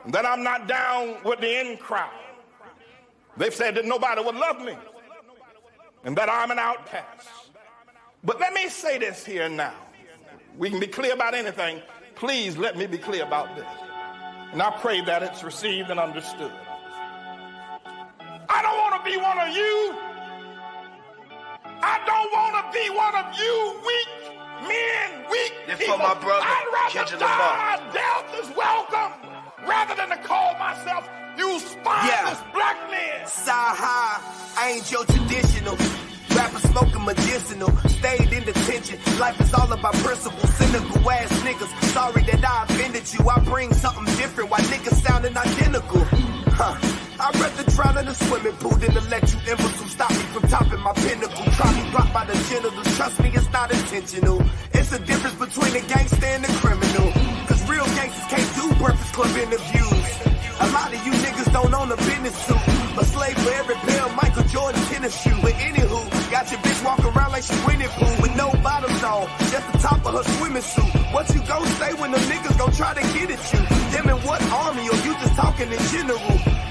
that I'm not down with the in crowd. They've said that nobody would love me and that I'm an outcast. But let me say this here now. We can be clear about anything. Please let me be clear about this. And I pray that it's received and understood. I don't want to be one of you. I don't want to be one of you weak men, weak people. For my brother, I'd rather die. Death is welcome rather than to call myself you spineless black men. Side high, I ain't your traditional. Rapper smoking medicinal, stayed in detention. Life is all about principles, cynical ass niggas. Sorry that I offended you. I bring something different while niggas sounding identical. I'd rather drown in a swimming pool than to let you imbecile stop me from topping my pinnacle. Try me blocked by the genitals. Trust me, it's not intentional. It's a difference between a gangster and a criminal. Cause real gangsters can't do Breakfast Club interviews. A lot of you niggas don't own a business suit. A slave for every pair of Michael Jordan tennis shoe. But anywho, got your bitch walking around like she winning pool with no bottoms on, just the top of her swimming suit. What you gon' say when the niggas gon' try to get at you? Them in what army, or you just talking in general?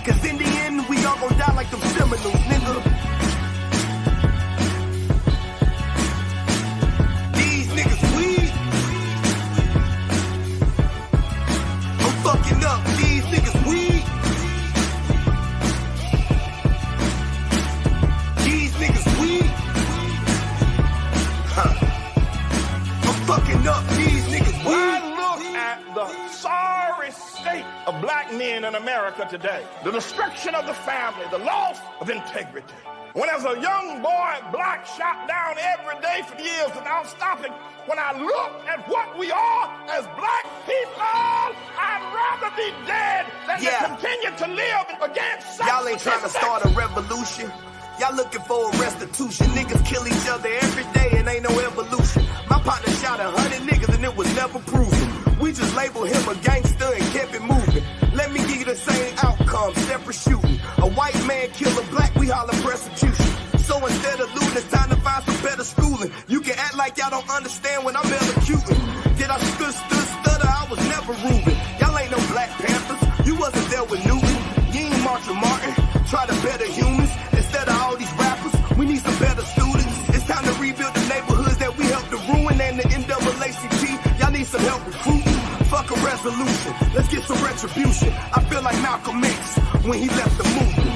Cause in the end, we all gon' die like them Seminoles, nigga. These niggas weak. I'm fucking up. These niggas weak. These niggas weak. happening in America today. The destruction of the family, the loss of integrity. When as a young boy, black shot down every day for years without stopping, when I look at what we are as black people, I'd rather be dead than to continue to live against such. Y'all ain't trying to start a revolution. Y'all looking for a restitution. Niggas kill each other every day and ain't no evolution. My partner shot 100 niggas and it was never proven. We just labeled him a gangster and kept it moving. Let me give you the same outcome, separate shooting. A white man kill a black, we holler persecution. So instead of looting, it's time to find some better schooling. You can act like y'all don't understand when I'm elocuting. Did I stutter? I was never Reuben. Y'all ain't no Black Panthers. You wasn't there with Newton. You ain't Martin Martin. Try to better humans. Instead of all these rappers, we need some better students. It's time to rebuild the neighborhoods that we helped to ruin. And the NAACP, y'all need some help recruiting. Fuck a resolution. Let's get some retribution. I feel like Malcolm X when he left the movement.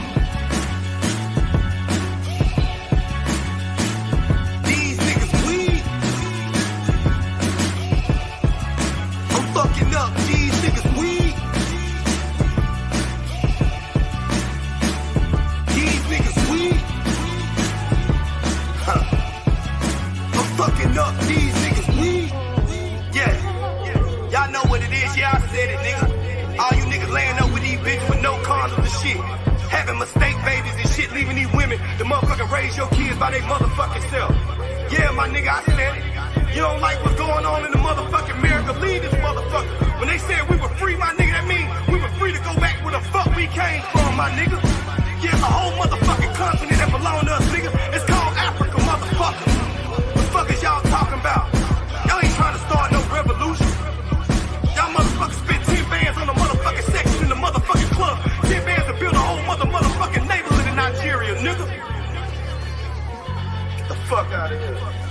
These niggas weed. I'm fucking up. These niggas weed. These niggas weed. I'm fucking up. These niggas weed. Yeah. Y'all know what it is, yeah, I said it, nigga. All you niggas laying up with these bitches with no condoms and shit. Having mistake babies and shit, leaving these women to motherfucking raise your kids by their motherfucking self. Yeah, my nigga, I said it. You don't like what's going on in the motherfucking America, leave this motherfucker. When they said we were free, my nigga, that mean we were free to go back where the fuck we came from, my nigga. Yeah, it's a whole motherfucking continent that belong to us, nigga. It's called Africa, motherfucker. What the fuck is y'all talking about? Y'all ain't trying to start no revolution. Y'all motherfuckers spent 10 bands on the motherfucking section in the motherfucking club. 10 bands to build a whole motherfucking neighborhood in Nigeria, nigga. Get the fuck out of here.